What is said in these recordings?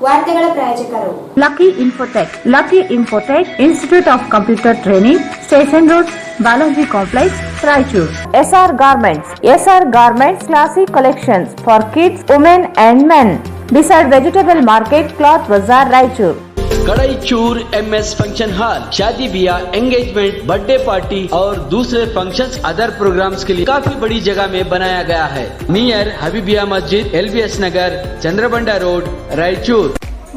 ವಾರ್ತೆಗಳ ಪ್ರಾಯೋಜಕರು lucky Infotech Institute of Computer Training, Station Road, Balaji Complex, Raichur. SR Garments classic collections for kids, women and men, beside vegetable market, cloth bazaar, Raichur. कड़ाई चूर MS function hall शादी ब्याह, engagement, birthday party और दूसरे functions, other programmes के लिए काफी बड़ी जगह में बनाया गया है. नियर हबीबिया मस्जिद, LBS नगर, चंद्रबंडा रोड, रायचूर.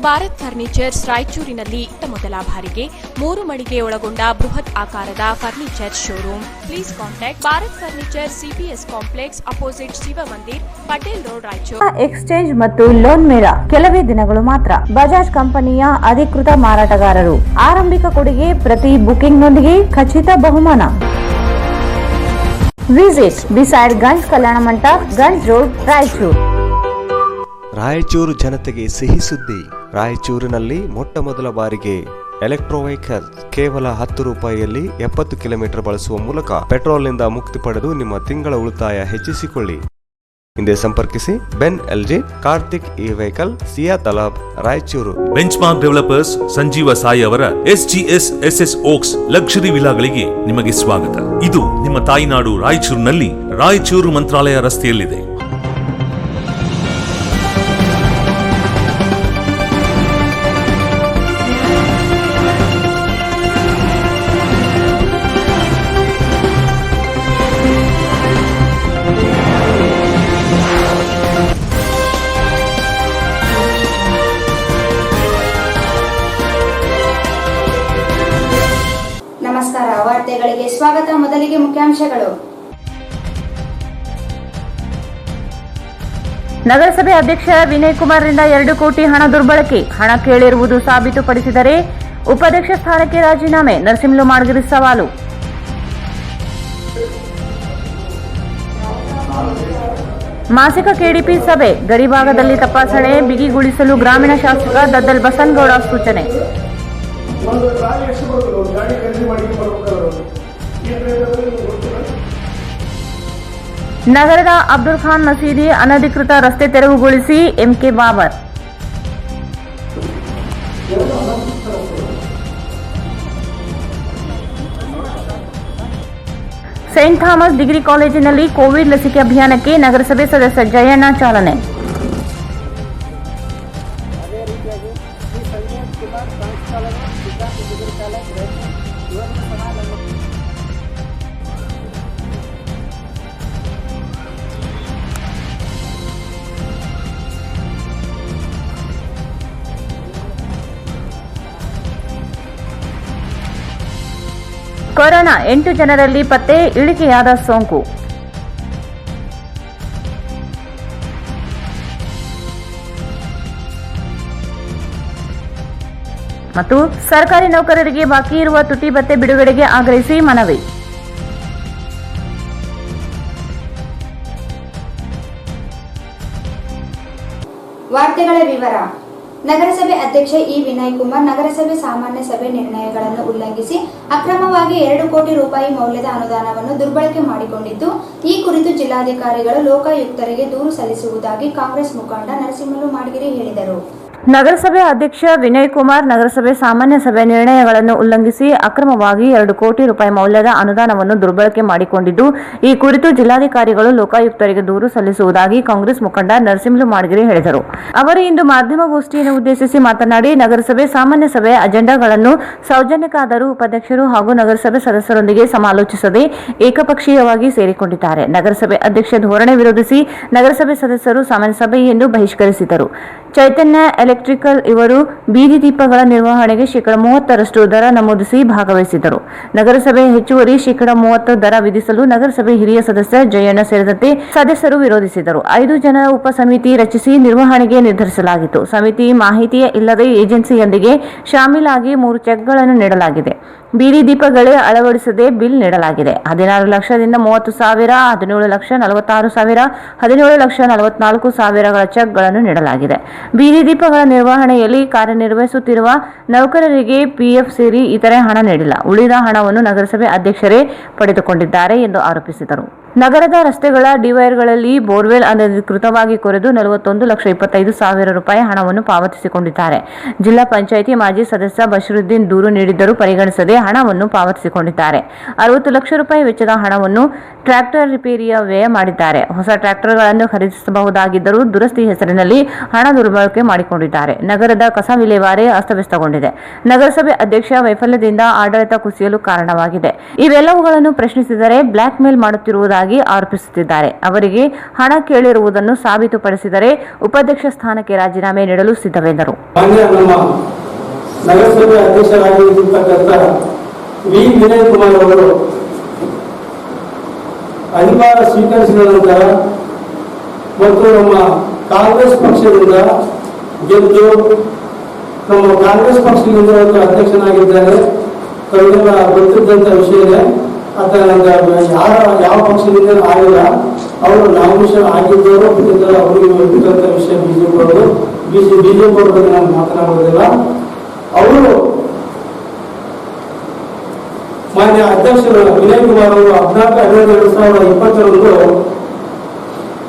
ಭಾರತ್ ಫರ್ನಿಚರ್ಸ್ ರಾಯಚೂರಿನಲ್ಲಿ ಮೊದಲ ಬಾರಿಗೆ 3 ಮಳಿಗೆ ಒಳಗೊಂಡ ಬೃಹತ್ ಆಕಾರದ furniture showroom. Please contact Bharat furniture, CPS complex, opposite Shiva Mandir, Patel road, Raichur. Exchange ಮತ್ತು ಲೋನ್ ಮೇಳ ಕೆಲವೇ ದಿನಗಳು ಮಾತ್ರ. ಬಜಾಜ್ ಕಂಪನಿಯ ಅಧಿಕೃತ ಮಾರಾಟಗಾರರು. ಆರಂಭಿಕ ಕೊಡುಗೆ ಪ್ರತಿ ಬುಕಿಂಗ್ನೊಂದಿಗೆ ಖಚಿತ ಬಹುಮಾನ. Visit beside Ganj Kalyana Mantapa, Ganj road, Raichur. Raichur ಜನತೆಗೆ ಸಿಹಿ ಸುದ್ದಿ. ರಾಯಚೂರಿನಲ್ಲಿ ಮೊಟ್ಟ ಮೊದಲ ಬಾರಿಗೆ ಎಲೆಕ್ಟ್ರೋ ವೆಹಿಕಲ್ ಕೇವಲ 10 ರೂಪಾಯಿಯಲ್ಲಿ 70 ಕಿಲೋಮೀಟರ್ ಬಳಸುವ ಮೂಲಕ ಪೆಟ್ರೋಲ್ನಿಂದ ಮುಕ್ತಿ ಪಡೆದು ನಿಮ್ಮ ತಿಂಗಳ ಉಳಿತಾಯ ಹೆಚ್ಚಿಸಿಕೊಳ್ಳಿ. ಹಿಂದೆ ಸಂಪರ್ಕಿಸಿ ಬೆನ್ LG, ಕಾರ್ತಿಕ್ ಇ ವೆಹಿಕಲ್, ಸಿಯಾ ತಲಾಬ್, ರಾಯಚೂರು. ಬೆಂಚ್ಮಾರ್ಕ್ ಡೆವಲಪರ್ಸ್ ಸಂಜೀವ ಸಾಯಿ ಅವರ SGS SS ಓಕ್ಸ್ ಲಕ್ಸುರಿ ವಿಲಾಗಳಿಗೆ ನಿಮಗೆ ಸ್ವಾಗತ. ಇದು ನಿಮ್ಮ ತಾಯಿನಾಡು ರಾಯಚೂರಿನಲ್ಲಿ, ರಾಯಚೂರು ಮಂತ್ರಾಲಯ ರಸ್ತೆಯಲ್ಲಿದೆ. ನಮಸ್ಕಾರ, ವಾರ್ತೆಗಳಿಗೆ ಸ್ವಾಗತ. ಮೊದಲಿಗೆ ಮುಖ್ಯಾಂಶಗಳು. ನಗರಸಭೆ ಅಧ್ಯಕ್ಷ ವಿನಯ್ ಕುಮಾರ್ ರಿಂದ 2 ಕೋಟಿ ಹಣ ದುರ್ಬಳಕೆ. ಹಣ ಕೇಳಿರುವುದು ಸಾಬೀತುಪಡಿಸಿದರೆ ಉಪಾಧ್ಯಕ್ಷ ಸ್ಥಾನಕ್ಕೆ ರಾಜೀನಾಮೆ. ನರಸಿಂಹ ಮಾಡಗಿರಿ ಸವಾಲು. ಮಾಸಿಕ KDP ಸಭೆ ಗಡಿಭಾಗದಲ್ಲಿ ತಪಾಸಣೆ ಬಿಗಿಗೊಳಿಸಲು ಗ್ರಾಮೀಣ ಶಾಸಕ ದದ್ದಲ್ ಬಸನಗೌಡ ಸೂಚನೆ. ನಗರದ ಅಬ್ದುಲ್ ಖಾನ್ ಮಸೀದಿ ಅನಧಿಕೃತ ರಸ್ತೆ ತೆರವುಗೊಳಿಸಿ MK Babar. Saint Thomas degree ಕಾಲೇಜಿನಲ್ಲಿ ಕೋವಿಡ್ ಲಸಿಕೆ ಅಭಿಯಾನಕ್ಕೆ ನಗರಸಭೆ ಸದಸ್ಯ ಜಯಣ್ಣ ಚಾಲನೆ. ಕೊರೋನಾ 8 ಜನರಲ್ಲಿ ಪತ್ತೆ, ಇಳಿಕೆಯಾದ ಸೋಂಕು. ಮತ್ತು ಸರ್ಕಾರಿ ನೌಕರರಿಗೆ ಬಾಕಿ ಇರುವ ತುಟಿ ಭತ್ಯೆ ಬಿಡುಗಡೆಗೆ ಆಗ್ರಹಿಸಿ ಮನವಿ. ವಾರ್ತೆಗಳ ವಿವರ. ನಗರಸಭೆ ಅಧ್ಯಕ್ಷ ವಿನಯ್ ಕುಮಾರ್ ನಗರಸಭೆ ಸಾಮಾನ್ಯ ಸಭೆ ನಿರ್ಣಯಗಳನ್ನು ಉಲ್ಲಂಘಿಸಿ ಅಕ್ರಮವಾಗಿ 2 ಕೋಟಿ ರೂಪಾಯಿ ಮೌಲ್ಯದ ಅನುದಾನವನ್ನು ದುರ್ಬಳಕೆ ಮಾಡಿಕೊಂಡಿದ್ದು, ಈ ಕುರಿತು ಜಿಲ್ಲಾಧಿಕಾರಿಗಳು ಲೋಕಾಯುಕ್ತರಿಗೆ ದೂರು ಸಲ್ಲಿಸುವುದಾಗಿ ಕಾಂಗ್ರೆಸ್ ಮುಖಂಡ ನರಸಿಂಹ ಮಾಡಗಿರಿ ಹೇಳಿದರು. ನಗರಸಭೆ ಅಧ್ಯಕ್ಷ ವಿನಯ್ ಕುಮಾರ್ ನಗರಸಭೆ ಸಾಮಾನ್ಯ ಸಭೆ ನಿರ್ಣಯಗಳನ್ನು ಉಲ್ಲಂಘಿಸಿ ಅಕ್ರಮವಾಗಿ 2 ಕೋಟಿ ರೂಪಾಯಿ ಮೌಲ್ಯದ ಅನುದಾನವನ್ನು ದುರ್ಬಳಕೆ ಮಾಡಿಕೊಂಡಿದ್ದು, ಈ ಕುರಿತು ಜಿಲ್ಲಾಧಿಕಾರಿಗಳು ಲೋಕಾಯುಕ್ತರಿಗೆ ದೂರು ಸಲ್ಲಿಸುವುದಾಗಿ ಕಾಂಗ್ರೆಸ್ ಮುಖಂಡ ನರಸಿಂಹ ಮಾಡಗಿರಿ ಹೇಳಿದರು. ಅವರು ಇಂದು ಮಾಧ್ಯಮಗೋಷ್ಠಿಯನ್ನು ಉದ್ದೇಶಿಸಿ ಮಾತನಾಡಿ, ನಗರಸಭೆ ಸಾಮಾನ್ಯ ಸಭೆಯ ಅಜೆಂಡಾಗಳನ್ನು ಸೌಜನ್ಯಕ್ಕಾದರೂ ಉಪಾಧ್ಯಕ್ಷರು ಹಾಗೂ ನಗರಸಭೆ ಸದಸ್ಯರೊಂದಿಗೆ ಸಮಾಲೋಚಿಸದೆ ಏಕಪಕ್ಷೀಯವಾಗಿ ಸೇರಿಕೊಂಡಿದ್ದಾರೆ. ನಗರಸಭೆ ಅಧ್ಯಕ್ಷ ಧೋರಣೆ ವಿರೋಧಿಸಿ ನಗರಸಭೆ ಸದಸ್ಯರು ಸಾಮಾನ್ಯ ಸಭೆಯನ್ನು ಬಹಿಷ್ಕರಿಸಿದರು. ಚೈತನ್ಯ ಎಲೆಕ್ಟ್ರಿಕಲ್ ಇವರು ಬೀದಿ ದೀಪಗಳ ನಿರ್ವಹಣೆಗೆ ಶೇಕಡಾ 30% ದರ ನಮೂದಿಸಿ ಭಾಗವಹಿಸಿದರು. ನಗರಸಭೆ ಹೆಚ್ಚುವರಿ ಶೇಕಡಾ 30 ದರ ವಿಧಿಸಲು ನಗರಸಭೆ ಹಿರಿಯ ಸದಸ್ಯ ಜಯಣ್ಣ ಸೇರಿದಂತೆ ಸದಸ್ಯರು ವಿರೋಧಿಸಿದರು. 5 ಜನರ ಉಪ ಸಮಿತಿ ರಚಿಸಿ ನಿರ್ವಹಣೆಗೆ ನಿರ್ಧರಿಸಲಾಗಿತ್ತು. ಸಮಿತಿ ಮಾಹಿತಿ ಇಲ್ಲದೆ ಏಜೆನ್ಸಿಯೊಂದಿಗೆ ಶಾಮೀಲಾಗಿ 3 ಚೆಕ್ಗಳನ್ನು ನೀಡಲಾಗಿದೆ. ಬೀದಿ ದೀಪಗಳೇ ಅಳವಡಿಸದೆ ಬಿಲ್ ನೀಡಲಾಗಿದೆ. 16 ಲಕ್ಷದಿಂದ 30,000, 17 ಲಕ್ಷ 46,000, 17 ಲಕ್ಷ 44,000ಗಳ ಚೆಕ್ಗಳನ್ನು ನೀಡಲಾಗಿದೆ. ಬೀದಿ ದೀಪಗಳ ನಿರ್ವಹಣೆಯಲ್ಲಿ ಕಾರ್ಯನಿರ್ವಹಿಸುತ್ತಿರುವ ನೌಕರರಿಗೆ PF ಸೇರಿ ಇತರೆ ಹಣ ನೀಡಿಲ್ಲ. ಉಳಿದ ಹಣವನ್ನು ನಗರಸಭೆ ಅಧ್ಯಕ್ಷರೇ ಪಡೆದುಕೊಂಡಿದ್ದಾರೆ ಎಂದು ಆರೋಪಿಸಿದರು. ನಗರದ ರಸ್ತೆಗಳ ಡಿವೈಡರ್ಗಳಲ್ಲಿ ಬೋರ್ವೆಲ್ ಅನಧಿಕೃತವಾಗಿ ಕೊರೆದು 41,25,000 ರೂಪಾಯಿ ಹಣವನ್ನು ಪಾವತಿಸಿಕೊಂಡಿದ್ದಾರೆ. ಜಿಲ್ಲಾ ಪಂಚಾಯಿತಿ ಮಾಜಿ ಸದಸ್ಯ ಬಶೀರುದ್ದೀನ್ ದೂರು ನೀಡಿದ್ದರೂ ಪರಿಗಣಿಸದೆ ಹಣವನ್ನು ಪಾವತಿಸಿಕೊಂಡಿದ್ದಾರೆ. 60 ಲಕ್ಷ ರೂಪಾಯಿ ವೆಚ್ಚದ ಹಣವನ್ನು ಟ್ರ್ಯಾಕ್ಟರ್ ರಿಪೇರಿಯ ವ್ಯಯ ಮಾಡಿದ್ದಾರೆ. ಹೊಸ ಟ್ರ್ಯಾಕ್ಟರ್ಗಳನ್ನು ಖರೀದಿಸಬಹುದಾಗಿದ್ದರೂ ದುರಸ್ತಿ ಹೆಸರಿನಲ್ಲಿ ಹಣ ದುರ್ಬಳಕೆ ಮಾಡಿಕೊಂಡಿದ್ದಾರೆ. ನಗರದ ಕಸ ವಿಲೇವಾರಿ ಅಸ್ತವ್ಯಸ್ತಗೊಂಡಿದೆ. ನಗರಸಭೆ ಅಧ್ಯಕ್ಷ ವೈಫಲ್ಯದಿಂದ ಆಡಳಿತ ಕುಸಿಯಲು ಕಾರಣವಾಗಿದೆ. ಇವೆಲ್ಲವುಗಳನ್ನು ಪ್ರಶ್ನಿಸಿದರೆ ಬ್ಲಾಕ್ ಮೇಲ್ ಮಾಡುತ್ತಿರುವುದಾಗಿ ಆರೋಪಿಸುತ್ತಿದ್ದಾರೆ. ಅವರಿಗೆ ಹಣ ಕೇಳಿರುವುದನ್ನು ಸಾಬೀತುಪಡಿಸಿದರೆ ಉಪಾಧ್ಯಕ್ಷ ಸ್ಥಾನಕ್ಕೆ ರಾಜೀನಾಮೆ ನೀಡಲು ಸಿದ್ಧವೆಂದರು. ನಗರಸಭೆ ಅಧ್ಯಕ್ಷರಾಗಿರ್ತಕ್ಕಂಥ ವಿ ವಿನಯ್ ಕುಮಾರ್ ಅವರು ಅಧಿಕಾರ ಸ್ವೀಕರಿಸಿದ ನಂತರ ಮತ್ತು ನಮ್ಮ ಕಾಂಗ್ರೆಸ್ ಪಕ್ಷದಿಂದ ಗೆದ್ದು ನಮ್ಮ ಕಾಂಗ್ರೆಸ್ ಪಕ್ಷದಿಂದ ಅಧ್ಯಕ್ಷನಾಗಿದ್ದಾರೆ. ಕಳೆದ ಗೊತ್ತಿದ್ದಂಥ ವಿಷಯ ಯಾವ ಪಕ್ಷದಿಂದ ಆಗಿಲ್ಲ, ಅವರು ನಾಮಿನೇಷನ್ ಆಗಿದ್ದವರು ಬಿಟ್ಟಿದ್ದಾರೆ. ಅವರಿಗೆ ಬಿಟ್ಟಂತ ವಿಷಯ ಬಿಜೆಪಿ ಅವ್ರ ಬಗ್ಗೆ ನಾವು ಮಾತನಾಡುವುದಿಲ್ಲ. ಅವರು ಮಾನ್ಯ ಅಧ್ಯಕ್ಷರು ವಿನಯ್ ಕುಮಾರ್ ಅವರು 14/12/2020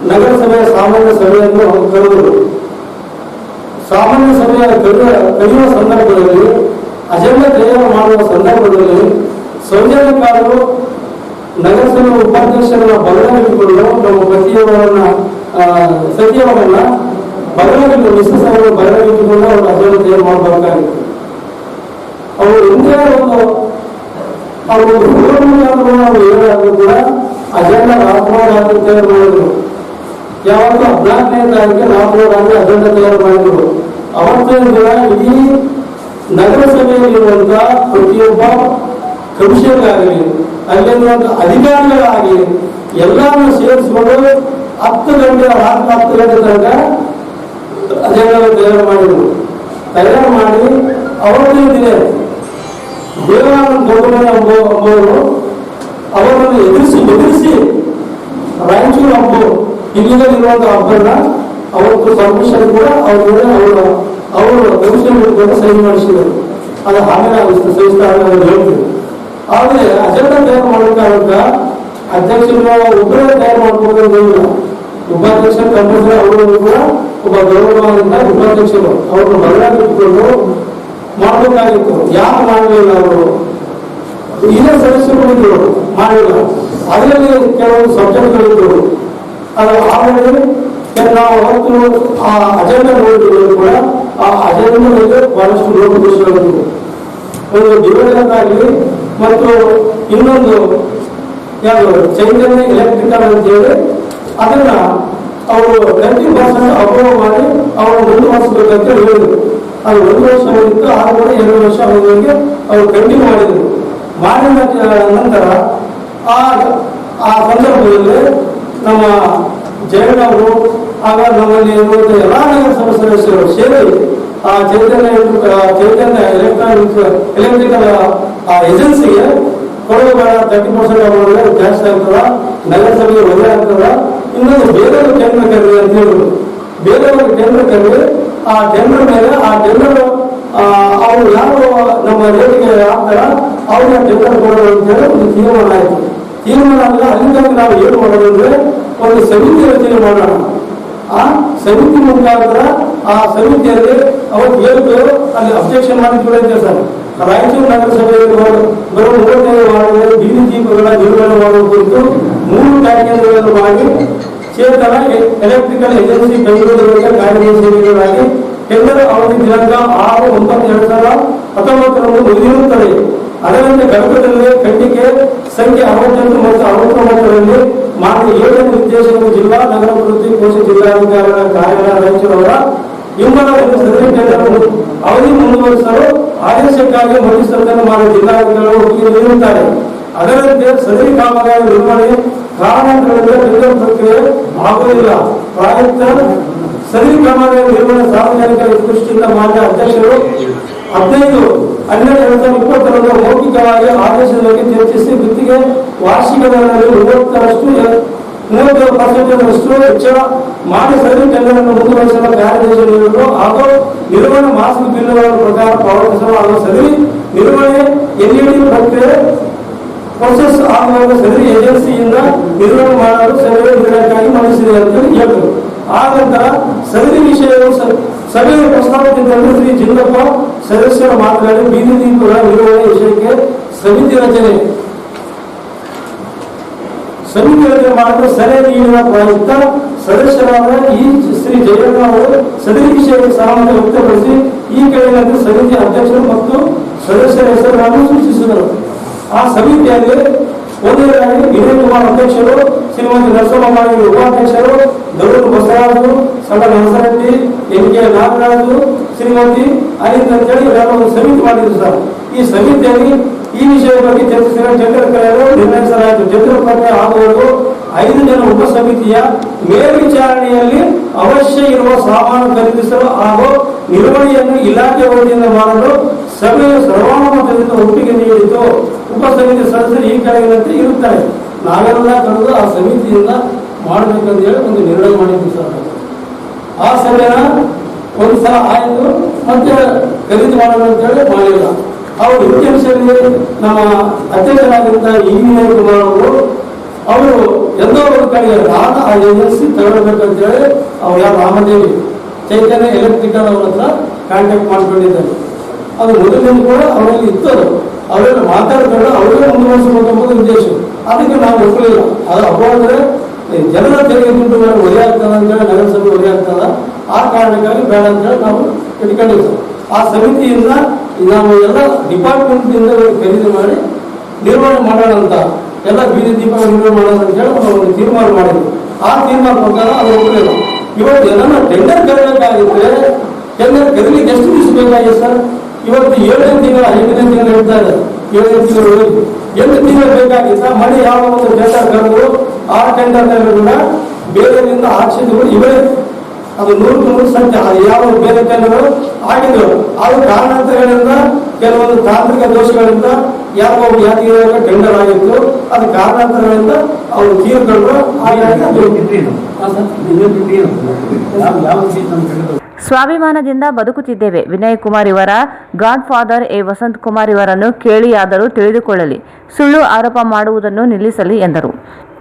ನಗರಸಭೆಯ ಸಾಮಾನ್ಯ ಸಭೆಯನ್ನು ಕರೆದರು. ಸಾಮಾನ್ಯ ಸಭೆಯ ಕರೆಯುವ ಸಂದರ್ಭದಲ್ಲಿ ಅಜೆಂಡಾ ತಯಾರು ಮಾಡುವ ಸಂದರ್ಭದಲ್ಲಿ ಸೌಜನ್ಯಕಾರರು ನಗರಸಭೆ ಉಪಾಧ್ಯಕ್ಷರನ್ನ ಬದಲಾಗಿಟ್ಟುಕೊಂಡು ನಮ್ಮ ಪತಿಯವರನ್ನ ಸಚಿವರನ್ನ ಬದಲಾಗಿಟ್ಟು ಮಿಸಸ್ ಅವರು ಬದಲಾಗಿಟ್ಟುಕೊಂಡು ಅವರು ಅಜೆಂಡಾ ತಯಾರು ಮಾಡಬೇಕಾಗಿತ್ತು. ಅವರು ಹಿಂದೆ ಅವರು ಏನಾದರೂ ಕೂಡ ಅಜೆಂಡಾ ರಾತ್ರೋರಾತ್ರಿ ತಯಾರು ಮಾಡಿದ್ರು. ಯಾವತ್ತು 14ನೇ ತಾರೀಕಿಗೆ ರಾತ್ರೋರಾತ್ರಿ ಅಜೆಂಡಾ ತಯಾರು ಮಾಡಿದ್ರು. ಅವತ್ತಿನ ದಿನ ಇಡೀ ನಗರಸಭೆಯಲ್ಲಿರುವಂತಹ ಪ್ರತಿಯೊಬ್ಬ ಕಮಿಷನರ್ ಆಗಲಿ, ಅಲ್ಲಿರುವಂತಹ ಅಧಿಕಾರಿಗಳಾಗಲಿ ಎಲ್ಲರನ್ನು ಸೇರಿಸಿಕೊಂಡು 10 ಗಂಟೆ ರಾತ್ರಿ 10 ಗಂಟೆ ತನಕ ಅಜೆಂಡಾ ತಯಾರು ಮಾಡಿದ್ರು. ತಯಾರು ಮಾಡಿ ಅವತ್ತಿನ ದಿನ ದೇವಾನಂದ ಗೌಡಮನೆ ಎಂಬುವರು ಅವರನ್ನು ಬೆದರಿಸಿ ರಾಯಚೂರು ಹಬ್ಬ ಇಲ್ಲಿರುವಂತಹ ಹಬ್ಬನ ಅವತ್ತು ಪರ್ಮಿಷನ್ ಕೂಡ ಅವರು ಕಮಿಷನ್ ಕೂಡ ಸಹಿ ಮಾಡಿಸಿದರು. ಅದು ಆಮೇಲೆ ಸಹಿಸ್ತಾ ಹೇಳ್ತೀವಿ. ಆದರೆ ಅಜೆಂಡಾ ತಯಾರು ಮಾಡಬೇಕಾಗ ಅಧ್ಯಕ್ಷರು ಒಬ್ಬರೇ ತಯಾರು ಮಾಡ್ಕೋಬೇಕಿಲ್ಲ. ಉಪಾಧ್ಯಕ್ಷರು ಕಂಪಲ್ಸರಿ ಅವರು ಕೂಡ ಒಬ್ಬ ಗೌರವದಿಂದ ಉಪಾಧ್ಯಕ್ಷರು ಅವ್ರನ್ನ ಬದಲಾಗಿಟ್ಟುಕೊಂಡು ಮಾಡಬೇಕಾಗಿತ್ತು. ಯಾರು ಮಾಡಲಿಲ್ಲ? ಅವರು ಹಿರಿಯ ಸದಸ್ಯರು ಇದ್ರು, ಮಾಡಿಲ್ಲ. ಅದರಲ್ಲಿ ಕೆಲವು ಸಬ್ಜೆಕ್ಟ್ಗಳಿದ್ರು. ಅದು ಆಮೇಲೆ ನಾವು ಅವತ್ತು ಆ ಅಜೆಂಡಾ ನೋಡಿದ್ರು ಕೂಡ ಆ ಅಜೆಂಡಾದಲ್ಲಿ ಬಹಳಷ್ಟು ಲೋಪದೋಷಗಳಿದ್ವು. ಒಂದು ಡಿವೈಡರ್ ಆಗಲಿ ಮತ್ತು ಇನ್ನೊಂದು ಯಾವುದು ಚೈತನ್ಯ ಎಲೆಕ್ಟ್ರಿಕಲ್ ಅಂತೇಳಿ ಅದನ್ನ ಅವರು 30% ಅಪ್ರೂವ್ ಮಾಡಿ ಅವರು ಮುಂದುವರಿಸಬೇಕಂತ ಹೇಳಿದ್ರು. ಅದು 1 ವರ್ಷ ಹೋಗಿತ್ತು. ಆಗ ಕೂಡ 2 ವರ್ಷ ಅವರಿಗೆ ಅವರು ಕಂಟಿನ್ಯೂ ಮಾಡಿದ್ರು. ಮಾಡಿದ ನಂತರ ಆ ಸಂದರ್ಭದಲ್ಲಿ ನಮ್ಮ ಜಯಣ್ಣವರು ಆಗ ನಮ್ಮಲ್ಲಿ ಇರುವಂತ ಎಲ್ಲಾ ನಗರಸಭಾ ಸದಸ್ಯರು ಸೇರಿ ಆ ಚೈತನ್ಯ ಎಲೆಕ್ಟ್ರಿಕಲ್ ಏಜೆನ್ಸಿಗೆ ಕೊಡಬೇಡ, 30% ಅವರಿಗೆ ಜಾಸ್ತಿ ಆಗ್ತದ, ನಗರಸಭೆಗೆ ಒಳ್ಳೆ ಆಗ್ತದ. ಇನ್ನೊಂದು ಬೇರೆಯವರು ಟೆಂಡರ್ ಕರೀರಿ ಅಂತ ಹೇಳಿದ್ರು. ಬೇರೆಯವರು ಟೆಂಡರ್ ಕರೀರಿ, ಆ ಟೆಂಡರ್ ಮೇಲೆ ಆ ಟೆಂಡರ್ ಅವರು ಯಾರು ನಮ್ಮ ರೇಟಿಗೆ ಆಗ್ತಾರ ಅವ್ರನ್ನ ಟೆಂಡರ್ ಕೊಡೋದು ಅಂತ ಹೇಳಿ ಒಂದು ತೀರ್ಮಾನ ಆಯಿತು. ತೀರ್ಮಾನ ಅಂದ್ರೆ ಅಲ್ಲಿಂದ ನಾವು ಏನು ಮಾಡೋದು ಅಂದ್ರೆ ಒಂದು ಸಮಿತಿ ರಚನೆ ಮಾಡೋಣ. ಆ ಸಮಿತಿ ಮುಖಾಂತರ ಆ ಸಮಿತಿಯಲ್ಲಿ ಅವತ್ತು ಹೇಳಿದ್ರು ಅಲ್ಲಿ ಅಬ್ಜೆಕ್ಷನ್ ಮಾಡಿದ್ರು ಸರ್. ರಾಯಚೂರು ನಗರಸಭೆಯಲ್ಲಿ ಬರುವ 35 ವಾರ್ಡ್ಗಳಲ್ಲಿ ಬೀದಿ ದೀಪಗಳ ನಿರ್ವಹಣೆ ಮಾಡುವ ಕುರಿತು 3 ಕಾರ್ಯಕ್ರಮಗಳನ್ನು ಮಾಡಿ ಚೇತನ ಎಲೆಕ್ಟ್ರಿಕಲ್ ಏಜೆನ್ಸಿ ಬೆಂಗಳೂರಿಗೆ ಕಾರ್ಯನಿರ್ವಹಿಸಲಾಗಿ ಟೆಂಡರ್ ಅವಧಿ ದಿನಾಂಕ 6/9/2019 ಮುಗಿದಿರುತ್ತದೆ. ಅದರಂತೆ ಘಟಕದಲ್ಲಿ ಖಂಡಿಕೆ ಸಂಖ್ಯೆ 68 ಮತ್ತು 69ರಲ್ಲಿ ಮಾನ್ಯ 7ನೇ ನಿರ್ದೇಶಕರು ಜಿಲ್ಲಾ ನಗರ ಅಭಿವೃದ್ಧಿ ಕೋಶ ಜಿಲ್ಲಾಧಿಕಾರಿಗಳ ಕಾರ್ಯಾಲಯ ರಾಯಚೂರವರ ಇಂಬಲದಲ್ಲಿ ಸದರಿ ಟೆಂಡರ್ ಅವಧಿ ಮುಂದುವರಿಸಲು ಆದೇಶಕ್ಕಾಗಿ ಮಂಡಿಸಲು ಮಾನ್ಯ ಜಿಲ್ಲಾಧಿಕಾರಿಗಳು ಒಪ್ಪಿಗೆ ನೀಡುತ್ತಾರೆ. ಅದರಂತೆ ಸದರಿ ಕಾಮಗಾರಿ ನಿರ್ವಹಣೆ ಕಾರಣಗಳಿಂದ ಟೆಂಡರ್ ಪ್ರಕ್ರಿಯೆ ಆಗುವುದಿಲ್ಲ. ಪ್ರಾಯುಕ್ತ ಸದರಿ ಕಾಮಗಾರಿ ನಿರ್ವಹಣೆ ಸಾರ್ವಜನಿಕ ದೃಷ್ಟಿಯಿಂದ ಮಾನ್ಯ ಅಧ್ಯಕ್ಷರು 15/12/2020 ಮೌಖಿಕವಾಗಿ ಆದೇಶದ ಬಗ್ಗೆ ಚರ್ಚಿಸಿ ಗುತ್ತಿಗೆ ವಾರ್ಷಿಕ ದರದಲ್ಲಿ 30% ಹೆಚ್ಚಳ ಮಾಡಿ ಸದರಿ ಟೆಂಡರ್ ಅನ್ನು ಮುಂದುವರಿಸಲು ಕಾರ್ಯದರ್ಶಿ ನೀಡಲು ಹಾಗೂ ನಿರ್ವಹಣಾ ಮಾಸಿಕ ಬಿಲ್ಲುಗಳ ಪ್ರಕಾರ ಪಾವತಿಸಲು ಹಾಗೂ ಸದರಿ ನಿರ್ವಹಣೆ ಎಲ್ಇಡಿ ಪ್ರಕ್ರಿಯೆ ಪ್ರೊಸೆಸ್ ಆಗುವಾಗ ಸದರಿ ಏಜೆನ್ಸಿಯಿಂದ ನಿರ್ವಹಣೆ ಮಾಡಲು ಸಭೆಯ ನಿರ್ಣಯಕ್ಕಾಗಿ ಮಂಡಿಸಿದೆ ಅಂತ ಹೇಳಿದರು. ಆ ನಂತರ ಸದರಿ ವಿಷಯವು ಸಭೆಯ ಪ್ರಸ್ತಾವದಿಂದ ಶ್ರೀ ಜಿಲ್ಲಪ್ಪ ಸದಸ್ಯರ ಮಾತನಾಡಿ ಬೀದಿ ದೀಪಗಳ ನಿರ್ವಹಣೆ ವಿಷಯಕ್ಕೆ ಸಮಿತಿ ರಚನೆ ಮಾಡಲು ಸಲಹೆ ನೀಡಿದ ಪ್ರಯುಕ್ತ ಸದಸ್ಯರಾದ ಈ ಶ್ರೀ ಜಯಣ್ಣ ಅವರು ಸದರಿ ವಿಷಯಕ್ಕೆ ಸಹಮತ ವ್ಯಕ್ತಪಡಿಸಿ ಈ ಕೆಳಗಿನಂತೆ ಸಮಿತಿ ಅಧ್ಯಕ್ಷರು ಮತ್ತು ಸದಸ್ಯರ ಹೆಸರುಗಳನ್ನು ಸೂಚಿಸಿದರು. ಆ ಸಮಿತಿಯಲ್ಲಿ ಒಂದನೇದಾಗಿ ವಿನಯ್ ಕುಮಾರ್ ಅಧ್ಯಕ್ಷರು, ಶ್ರೀಮತಿ ನರಸಮ್ಮ ಉಪಾಧ್ಯಕ್ಷರು, ದರೂರು ಬಸವರಾಜು, ಸಣ್ಣ ನರಸರೆಡ್ಡಿ, ಎನ್.ಕೆ. ನಾಗರಾಜು, ಶ್ರೀಮತಿ ಅನಿತ್ ಅಂತೇಳಿ ಒಂದು ಸಮಿತಿ ಮಾಡಿದ್ರು ಸರ್. ಈ ಸಮಿತಿಯಲ್ಲಿ ಈ ವಿಷಯದ ಬಗ್ಗೆ ಚರ್ಚಿಸಿದ ಜನರ ಕರೆಯಲು ನಿರ್ಣಯಿಸಲಾಯಿತು. ಜನರ ಪ್ರಕಾರ ಆಗುವುದು 5 ಜನ ಉಪ ಸಮಿತಿಯ ಮೇಲ್ವಿಚಾರಣೆಯಲ್ಲಿ ಅವಶ್ಯ ಇರುವ ಸಾಮಾನು ಖರೀದಿಸಲು ಹಾಗೂ ನಿರ್ವಹಣೆಯನ್ನು ಇಲಾಖೆ ವತಿಯಿಂದ ಮಾಡಲು ಸಭೆಯ ಸರ್ವಾನುಮತದಿಂದ ಒಪ್ಪಿಗೆ ನೀಡಿತು. ಉಪ ಸಮಿತಿ ಸದಸ್ಯರು ಈ ಕೆಳಗಿನಂತೆ ಇರುತ್ತಾರೆ. ನಾವೆಲ್ಲ ಕರೆದು ಆ ಸಮಿತಿಯಿಂದ ಮಾಡಬೇಕಂತ ಹೇಳಿ ಒಂದು ನಿರ್ಣಯ ಮಾಡಿದ್ವಿ ಸರ್. ಆ ಸಭೆನ ಒಂದು ಸಲ ಆಯಿತು, ಮತ್ತೆ ಖರೀದಿ ಮಾಡೋಣ ಅಂತ ಹೇಳಿ ಮಾಡಿಲ್ಲ. ಅವರು ವಿಷಯದಲ್ಲಿ ನಮ್ಮ ಅಧ್ಯಕ್ಷರಾಗಿದ್ದ ಈ ವಿನಯ್ ಕುಮಾರ್ ಅವರು ಎಲ್ಲೋ ಒಂದು ಕಡೆ ನಾನು ಆ ಏಜೆನ್ಸಿ ತಗೊಳ್ಬೇಕಂತ ಹೇಳಿ ಅವ್ರು ಯಾವ ರಾಮದೇವಿ ಚೈತನ್ಯ ಎಲೆಕ್ಟ್ರಿಕಲ್ ಅವ್ರ ಹತ್ರ ಕಾಂಟ್ಯಾಕ್ಟ್ ಮಾಡ್ಕೊಂಡಿದ್ದಾರೆ. ಅದು ಮೊದಲಿನಿಂದ ಕೂಡ ಅವರಲ್ಲಿ ಇತ್ತು. ಅವರೆಲ್ಲ ಮಾತಾಡ್ಕೊಂಡು ಅವರೇ ಮುಂದುವರಿಸಬೇಕೆಂಬುದು ಉದ್ದೇಶ. ಅದಕ್ಕೆ ನಾವು ಒಪ್ಪಲಿಲ್ಲ. ಅದು ಅಪವಾದ್ರೆ ಜನರ ತೆರಿಗೆ ದುಡ್ಡು ಮೇಲೆ ಒಲೆ ಆಗ್ತದ ಅಂತೇಳಿ ನಗರಸಭೆ ಒಲೆ ಆಗ್ತದ. ಆ ಕಾರಣಕ್ಕಾಗಿ ಬೇಡ ಅಂತೇಳಿ ನಾವು ಇಟ್ಕೊಂಡಿದ್ದೇವೆ. ಆ ಸಮಿತಿಯಿಂದ ನಾವು ಎಲ್ಲ ಡಿಪಾರ್ಟ್ಮೆಂಟ್ ಇಂದ ಖರೀದಿ ಮಾಡಿ ನಿರ್ವಹಣೆ ಮಾಡೋಣ ಅಂತ, ಎಲ್ಲ ಬೀದಿ ದೀಪ ನಿರ್ವಹಣೆ ಮಾಡೋಣ ಅಂತ ಹೇಳಿ ನಾವು ಒಂದು ತೀರ್ಮಾನ ಮಾಡಿದ್ವಿ. ಆ ತೀರ್ಮಾನ ಪ್ರಕಾರ ಅದು ಒಪ್ಪಲಿಲ್ಲ. ಇವತ್ತು ಏನನ್ನ ಟೆಂಡರ್ ಕರೀಬೇಕಾಗಿದ್ರೆ ಟೆಂಡರ್ ಕರೀಲಿಕ್ಕೆ ಎಷ್ಟು ದಿವಸ ಬೇಕಾಗಿದೆ ಸರ್? ಇವತ್ತು 7ನೇ ತಿಂಗಳು 8ನೇ ತಿಂಗಳು ಹೇಳ್ತಾ ಇದೆ. 7ನೇ ತಿಂಗಳು 8 ತಿಂಗಳು ಬೇಕಾಗಿತ್ತ. ಮನೆ ಯಾವ ಒಂದು ಟೆಂಡರ್ ಕರೆದು ಆ ಟೆಂಡರ್ನಲ್ಲಿ ಕೂಡ ಬೇರೆಯಿಂದ ಆಕ್ಷೇಪಗಳು ಇವೇ. ಅದು 100 ಸತ್ಯ. ಅದು ಯಾವ ಬೇರೆ ಟೆಂಡರ್ಗಳು ಆಗಿದ್ರು. ಅದು ಕಾರಣಾಂತರಗಳಿಂದ ಕೆಲವೊಂದು ತಾಂತ್ರಿಕ ದೋಷಗಳಿಂದ ಯಾವ ಯಾತಿಗೆ ಟೆಂಡರ್ ಆಗಿತ್ತು. ಅದು ಕಾರಣಾಂತರಗಳಿಂದ ಅವರು ತೀರ್ಕೊಂಡು ಸ್ವಾಭಿಮಾನದಿಂದ ಬದುಕುತ್ತಿದ್ದೇವೆ. ವಿನಯ್ ಕುಮಾರ್ ಇವರ ಗಾಡ್ ಫಾದರ್ ವಸಂತ್ ಕುಮಾರ್ ಇವರನ್ನು ಕೇಳಿಯಾದರೂ ತಿಳಿದುಕೊಳ್ಳಲಿ, ಸುಳ್ಳು ಆರೋಪ ಮಾಡುವುದನ್ನು ನಿಲ್ಲಿಸಲಿ ಎಂದರು.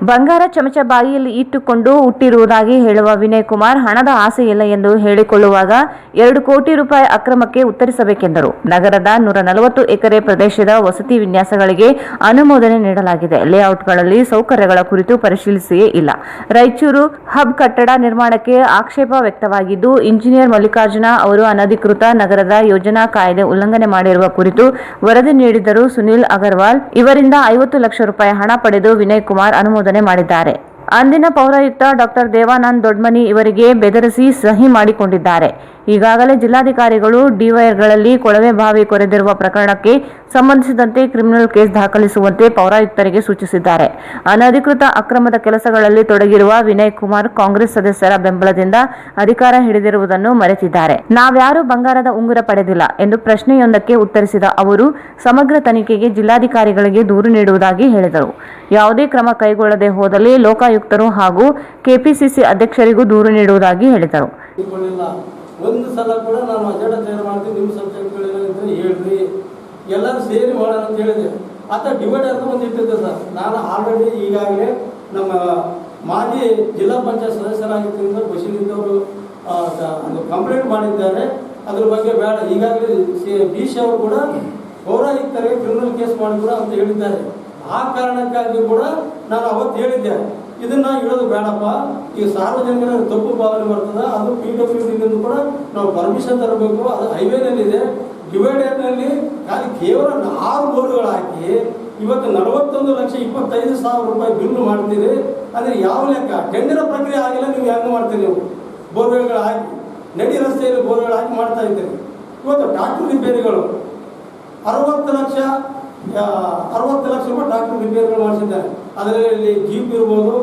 ಬಂಗಾರ ಚಮಚ ಬಾಯಿಯಲ್ಲಿ ಇಟ್ಟುಕೊಂಡು ಹುಟ್ಟಿರುವುದಾಗಿ ಹೇಳುವ ವಿನಯ್ ಕುಮಾರ್ ಹಣದ ಆಸೆ ಇಲ್ಲ ಎಂದು ಹೇಳಿಕೊಳ್ಳುವಾಗ 2 ಕೋಟಿ ರೂಪಾಯಿ ಅಕ್ರಮಕ್ಕೆ ಉತ್ತರಿಸಬೇಕೆಂದರು. ನಗರದ 140 ಎಕರೆ ಪ್ರದೇಶದ ವಸತಿ ವಿನ್ಯಾಸಗಳಿಗೆ ಅನುಮೋದನೆ ನೀಡಲಾಗಿದೆ. ಲೇಔಟ್ಗಳಲ್ಲಿ ಸೌಕರ್ಯಗಳ ಕುರಿತು ಪರಿಶೀಲಿಸಿಯೇ ಇಲ್ಲ. ರಾಯಚೂರು ಹಬ್ ಕಟ್ಟಡ ನಿರ್ಮಾಣಕ್ಕೆ ಆಕ್ಷೇಪ ವ್ಯಕ್ತವಾಗಿದ್ದು, ಇಂಜಿನಿಯರ್ ಮಲ್ಲಿಕಾರ್ಜುನ ಅವರು ಅನಧಿಕೃತ ನಗರದ ಯೋಜನಾ ಕಾಯ್ದೆ ಉಲ್ಲಂಘನೆ ಮಾಡಿರುವ ಕುರಿತು ವರದಿ ನೀಡಿದ್ದರು. ಸುನಿಲ್ ಅಗರ್ವಾಲ್ ಇವರಿಂದ 50 ಲಕ್ಷ ರೂಪಾಯಿ ಹಣ ಪಡೆದು ವಿನಯ್ ಕುಮಾರ್ ಅನುಮೋದನೆ ಮಾಡಿದ್ದಾರೆ. ಅಂದಿನ ಪೌರಾಯುಕ್ತ ಡಾಕ್ಟರ್ ದೇವಾನಂದ್ ದೊಡ್ಮನಿ ಇವರಿಗೆ ಬೆದರಿಸಿ ಸಹಿ ಮಾಡಿಕೊಂಡಿದ್ದಾರೆ. ಈಗಾಗಲೇ ಜಿಲ್ಲಾಧಿಕಾರಿಗಳು ಡಿವೈರ್ಗಳಲ್ಲಿ ಕೊಳವೆ ಬಾವಿ ಕೊರೆದಿರುವ ಪ್ರಕರಣಕ್ಕೆ ಸಂಬಂಧಿಸಿದಂತೆ ಕ್ರಿಮಿನಲ್ ಕೇಸ್ ದಾಖಲಿಸುವಂತೆ ಪೌರಾಯುಕ್ತರಿಗೆ ಸೂಚಿಸಿದ್ದಾರೆ. ಅನಧಿಕೃತ ಅಕ್ರಮದ ಕೆಲಸಗಳಲ್ಲಿ ತೊಡಗಿರುವ ವಿನಯ್ ಕುಮಾರ್ ಕಾಂಗ್ರೆಸ್ ಸದಸ್ಯರ ಬೆಂಬಲದಿಂದ ಅಧಿಕಾರ ಹಿಡಿದಿರುವುದನ್ನು ಮರೆತಿದ್ದಾರೆ. ನಾವ್ಯಾರೂ ಬಂಗಾರದ ಉಂಗುರ ಪಡೆದಿಲ್ಲ ಎಂದು ಪ್ರಶ್ನೆಯೊಂದಕ್ಕೆ ಉತ್ತರಿಸಿದ ಅವರು, ಸಮಗ್ರ ತನಿಖೆಗೆ ಜಿಲ್ಲಾಧಿಕಾರಿಗಳಿಗೆ ದೂರು ನೀಡುವುದಾಗಿ ಹೇಳಿದರು. ಯಾವುದೇ ಕ್ರಮ ಕೈಗೊಳ್ಳದೆ ಹೋದಲ್ಲಿ ಲೋಕಾಯುಕ್ತರು ಹಾಗೂ ಕೆಪಿಸಿಸಿ ಅಧ್ಯಕ್ಷರಿಗೂ ದೂರು ನೀಡುವುದಾಗಿ ಹೇಳಿದರು. ಒಂದು ಸಲ ಕೂಡ ನಾನು ಅಜೆಂಡಾ ತಯಾರು ಮಾಡ್ತೀನಿ, ನಿಮ್ಮ ಸಬ್ಜೆಕ್ಟ್ಗಳೇನಿದ್ರೆ ಹೇಳ್ರಿ, ಎಲ್ಲರೂ ಸೇರಿ ಮಾಡೋಣ ಅಂತ ಹೇಳಿದೆ. ಅಥವಾ ಡಿವೈಡ್ ಅಂತ ಒಂದು ಇಟ್ಟಿದ್ದೆ ಸರ್. ನಾನು ಆಲ್ರೆಡಿ ಈಗಾಗಲೇ ನಮ್ಮ ಮಾಜಿ ಜಿಲ್ಲಾ ಪಂಚಾಯತ್ ಸದಸ್ಯರಾಗಿದ್ದರಿಂದ ಬಶೀಲಿದ್ದವರು ಒಂದು ಕಂಪ್ಲೇಂಟ್ ಮಾಡಿದ್ದಾರೆ. ಅದ್ರ ಬಗ್ಗೆ ಬೇಡ, ಈಗಾಗಲೇ ಡಿ.ಸಿ ಅವರು ಕೂಡ ಪೌರಾಯುಕ್ತರಿಗೆ ಕ್ರಿಮಿನಲ್ ಕೇಸ್ ಮಾಡಿ ಕೂಡ ಅಂತ ಹೇಳಿದ್ದಾರೆ. ಆ ಕಾರಣಕ್ಕಾಗಿ ಕೂಡ ನಾನು ಅವತ್ತು ಹೇಳಿದ್ದೆ, ಇದನ್ನ ಇಡೋದು ಬೇಡಪ್ಪ, ಈಗ ಸಾರ್ವಜನಿಕರ ತಪ್ಪು ಭಾವನೆ ಬರ್ತದೆ. ಅದು PWD ಕೂಡ ನಾವು ಪರ್ಮಿಷನ್ ತರಬೇಕು. ಅದು ಹೈವೇನಲ್ಲಿದೆ, ಡಿವೈಡರ್ನಲ್ಲಿ ಕೇವಲ 6 ಬೋರ್ಡ್ಗಳು ಹಾಕಿ ಇವತ್ತು 41,25,000 ರೂಪಾಯಿ ಬಿಲ್ ಮಾಡ್ತೀರಿ. ಅಂದ್ರೆ ಯಾವ ಲೆಕ್ಕ? ಟೆಂಡರ್ ಪ್ರಕ್ರಿಯೆ ಆಗಿಲ್ಲ, ನೀವು ಹೆಂಗೆ ಮಾಡ್ತೀರಿ? ನೀವು ಬೋರ್ವೆಲ್ಗಳು ಹಾಕಿ ನಡಿ ರಸ್ತೆಯಲ್ಲಿ ಬೋರ್ವೆಲ್ ಹಾಕಿ ಮಾಡ್ತಾ ಇದ್ದೀರಿ. ಇವತ್ತು ಟ್ರಾಕ್ಟರ್ ರಿಪೇರಿಗಳು 60 ಲಕ್ಷ ರೂಪಾಯಿ ಟ್ರಾಕ್ಟರ್ ರಿಪೇರಿಗಳು ಮಾಡಿಸಿದ್ದಾರೆ. ಅದರಲ್ಲಿ ಜೀಪ್ ಇರ್ಬೋದು,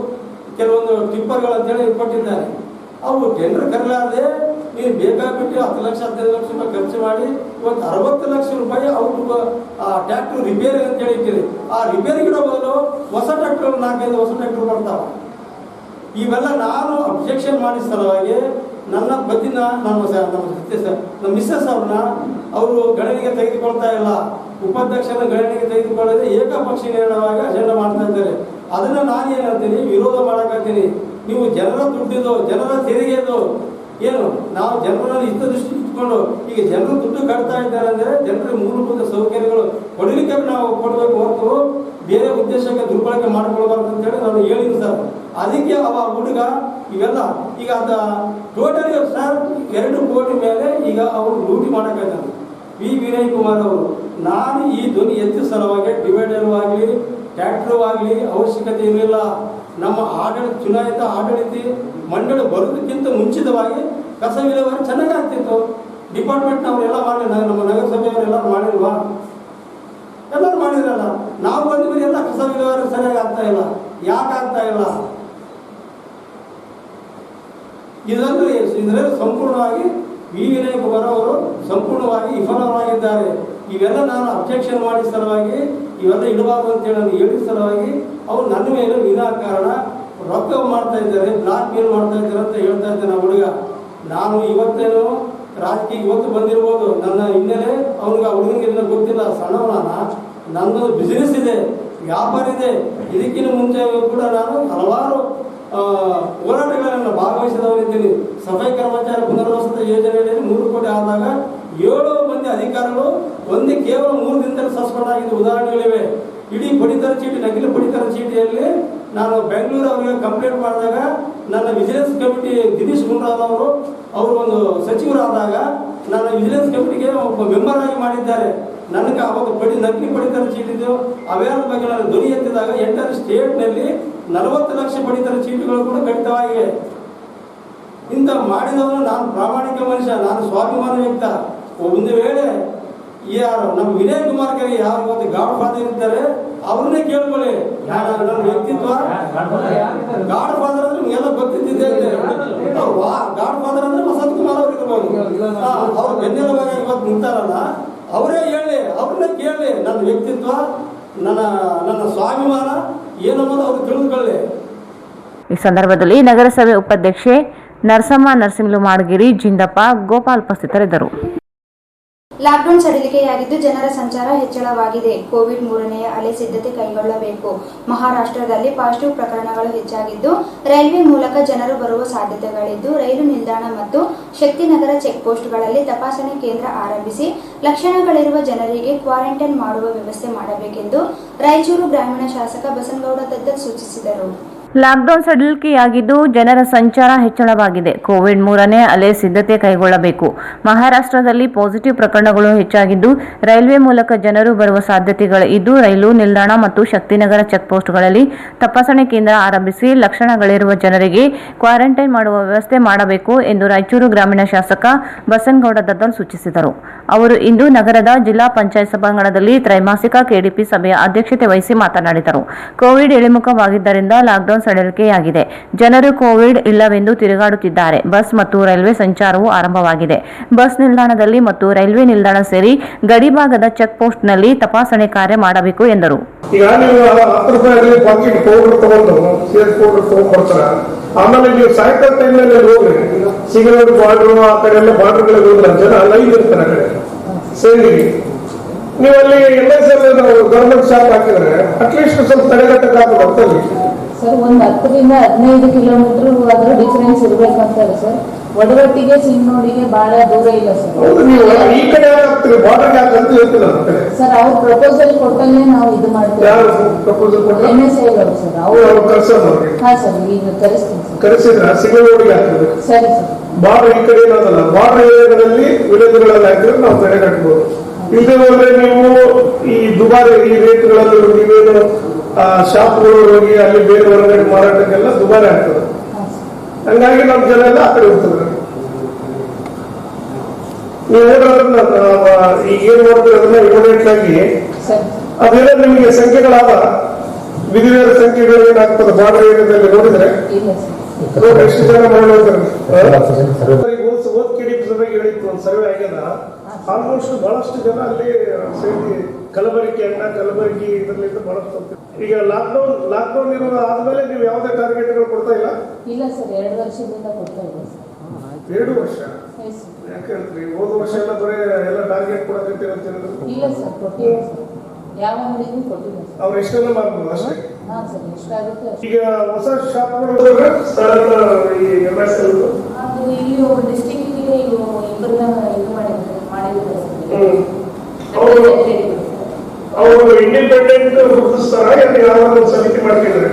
ಕೆಲವೊಂದು ಟಿಪ್ಪರ್ಗಳು ಅಂತೇಳಿ ಕೊಟ್ಟಿದ್ದಾರೆ. ಅವು ಟೆಂಡರ್ ಕರೆಲಾರದೆ ನೀವು ಬೇಕಾಬಿಟ್ಟು 10 ಲಕ್ಷ 15 ಲಕ್ಷ ರೂಪಾಯಿ ಖರ್ಚು ಮಾಡಿ ಇವತ್ತು 60 ಲಕ್ಷ ರೂಪಾಯಿ ಅವ್ರು ಟ್ರ್ಯಾಕ್ಟರ್ ರಿಪೇರಿ ಅಂತೇಳಿ ಇಟ್ಟಿದೆ. ಆ ರಿಪೇರಿಗೆ ಬದಲು ಹೊಸ ಟ್ರ್ಯಾಕ್ಟರ್ 4-5 ಹೊಸ ಟ್ರ್ಯಾಕ್ಟರ್ ಬರ್ತಾವ. ಇವೆಲ್ಲ ನಾನು ಅಬ್ಜೆಕ್ಷನ್ ಮಾಡಿದ ಸಲುವಾಗಿ ನನ್ನ ಬದಿನ ನಮ್ಮ ಮಿಸ್ಸಸ್ ಅವ್ರನ್ನ ಅವರು ಗಣನೆಗೆ ತೆಗೆದುಕೊಳ್ತಾ ಇಲ್ಲ. ಉಪಾಧ್ಯಕ್ಷರ ಗಣನೆಗೆ ತೆಗೆದುಕೊಳ್ಳದೆ ಏಕಪಕ್ಷೀಯ ನಿರ್ಣಯವಾಗಿ ಅಜೆಂಡಾ ಮಾಡ್ತಾ ಇದ್ದಾರೆ. ಅದನ್ನ ನಾನು ಏನಂತೀನಿ, ವಿರೋಧ ಮಾಡಕತ್ತೀನಿ. ನೀವು ಜನರ ದುಡ್ಡಿದು, ಜನರ ತೆರಿಗೆದು ಏನು, ನಾವು ಜನರನ್ನು ಹಿತದೃಷ್ಟಿ ಇಟ್ಕೊಂಡು ಈಗ ಜನರು ದುಡ್ಡು ಕಟ್ತಾ ಇದ್ದಾರೆ ಅಂದರೆ ಜನರಿಗೆ ಮೂಲಭೂತ ಸೌಕರ್ಯಗಳು ಕೊಡಲಿಕ್ಕೆ ನಾವು ಕೊಡಬೇಕು ಹೊರತು ಬೇರೆ ಉದ್ದೇಶಕ್ಕೆ ದುರ್ಬಳಕೆ ಮಾಡ್ಕೊಳ್ಬಾರ್ದು ಅಂತೇಳಿ ನಾನು ಹೇಳಿದ್ದೀನಿ ಸರ್. ಅದಕ್ಕೆ ಅವ ಹುಡುಗ ಇವೆಲ್ಲ ಈಗ ಅದ ಟೋಟಲಿ ಸರ್ 2 ಕೋಟಿ ಮೇಲೆ ಈಗ ಅವರು ಲೂಟಿ ಮಾಡಕ್ಕಾಗ್ತಾರೆ. ವಿ ವಿನಯ್ ಕುಮಾರ್ ಅವರು, ನಾನು ಈ ಧ್ವನಿ ಎತ್ತಿದ ಸಲುವಾಗಿ ಡಿವೈಡರ್ ಆಗಲಿ ಟ್ರ್ಯಾಕ್ಟರ್ ಆಗಲಿ ಅವಶ್ಯಕತೆ ಇರಲಿಲ್ಲ. ನಮ್ಮ ಆಡಳಿತ, ಚುನಾಯಿತ ಆಡಳಿತ ಮಂಡಳಿ ಬರೋದಕ್ಕಿಂತ ಮುಂಚಿತವಾಗಿ ಕಸ ವಿಲೇವಾರಿ ಚೆನ್ನಾಗಿ ಆಗ್ತಿತ್ತು. ಡಿಪಾರ್ಟ್ಮೆಂಟ್ನವರೆಲ್ಲ ಮಾಡಿ, ನಮ್ಮ ನಗರಸಭೆಯವರೆಲ್ಲ ಮಾಡಿಲ್ವಾ? ಎಲ್ಲರೂ ಮಾಡಿದ್ರಲ್ಲ. ನಾವು ಬಂದ ಮೇಲೆ ಎಲ್ಲ ಕಸ ವಿಲೇವಾರಿ ಸರಿಯಾಗಿ ಆಗ್ತಾ ಇಲ್ಲ. ಯಾಕೆ ಆಗ್ತಾ ಇಲ್ಲ? ಇದರಲ್ಲಿ ಸಂಪೂರ್ಣವಾಗಿ ವಿ ವಿನಯ್ ಕುಮಾರ್ ಅವರು ಸಂಪೂರ್ಣವಾಗಿ ವಿಫಲವಾಗಿದ್ದಾರೆ. ಇವೆಲ್ಲ ನಾನು ಅಬ್ಜೆಕ್ಷನ್ ಮಾಡಿದ ಸಲುವಾಗಿ ಇವೆಲ್ಲ ಇಡಬಾರ್ದು ಅಂತೇಳಿ ನಾನು ಹೇಳಿದ ಸಲುವಾಗಿ ಅವ್ರು ನನ್ನ ಮೇಲೆ ವಿನಾಕಾರಣ ರೊಕ್ಕ ಮಾಡ್ತಾ ಇದ್ದಾರೆ, ಬ್ಲಾಕ್ ಮೇಲ್ ಮಾಡ್ತಾ ಇದ್ದಾರೆ ಅಂತ ಹೇಳ್ತಾ ಇದ್ದೇನೆ. ಹುಡುಗ ನಾನು ಇವತ್ತೇನು ರಾಜಕೀಯ ಇವತ್ತು ಬಂದಿರ್ಬೋದು, ನನ್ನ ಹಿನ್ನೆಲೆ ಅವ್ನಿಗೆ ಆ ಹುಡುಗನಿಗೆ ಗೊತ್ತಿಲ್ಲ, ಸಣ್ಣವನಾನ. ನನ್ನದು ಬಿಸ್ನೆಸ್ ಇದೆ, ವ್ಯಾಪಾರ ಇದೆ. ಇದಕ್ಕಿಂತ ಮುಂಚೆ ಕೂಡ ನಾನು ಹಲವಾರು ಹೋರಾಟಗಳನ್ನು ಭಾಗವಹಿಸಿದವರಿದ್ದೀನಿ. ಸಫಾಯಿ ಕರ್ಮಚಾರಿ ಪುನರ್ವಸತ ಯೋಜನೆಯಲ್ಲಿ 3 ಕೋಟಿ ಆದಾಗ 7 ಮಂದಿ ಅಧಿಕಾರಿಗಳು ಕೇವಲ 3 ದಿನದಲ್ಲಿ ಸಸ್ಪೆಂಡ್ ಆಗಿದ್ದ ಉದಾಹರಣೆಗಳಿವೆ. ಇಡೀ ಪಡಿತರ ಚೀಟಿ, ನಕಲಿ ಪಡಿತರ ಚೀಟಿಯಲ್ಲಿ ನಾನು ಬೆಂಗಳೂರು ಅವರಿಗೆ ಕಂಪ್ಲೇಂಟ್ ಮಾಡಿದಾಗ ನನ್ನ ವಿಜಿಲೆನ್ಸ್ ಕಮಿಟಿ ದಿನೇಶ್ ಗುಂಡೂರಾವ್ ಅವರು ಒಂದು ಸಚಿವರಾದಾಗ ನನ್ನ ವಿಜಿಲೆನ್ಸ್ ಕಮಿಟಿಗೆ ಒಬ್ಬ ಮೆಂಬರ್ ಆಗಿ ಮಾಡಿದ್ದಾರೆ. ನನಗೆ ಅವಾಗ ನಕಲಿ ಪಡಿತರ ಚೀಟಿದ್ದು ಅವೇರ ಬಗ್ಗೆ ನಾನು ಧ್ವನಿ ಎತ್ತಿದಾಗ ಎಂಟರ್ ಸ್ಟೇಟ್ನಲ್ಲಿ 40 ಲಕ್ಷ ಪಡಿತರ ಚೀಟಿಗಳು ಕೂಡ ಕಡಿತವಾಗಿವೆ. ಇಂಥ ಮಾಡಿದವನು ನಾನು ಪ್ರಾಮಾಣಿಕ ಮನುಷ್ಯ, ನಾನು ಸ್ವಾಭಿಮಾನ ವ್ಯಕ್ತ. ಒಂದು ವೇಳೆ ಯಾರು ನಮ್ಮ ವಿನಯ್ ಕುಮಾರ್ ಕರೆ ಯಾರು ಗೊತ್ತು ಗಾಡ್ ಫಾದರ್ ಇದ್ದಾರೆ ಅವ್ರನ್ನೇ ಕೇಳ್ಕೊಳ್ಳಿ. ನನ್ನ ವ್ಯಕ್ತಿತ್ವ ಗಾಡ್ ಫಾದರ್ ಅಂದ್ರೆ ನಿಮಗೆಲ್ಲ ಗೊತ್ತಿದ್ದಿದೆ. ಗಾಡ್ ಫಾದರ್ ಅಂದ್ರೆ ವಸಂತ್ ಕುಮಾರ್ ಅವ್ರು ಇರ್ಬೋದು. ಅವ್ರು ಬೆನ್ನೆಲುಬಾಗಿ ಇವತ್ತು ನಿಂತಾರಲ್ಲ, ಅವರೇ ಹೇಳಿ, ಅವ್ರನ್ನೇ ಕೇಳಿ. ನನ್ನ ವ್ಯಕ್ತಿತ್ವ, ನನ್ನ ಸ್ವಾಭಿಮಾನ ಏನನ್ನೋದು ಅವ್ರು ತಿಳಿದುಕೊಳ್ಳಿ. ಈ ಸಂದರ್ಭದಲ್ಲಿ ನಗರಸಭೆ ಉಪಾಧ್ಯಕ್ಷೆ ನರಸಮ್ಮ ನರಸಿಂಹಲು ಮಾಡಗಿರಿ, ಜಿಂದಪ್ಪ, ಗೋಪಾಲ್ ಉಪಸ್ಥಿತರಿದ್ದರು. ಲಾಕ್ಡೌನ್ ಸಡಿಲಿಕೆಯಾಗಿದ್ದು ಜನರ ಸಂಚಾರ ಹೆಚ್ಚಳವಾಗಿದೆ. ಕೋವಿಡ್ 3ನೇ ಅಲೆ ಸಿದ್ಧತೆ ಕೈಗೊಳ್ಳಬೇಕು. ಮಹಾರಾಷ್ಟ್ರದಲ್ಲಿ ಪಾಸಿಟಿವ್ ಪ್ರಕರಣಗಳು ಹೆಚ್ಚಾಗಿದ್ದು ರೈಲ್ವೆ ಮೂಲಕ ಜನರು ಬರುವ ಸಾಧ್ಯತೆಗಳಿದ್ದು ರೈಲು ನಿಲ್ದಾಣ ಮತ್ತು ಶಕ್ತಿನಗರ ಚೆಕ್ ಪೋಸ್ಟ್ಗಳಲ್ಲಿ ತಪಾಸಣೆ ಕೇಂದ್ರ ಆರಂಭಿಸಿ ಲಕ್ಷಣಗಳಿರುವ ಜನರಿಗೆ ಕ್ವಾರಂಟೈನ್ ಮಾಡುವ ವ್ಯವಸ್ಥೆ ಮಾಡಬೇಕೆಂದು ರಾಯಚೂರು ಗ್ರಾಮೀಣ ಶಾಸಕ ಬಸನಗೌಡ ದದ್ದಲ್ ಸೂಚಿಸಿದರು. ಲಾಕ್ಡೌನ್ ಸಡಿಲಿಕೆಯಾಗಿದ್ದು ಜನರ ಸಂಚಾರ ಹೆಚ್ಚಳವಾಗಿದೆ. ಕೋವಿಡ್ 3ನೇ ಅಲೆ ಸಿದ್ಧತೆ ಕೈಗೊಳ್ಳಬೇಕು. ಮಹಾರಾಷ್ಟ್ರದಲ್ಲಿ ಪಾಸಿಟಿವ್ ಪ್ರಕರಣಗಳು ಹೆಚ್ಚಾಗಿದ್ದು ರೈಲ್ವೆ ಮೂಲಕ ಜನರು ಬರುವ ಸಾಧ್ಯತೆಗಳು ಇದ್ದು ರೈಲು ನಿಲ್ದಾಣ ಮತ್ತು ಶಕ್ತಿನಗರ ಚೆಕ್ ಪೋಸ್ಟ್ಗಳಲ್ಲಿ ತಪಾಸಣೆ ಕೇಂದ್ರ ಆರಂಭಿಸಿ ಲಕ್ಷಣಗಳಿರುವ ಜನರಿಗೆ ಕ್ವಾರಂಟೈನ್ ಮಾಡುವ ವ್ಯವಸ್ಥೆ ಮಾಡಬೇಕು ಎಂದು ರಾಯಚೂರು ಗ್ರಾಮೀಣ ಶಾಸಕ ಬಸನಗೌಡ ದದ್ದಲ್ ಸೂಚಿಸಿದರು. ಅವರು ಇಂದು ನಗರದ ಜಿಲ್ಲಾ ಪಂಚಾಯತ್ ಸಭಾಂಗಣದಲ್ಲಿ ತ್ರೈಮಾಸಿಕ ಕೆಡಿಪಿ ಸಭೆಯ ಅಧ್ಯಕ್ಷತೆ ವಹಿಸಿ ಮಾತನಾಡಿದರು. ಕೋವಿಡ್ ಇಳಿಮುಖವಾಗಿದ್ದರಿಂದ ಲಾಕ್ಡೌನ್ ಸಡಿಲಿಕೆಯಾಗಿದೆ. ಜನರು ಕೋವಿಡ್ ಇಲ್ಲವೆಂದು ತಿರುಗಾಡುತ್ತಿದ್ದಾರೆ. ಬಸ್ ಮತ್ತು ರೈಲ್ವೆ ಸಂಚಾರವು ಆರಂಭವಾಗಿದೆ. ಬಸ್ ನಿಲ್ದಾಣದಲ್ಲಿ ಮತ್ತು ರೈಲ್ವೆ ನಿಲ್ದಾಣ ಸೇರಿ ಗಡಿಭಾಗದ ಚೆಕ್ ಪೋಸ್ಟ್ನಲ್ಲಿ ತಪಾಸಣೆ ಕಾರ್ಯ ಮಾಡಬೇಕು ಎಂದರು. ಈಗ ನೀವು 10 ರೂಪಾಯಿ ಪಾಕೆಟ್ ಪೌಡರ್ ತಗೊಂಡು ಸೇರ್ ಪೌಡರ್ ತಗೊಂಡ್ಬರ್ತಾರ. ಆಮೇಲೆ ನೀವು ಸಾಯಂಕಾಲ ಟೈಮ್ನಲ್ಲಿ ಹೋಗ್ರಿ, ಸಿಗರೇಟ್ ಬಾರ್ಡರ್ ಆ ಕಡೆ ಎಲ್ಲ ಬಾರ್ಡರ್ಗಳಿಗೆ ಹೋದ್ರೆ ಜನ ಲೈನ್ ಇರ್ತಾರೆ. ಆ ಕಡೆ ಸೇರಿ ನೀವು ಅಲ್ಲಿ ಗವರ್ಮೆಂಟ್ ಶಾಪ್ ಹಾಕಿದ್ರೆ ಅಟ್ಲೀಸ್ಟ್ ಸ್ವಲ್ಪ ತಡೆಗಟ್ಟಕ್ಕಾಗಲ್ಲ ಅಂತಲ್ಲಿ ಸರ್. ಒಂದು 10 ರಿಂದ 15 ಕಿಲೋಮೀಟರ್ ಅದರ ಡಿಫರೆನ್ಸ್ ಇರ್ಬೇಕಂತಾರೆ ಸರ್. ಒಡಗಟ್ಟಿಗೆ ಸಿಂಗ್ನೋಡಿಗೆ ಬಹಳ ದೂರ ಇಲ್ಲ ಸರ್. ಹೌದು, ನೀವು ಈ ಕಡೆ ಹಾಕ್ತೀರಿ, ಬಾರ್ಡರ್ ಹಾಕಂತ ಹೇಳ್ತಿಲ್ಲ ಸರ್. ಅವ್ರು ಪ್ರಪೋಸಲ್ ಕೊಟ್ಟಲ್ಲೇ ನಾವು ಇದು ಮಾಡ್ತೀವಿ. ಯಾರು ಪ್ರಪೋಸಲ್ ಕೊಟ್ಟ? MSI ಅವರು ಸರ್. ಅವ್ರು ಕಳ್ಸೋದು. ಹಾ ಸರ್, ಈಗ ಕಳಿಸ್ತೀನಿ ಸರ್. ಕಳಿಸಿದ್ರ ಸಿಂಗ್ನೋಡಿಗೆ ಹಾಕಿದ್ರು. ಸರಿ ಸರ್. ಬಾರ್ಡರ್ ಈ ಕಡೆ ಏನೋದಲ್ಲ, ಬಾರ್ಡರ್ ಏರಿಯಾದಲ್ಲಿ ವಿಲೇಜ್ಗಳಲ್ಲಿ ಹಾಕಿದ್ರೆ ನಾವು ತಡೆ ಕಟ್ಬೋದು. ಇದು ಅಂದ್ರೆ ನೀವು ಈ ದುಬಾರಿ ಈ ರೇಟ್ಗಳಲ್ಲಿ ನೀವೇನು ಶಾಪ್ಗಳು ಹೋಗಿ ಅಲ್ಲಿ ಬೇರೆ ಹೊರಗಡೆ ಮಾರಾಟಕ್ಕೆಲ್ಲ ದುಬಾರಿ ಆಗ್ತದೆ. ಹಂಗಾಗಿ ನಮ್ಮ ಜನ ಎಲ್ಲ ಆ ಕಡೆ ಹೋಗ್ತದೆ. ನೀವು ಈಗ ಏನ್ ಮಾಡ್ತೀವಿ ಅದನ್ನ ಇಮಿಡಿಯೇಟ್ ಆಗಿ ಅದೆಲ್ಲ ನಿಮಗೆ ಸಂಖ್ಯೆಗಳಾದ ವಿಧಿವೇರ ಸಂಖ್ಯೆಗಳು ಏನಾಗ್ತದೆ ಬಾರ್ಡರ್ ಏರಿಯಾದಲ್ಲಿ ನೋಡಿದ್ರೆ ಎಷ್ಟು ಜನ ಹೇಳಿತ್ತು. ಒಂದು ಸರ್ವೆ ಆಗ್ಯದ. ಆಲ್ಮೋಸ್ಟ್ ಬಹಳಷ್ಟು ಜನ ಅಲ್ಲಿ ಸೇರಿ ಕಲಬೆರಕೆ ಅಣ್ಣ ಕಲಬೆರಕೆ ಇದರಲ್ಲಿಂದ ಬಹಳಷ್ಟು. ಈಗ ಲಾಕ್ಡೌನ್ ಇರೋದು ಆದ್ಮೇಲೆ ನೀವು ಯಾವುದೇ ಟಾರ್ಗೆಟ್ಗಳು ಕೊಡ್ತಾ ಇಲ್ಲ? ಇಲ್ಲ ಸರ್, 2 ವರ್ಷದಿಂದ ಕೊಡ್ತಾ ಇಲ್ಲ ಸರ್. 2 ವರ್ಷ Yes, sir. ಯಾಕೆ ಹೇಳ್ತೀರಿ? ಹೋದ ವರ್ಷ ಎಲ್ಲ ಬರೀ ಎಲ್ಲ ಟಾರ್ಗೆಟ್ ಕೊಡಕತ್ತೀರಿ ಅಂತ ಹೇಳಿದ್ರು. ಇಲ್ಲ ಸರ್, ಕೊಟ್ಟಿಲ್ಲ ಸರ್, ಯಾವ ಅಂಗಡಿಗೂ ಕೊಟ್ಟಿಲ್ಲ ಸರ್. ಅವ್ರು ಎಷ್ಟೆಲ್ಲ ಮಾಡ್ಬೋದು ಅಷ್ಟೇ. ಹಾಂ ಸರ್, ಎಷ್ಟಾಗುತ್ತೆ ಅಷ್ಟೇ. ಈಗ ಹೊಸ ಶಾಪ್ಗಳು ಈ MSL ಅದು ಇಲ್ಲಿ ಒಬ್ಬ ಡಿಸ್ಟ್ರಿಕ್ಟಿಗೆ ಇಬ್ಬರನ್ನ ಇದು ಮಾಡಿದ್ದಾರೆ ಸರ್. ಅವರು ಇಂಡಿಪೆಂಡೆಂಟ್ ಗುರುತಿಸ್ತಾರ ಯಾವ್ದಾದ್ರು ಸಮಿತಿ ಮಾಡ್ತಿದ್ದಾರೆ?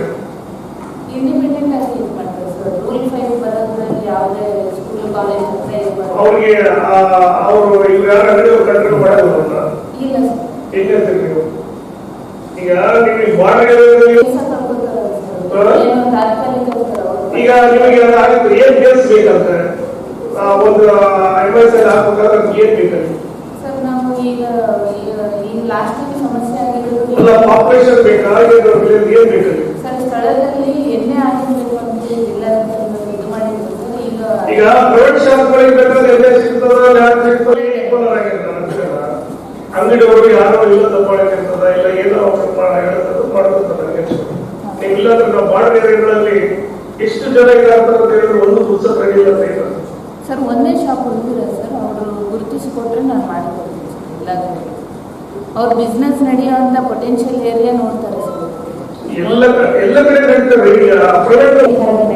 ಇಂಡಿಪೆಂಡೆಂಟ್ ಆಗಿ ಇದು ಮಾಡ್ತಾರೆ ಸರ್. ರೂಲ್ 5 ಬರೋದ್ರಲ್ಲಿ ಯಾವುದೇ ಸ್ಕೂಲ್ ಕಾಲೇಜ್ ಹತ್ರ ಇದು ಮಾಡೋದು ಅವ್ರಿಗೆ ಅವರು ಈಗ ಯಾರು ಕಂಟ್ರೋಲ್ ಮಾಡೋದು ಇಲ್ಲ ಸರ್. ಹೆಂಗೆ ಅಂತೀರಿ ನೀವು? ಈಗ ನಿಮಗೆ ಬಾಡಿಗೆ ಕೆಲಸ ಕರ್ಕೊತಾರೆ ಸರ್, ಏನೋ ತಾತ್ಕಾಲಿಕ ಈಗ ನಿಮಗೆ ಆಗಿತ್ತು ಏನ್ ಕೇಸ್ ಬೇಕಂತ ಒಂದು MSL ಹಾಕ್ಬೇಕಾದ್ರೆ ಏನ್ ಬೇಕಾಗಿ ಸರ್? ನಾವು ಈಗ ಲಾಸ್ಟ್ ಟೈಮ್ ಸಮಸ್ಯೆ ಆಗಿರೋದು ಅಲ್ಲ, ಪಾಪ್ಯುಲೇಷನ್ ಬೇಕಾ ಏನ್ ಬೇಕಾಗಿ ಸರ್? ಸ್ಥಳದಲ್ಲಿ ಎಣ್ಣೆ ಆಗಿರ್ಬೇಕು ಅಂತ ಇಲ್ಲ ಇದು ಮಾಡಿದ್ರು ಸರ್. ಈಗ ಪ್ರೈವೇಟ್ ಶಾಪ್ಗಳಿಗೆ ಬೇಕಾದ್ರೆ ಎಣ್ಣೆ ಸಿಗ್ತದ, ಲ್ಯಾಬ್ ಸಿಗ್ತದೆ, ಅಂಗಡಿ ಒಳಗೆ ಯಾರೋ ಇಲ್ಲ ತಗೊಳಕಿರ್ತದ, ಇಲ್ಲ ಏನೋ ಮಾಡ್ಕೊತಾರೆ. ನೀವು ಇಲ್ಲಾಂದ್ರೆ ನಾವು ಬಾಡಿಗೆಗಳಲ್ಲಿ ಎಷ್ಟು ಜನ ಇದ್ದಾರೆ ಅಂತ ಹೇಳಿದ್ರೆ ಒಂದು ಪುಸ್ತಕ ರೆಡಿಲ್ಲ ಸರ್. ಒಂದೇ ಶಾಪ್ ಉಳಿದಿಲ್ಲ ಸರ್, ಅವರು ಗುರುತಿಸಿಕೊಟ್ರೆ ನಾನು ಮಾಡಿಕೊಡ್ತೀನಿ ಸರ್. ಇಲ್ಲಾಂದ್ರೆ ಅವ್ರ ಬಿಸ್ನೆಸ್ ನಡೆಯುವಂಥ ಪೊಟೆನ್ಷಿಯಲ್ ಏರಿಯಾ ನೋಡ್ತಾರೆ ಸರ್. ಎಲ್ಲ ಕಡೆ ನಡೀತದೆ. ಈಗ ಪ್ರೈವೇಟ್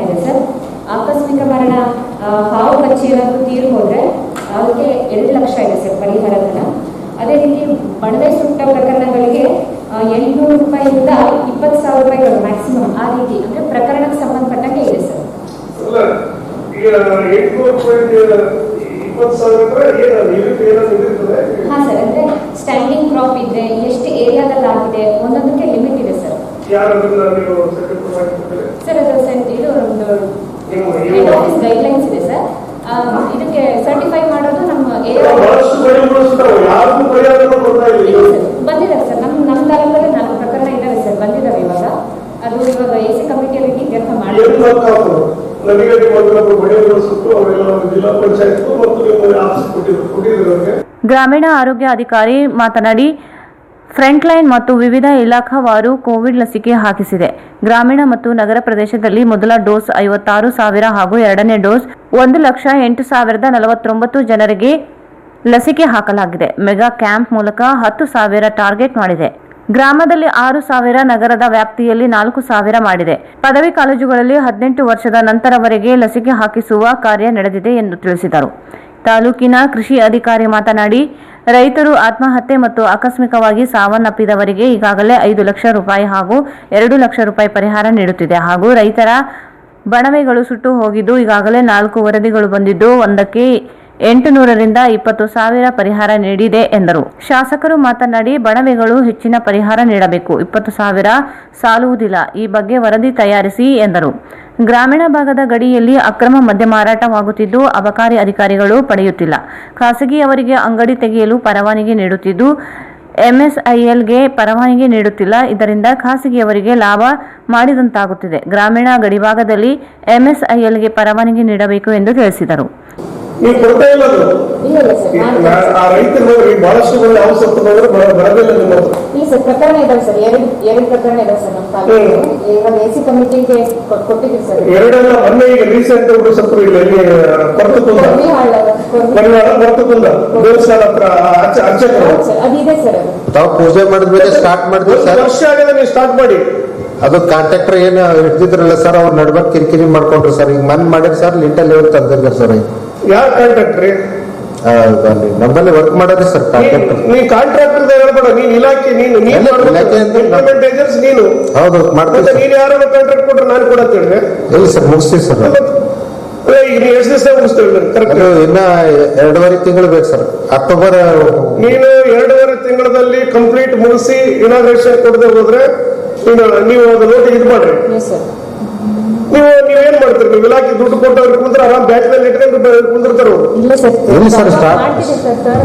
ಇದೆ ಸರ್. ಆಕಸ್ಮಿಕ ಮರಣ, ಹಾವು ಕಚ್ಚಿ ಏನಾದರೂ ತೀರು ಹೋದ್ರೆ ಅದಕ್ಕೆ 2 ಲಕ್ಷ ಇದೆ ಸರ್ ಪರಿಹಾರ ಧನ. ಅದೇ ರೀತಿ ಬಣವೆ ಸುಟ್ಟ ಪ್ರಕರಣಗಳಿಗೆ 800 ರೂಪಾಯಿಯಿಂದ 20,000 ರೂಪಾಯಿಗಳು ಮ್ಯಾಕ್ಸಿಮಮ್. ಆ ರೀತಿ ಅಂದ್ರೆ ಪ್ರಕರಣಕ್ಕೆ ಸಂಬಂಧಪಟ್ಟಂಗೆ ಇದೆ ಸರ್. ಈಗ 20,000 ಹಾ ಸರ್, ಅಂದ್ರೆ ಸ್ಟ್ಯಾಂಡಿಂಗ್ ಕ್ರಾಪ್ ಇದ್ರೆ ಎಷ್ಟು ಏರಿಯಾದಲ್ಲಿ ಆಗಿದೆ ಒಂದೊಂದಕ್ಕೆ ಲಿಮಿಟ್ ಇದೆ ಸರ್. ಸರ್ ಅದು ಇದು ಒಂದು ಹೆಡ್ ಆಫೀಸ್ ಗೈಡ್ಲೈನ್ಸ್ ಇದೆ ಸರ್. ಇದಕ್ಕೆ ಸರ್ಟಿಫೈ ಮಾಡೋದು ನಮ್ಮ ಬಂದಿದ್ದಾರೆ ಸರ್. ನಮ್ಮ ತಾಲೂಕಲ್ಲಿ 4 ಪ್ರಕರಣ ಇದ್ದಾವೆ ಸರ್, ಬಂದಿದ್ದಾವೆ ಇವಾಗ. ಅದು ಇವಾಗ AC ಕಮಿಟಿಯಲ್ಲಿ ಕೆಲಸ ಮಾಡಿ ಗ್ರಾಮೀಣ ಆರೋಗ್ಯ ಅಧಿಕಾರಿ ಮಾತನಾಡಿ, ಫ್ರಂಟ್ ಲೈನ್ ಮತ್ತು ವಿವಿಧ ಇಲಾಖಾವಾರು ಕೋವಿಡ್ ಲಸಿಕೆ ಹಾಕಿಸಿದೆ. ಗ್ರಾಮೀಣ ಮತ್ತು ನಗರ ಪ್ರದೇಶದಲ್ಲಿ ಮೊದಲ ಡೋಸ್ 56,000 ಹಾಗೂ ಎರಡನೇ ಡೋಸ್ 1,08,049 ಜನರಿಗೆ ಲಸಿಕೆ ಹಾಕಲಾಗಿದೆ. ಮೆಗಾ ಕ್ಯಾಂಪ್ ಮೂಲಕ 10,000 ಟಾರ್ಗೆಟ್ ಮಾಡಿದೆ. ಗ್ರಾಮದಲ್ಲಿ 6,000, ನಗರದ ವ್ಯಾಪ್ತಿಯಲ್ಲಿ 4,000 ಮಾಡಿದೆ. ಪದವಿ ಕಾಲೇಜುಗಳಲ್ಲಿ 18 ವರ್ಷದ ನಂತರವರೆಗೆ ಲಸಿಕೆ ಹಾಕಿಸುವ ಕಾರ್ಯ ನಡೆದಿದೆ ಎಂದು ತಿಳಿಸಿದರು. ತಾಲೂಕಿನ ಕೃಷಿ ಅಧಿಕಾರಿ ಮಾತನಾಡಿ, ರೈತರು ಆತ್ಮಹತ್ಯೆ ಮತ್ತು ಆಕಸ್ಮಿಕವಾಗಿ ಸಾವನ್ನಪ್ಪಿದವರಿಗೆ ಈಗಾಗಲೇ 5 ಲಕ್ಷ ರೂಪಾಯಿ ಹಾಗೂ 2 ಲಕ್ಷ ರೂಪಾಯಿ ಪರಿಹಾರ ನೀಡುತ್ತಿದೆ ಹಾಗೂ ರೈತರ ಬಣವೆಗಳು ಸುಟ್ಟು ಹೋಗಿದ್ದು ಈಗಾಗಲೇ 4 ವರದಿಗಳು ಬಂದಿದ್ದು ಒಂದಕ್ಕೆ 800ರಿಂದ 20,000 ಪರಿಹಾರ ನೀಡಿದೆ ಎಂದರು. ಶಾಸಕರು ಮಾತನಾಡಿ, ಬಣವೆಗಳು ಹೆಚ್ಚಿನ ಪರಿಹಾರ ನೀಡಬೇಕು, 20,000 ಸಾಲುವುದಿಲ್ಲ, ಈ ಬಗ್ಗೆ ವರದಿ ತಯಾರಿಸಿ ಎಂದರು. ಗ್ರಾಮೀಣ ಭಾಗದ ಗಡಿಯಲ್ಲಿ ಅಕ್ರಮ ಮದ್ಯ ಮಾರಾಟವಾಗುತ್ತಿದ್ದು ಅಬಕಾರಿ ಅಧಿಕಾರಿಗಳು ಪಡೆಯುತ್ತಿಲ್ಲ. ಖಾಸಗಿಯವರಿಗೆ ಅಂಗಡಿ ತೆಗೆಯಲು ಪರವಾನಗಿ ನೀಡುತ್ತಿದ್ದು MSILಗೆ ಪರವಾನಗಿ ನೀಡುತ್ತಿಲ್ಲ. ಇದರಿಂದ ಖಾಸಗಿಯವರಿಗೆ ಲಾಭ ಮಾಡಿದಂತಾಗುತ್ತಿದೆ. ಗ್ರಾಮೀಣ ಗಡಿಭಾಗದಲ್ಲಿ MSILಗೆ ಪರವಾನಗಿ ನೀಡಬೇಕು ಎಂದು ತಿಳಿಸಿದರು. ನೀವು ಕೊಡ್ತಾ ಇಲ್ಲ ಆ ರೈತರು ಬಹಳಷ್ಟು ಮಂದಿ ಅವಸರ ಬರದಿಲ್ಲ ನಿಮ್ಮ ಹತ್ರ. ಇಲ್ಲ ಸರ್, ಪ್ರಕರಣ ಇದಾವೆ ಸರ್. ಎರಡು ಪ್ರಕರಣ ಇದಾವೆ ಸರ್ ನಮ್ಮ ತಾಲೂಕು. ಇವಾಗ AC ಕಮಿಟಿಗೆ ಕೊಟ್ಟಿದ್ದೀವಿ ಸರ್. ಎರಡೆಲ್ಲ ಮೊನ್ನೆ ಈಗ ರೀಸೆಂಟ್ ಸತ್ರು ಇಲ್ಲ ಇಲ್ಲಿ ಕೊರತುಕುಂದ ದೇವಸ್ಥಾನ ಹತ್ರ ಅದಿದೆ ಸರ್. ತಾವು ಪೂಜೆ ಮಾಡಿದ್ಮೇಲೆ ಸ್ಟಾರ್ಟ್ ಮಾಡಿದ್ವಿ ಸರ್. ವರ್ಷ ಆಗಿದೆ ನೀವು ಸ್ಟಾರ್ಟ್ ಮಾಡಿ. ಅದು ಕಾಂಟ್ರಾಕ್ಟರ್ ಏನು ಹಿಡ್ದಿದ್ರಲ್ಲ ಸರ್, ಅವ್ರು ನಡ್ಬಕ್ ಕಿರಿಕಿರಿ ಮಾಡ್ಕೊಂಡ್ರು ಸರ್. ಈಗ ಮನ್ ಮಾಡಿರಿ ಸರ್, ಲಿಂಟಲ್ ಲೆವೆಲ್ ತಂದಿರ್ತಾರೆ ಸರ್. ಯಾವ ಕಾಂಟ್ರಾಕ್ಟ್ರಿ? ನಮ್ಮಲ್ಲಿ ವರ್ಕ್ ಮಾಡೋದು ಸರ್ ಕಾಂಟ್ರಾಕ್ಟರ್. ನೀನ್ ಕಾಂಟ್ರಾಕ್ಟರ್ ಹೇಳ್ಬೇಡ, ನೀನ್ ಇಲಾಖೆ, ನೀನು ಇಂಪ್ಲಿಮೆಂಟ್ ಏಜೆನ್ಸಿ ನೀನು. ಹೌದು ಮಾಡ್ತೀವಿ. ನೀನ್ ಯಾರು ಕಾಂಟ್ರಾಕ್ಟ್ ಕೊಟ್ರೆ ನಾನು ಕೂಡ ಹೇಳಿದ್ರೆ ಇಲ್ಲ ಸರ್, ಮುಗಿಸ್ತೀವಿ ಸರ್. ಈಗ ನೀವು ಎಷ್ಟು ದಿವಸ ಮುಗಿಸ್ತೇವೆ? ಇನ್ನ 2.5 ತಿಂಗಳು ಬೇಕು ಸರ್. ಅಕ್ಟೋಬರ್ ನೀನು 2.5 ತಿಂಗಳಲ್ಲಿ ಕಂಪ್ಲೀಟ್ ಮುಗಿಸಿ ಇನಾಗ್ರೇಷನ್ ಕೊಡದೆ ಹೋದ್ರೆ ನೀವು ಅದು ನೋಟಿಗೆ ಇದು ಮಾಡ್ರಿ. ನೀವೇನ್ ಮಾಡ್ತೀರಿ? ನೀವು ಇಲಾಖೆ ದುಡ್ಡು ಕೊಟ್ಟವ್ರಿಗೆ ಕುಂದ್ರೆ ಆರಾಮ್ ಬ್ಯಾಚ್ ನಲ್ಲಿ ಇಟ್ಕೊಂಡು ಕುಂದಿರ್ತಾರ. ಇಲ್ಲ ಸರ್, ಸ್ಟಾರ್ಟ್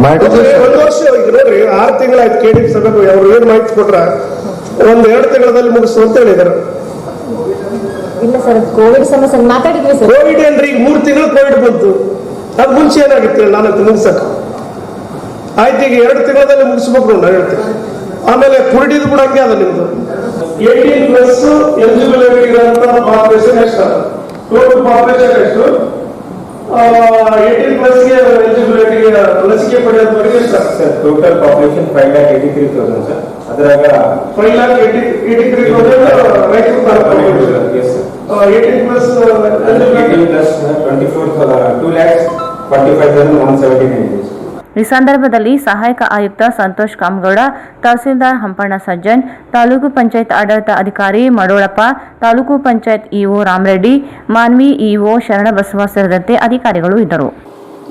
ಮಾಡಿದ್ವಿ. 1 ವರ್ಷ ಈಗ ನೋಡ್ರಿ, 6 ತಿಂಗಳಾಯ್ತು KDP ಸಭೆಗೆ ಅವ್ರು ಏನ್ ಮಾಹಿತಿ ಕೊಟ್ರ 1-2 ತಿಂಗಳಲ್ಲಿ ಮುಗಿಸು ಅಂತ ಹೇಳಿದಾರೆ. ಇಲ್ಲ ಸರ್, ಕೋವಿಡ್ ಸಮಸ್ಯೆ ಮಾತಾಡಿದ್ವಿ ಸರ್. ಕೋವಿಡ್ ಏನ್ರಿ, ಈಗ 3 ತಿಂಗಳು ಕೋವಿಡ್ ಬಂತು. ಅದ್ ಮುಂಚೆ ಏನಾಗಿತ್ತು ನಾನು ಮುಗಿಸಕ್ ಆಯ್ತು. ಈಗ 2 ತಿಂಗಳಲ್ಲಿ ಮುಗಿಸ್ಬೇಕು ನಾನು ಹೇಳ್ತೀನಿ. ಆಮೇಲೆ ಕುರುಡಿದು ಕೂಡ ಹಂಗೆ ಅದ ನಿಮ್ದು. 18+ ಎಲಿಜಿಬಲ್ ಇರೋಂತ ಪಾಪ್ಯುಲೇಷನ್ ಎಷ್ಟು? ಟೋಟಲ್ ಪಾಪ್ಯುಲೇಷನ್ ಎಷ್ಟು? 18+ ಎಲಿಜಿಬಿಲಿಟಿ ಲಸಿಕೆ ಪಡೆಯೋದವರೆಗೆ ಸರ್ ಟೋಟಲ್ ಪಾಪ್ಯುಲೇಷನ್ 5,83,000 ಸರ್. ಅದ್ರಾಗ 5,83,000 ರೈತರು 2,45,179 ಈ ಸಂದರ್ಭದಲ್ಲಿ ಸಹಾಯಕ ಆಯುಕ್ತ ಸಂತೋಷ್ ಕಾಮಗೌಡ, ತಹಸೀಲ್ದಾರ್ ಹಂಪಣ್ಣ ಸಜ್ಜನ್, ತಾಲೂಕು ಪಂಚಾಯತ್ ಆಡಳಿತ ಅಧಿಕಾರಿ ಮಡೋಳಪ್ಪ, ತಾಲೂಕು ಪಂಚಾಯತ್ ಇಒ ರಾಮರೆಡ್ಡಿ, ಮಾನ್ವಿ ಇಒ ಶರಣಬಸವ ಸೇರಿದಂತೆ ಅಧಿಕಾರಿಗಳು ಇದ್ದರು.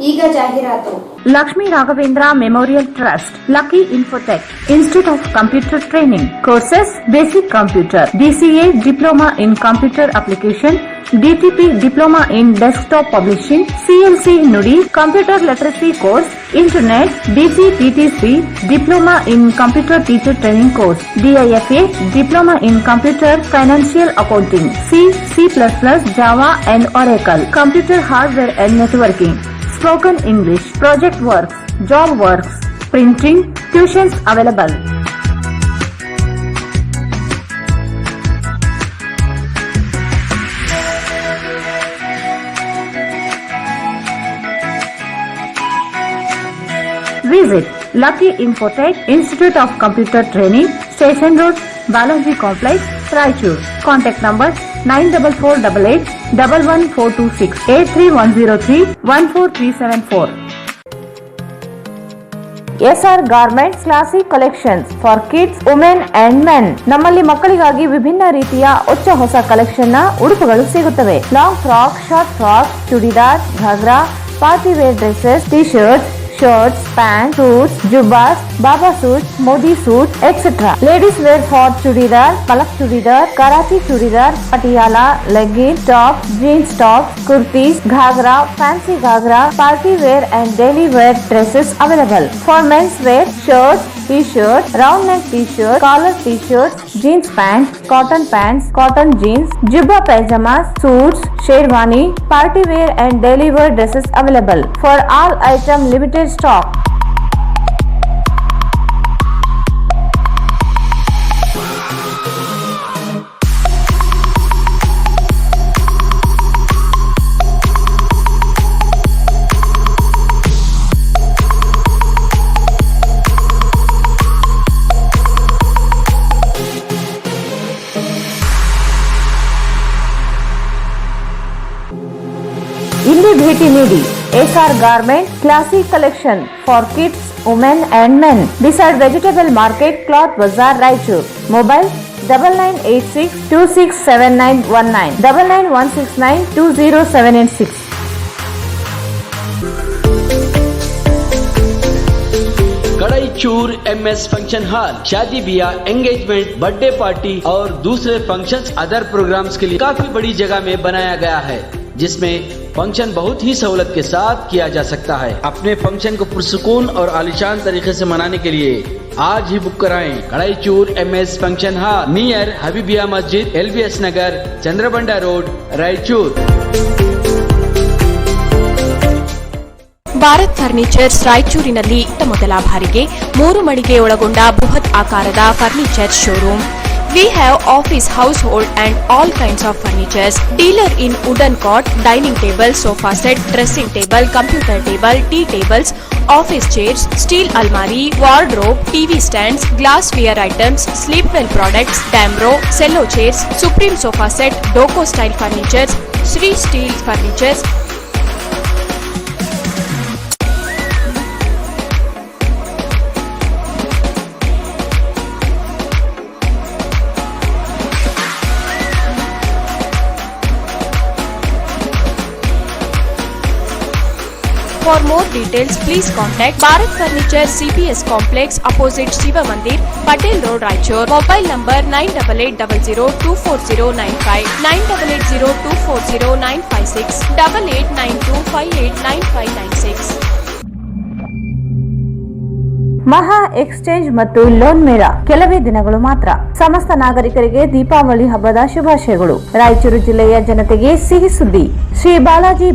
ಈಗ ಜಾಹೀರಾತು. Lakshmi Raghavendra memorial trust, lucky Infotech, Institute of Computer training courses, basic computer, DCA diploma in computer application, DTP diploma in desktop publishing, CLC ನುಡಿ, computer literacy course, internet, DCTTC diploma in computer teacher training course, DIFA diploma in computer financial accounting, C++, Java and Oracle, computer hardware and networking, spoken English, project works, job works, printing, tuitions available. Visit Lucky Infotech, Institute of Computer Training, Station Road, Balaji Complex, Raichur. Contact number 94488 11426 83103 14374. SR Garments Classic Collections for Kids, Women and Men. ನಮ್ಮಲ್ಲಿ ಮಕ್ಕಳಿಗಾಗಿ ವಿಭಿನ್ನ ರೀತಿಯ ಹೊಸ collection ನ ಉಡುಪುಗಳು ಸಿಗುತ್ತವೆ. Long frock, short frock, churidar, ghagra, party wear dresses, T-shirts, shirts, pants, suits, jubbas, baba suits, modi suits, etc. Ladies wear for chudidar, palak chudidar, karachi chudidar, patiala, leggings, tops, jeans tops, kurtis, ghagra, fancy ghagra, party wear and daily wear dresses available. For men's wear, shirts, t-shirt, round neck t-shirt, collar t-shirts, jeans pants, cotton jeans, jubba pajamas, suits, sherwani, party wear and daily wear dresses available. For all item limited stock. ಇಲ್ಲಿ ಭೇಟಿ ನೀಡಿ. SR Garment Classic Collection for Kids, Women and Men. Beside Vegetable Market, Cloth Bazaar, Raichur. Mobile 9986 267919 99169 20786. Kadaichur MS function hall शादी ब्याह, engagement, birthday party और दूसरे functions other programmes के लिए काफी बड़ी जगह में बनाया गया है, जिसमें फंक्शन बहुत ही सहूलत के साथ किया जा सकता है। अपने फंक्शन को पुरसुकून और आलिशान तरीके से मनाने के लिए आज ही बुक कराएं। Kadaichur MS function hall near Habibiya मस्जिद, LBS नगर, चंद्रबंडा रोड, रायचूर। ಭಾರತ್ ಫರ್ನಿಚರ್ಸ್ ರಾಯಚೂರಿನಲ್ಲಿ ಮೊದಲ ಬಾರಿಗೆ 3 ಮಳಿಗೆ ಒಳಗೊಂಡ ಬೃಹತ್ ಆಕಾರದ furniture showroom. We have office, household and all kinds of furnitures. Dealer in wooden cot, dining table, sofa set, dressing table, computer table, tea tables, office chairs, steel almari, wardrobe, TV stands, glassware items, sleepwell products, Damro, cello chairs, Supreme sofa set, Doco style furnitures, Sri steel furnitures. For more details, please contact Bharat Furniture CPS Complex opposite Shiva Mandir, Patel Road, Raichur. Mobile number 9880240959, 9880240956, 8892589596. ಮಹಾ exchange ಮತ್ತು loan ಮೇಳ ಕೆಲವೇ ದಿನಗಳು ಮಾತ್ರ. ಸಮಸ್ತ ನಾಗರಿಕರಿಗೆ ದೀಪಾವಳಿ ಹಬ್ಬದ ಶುಭಾಶಯಗಳು. ರಾಯಚೂರು ಜಿಲ್ಲೆಯ ಜನತೆಗೆ ಸಿಹಿ ಸುದ್ದಿ. ಶ್ರೀ ಬಾಲಾಜಿ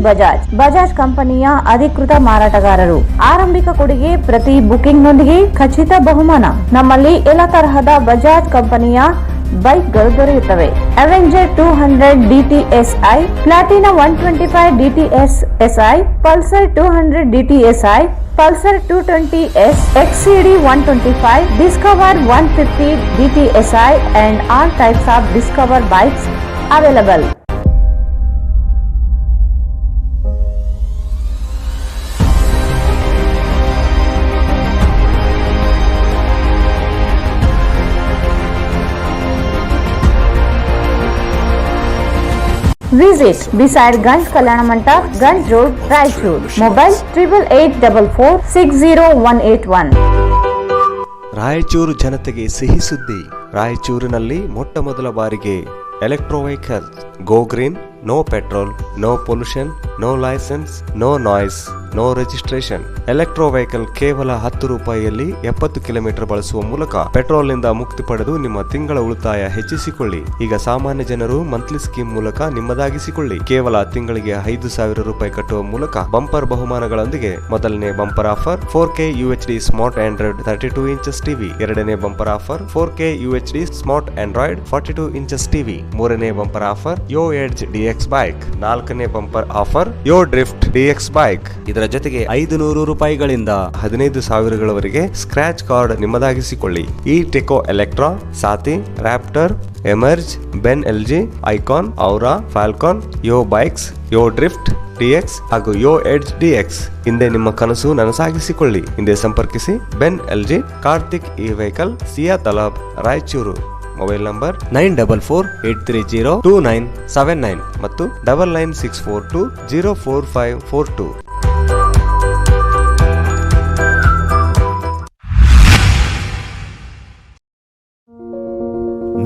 ಬಜಾಜ್ ಕಂಪನಿಯ ಅಧಿಕೃತ ಮಾರಾಟಗಾರರು. ಆರಂಭಿಕ ಕೊಡುಗೆ ಪ್ರತಿ ಬುಕಿಂಗ್ ನೊಂದಿಗೆ ಖಚಿತ ಬಹುಮಾನ. ನಮ್ಮಲ್ಲಿ ಎಲ್ಲ ತರಹದ ಬಜಾಜ್ ಕಂಪನಿಯ ಬೈಕ್ಗಳು ದೊರೆಯುತ್ತವೆ. Avenger 200 DTSI, Platina 125 DTSI, Pulsar 200 DTSI, Pulsar 220S, XCD 125, Discover 150 DTSI and all types of Discover bikes available. Visit beside Ganj Kalyana Mandap, Ganj Road, Raichur. Mobile 8844-60181. Raichur ಜನತೆಗೆ ಸಿಹಿ ಸುದ್ದಿ. ರಾಯಚೂರಿನಲ್ಲಿ ಮೊಟ್ಟ ಮೊದಲ ಬಾರಿಗೆ electro vehicle go green, no petrol, no pollution, no licence, no noise, no registration. Electro vehicle ಕೇವಲ 10 ರೂಪಾಯಿಯಲ್ಲಿ 70 kilometre ಬಳಸುವ ಮೂಲಕ ಪೆಟ್ರೋಲ್ ನಿಂದ ಮುಕ್ತಿ ಪಡೆದು ನಿಮ್ಮ ತಿಂಗಳ ಉಳಿತಾಯ ಹೆಚ್ಚಿಸಿಕೊಳ್ಳಿ. ಈಗ ಸಾಮಾನ್ಯ ಜನರು ಮಂತ್ಲಿ ಸ್ಕೀಮ್ ಮೂಲಕ ನಿಮ್ಮದಾಗಿಸಿಕೊಳ್ಳಿ. ಕೇವಲ ತಿಂಗಳಿಗೆ 5,000 ರೂಪಾಯಿ ಕಟ್ಟುವ ಮೂಲಕ ಬಂಪರ್ ಬಹುಮಾನಗಳೊಂದಿಗೆ ಮೊದಲನೇ bumper offer 4K UHD smart Android 32 inches TV. ಎರಡನೇ bumper offer 4K UHD smart Android 42 inches TV. ಮೂರನೇ bumper offer Yo Edge DX bike. ನಾಲ್ಕನೇ bumper offer Yo Drift DX bike. ಇದರ ಜೊತೆಗೆ 500 ರೂಪಾಯಿಗಳಿಂದ 15,000ಗಳವರೆಗೆ ಸ್ಕ್ರಾಚ್ ಕಾರ್ಡ್ ನಿಮ್ಮದಾಗಿಸಿಕೊಳ್ಳಿ. ಈ Techo Electra, Saathi, Raptor, Emerge, ಬೆನ್ LG, Icon, Aura, Falcon, Yo bikes, Yo Drift DX ಹಾಗೂ ಯೋ ಎಡ್ಜ್ DX. ಹಿಂದೆ ನಿಮ್ಮ ಕನಸು ನನಸಾಗಿಸಿಕೊಳ್ಳಿ. ಹಿಂದೆ ಸಂಪರ್ಕಿಸಿ ಬೆನ್ LG, ಕಾರ್ತಿಕ್ ಈ ವೆಹಿಕಲ್, ಸಿಯಾ ತಲಾಬ್, ರಾಯಚೂರು. ಮೊಬೈಲ್ ನಂಬರ್ 9448302979 ಮತ್ತು 9964204542.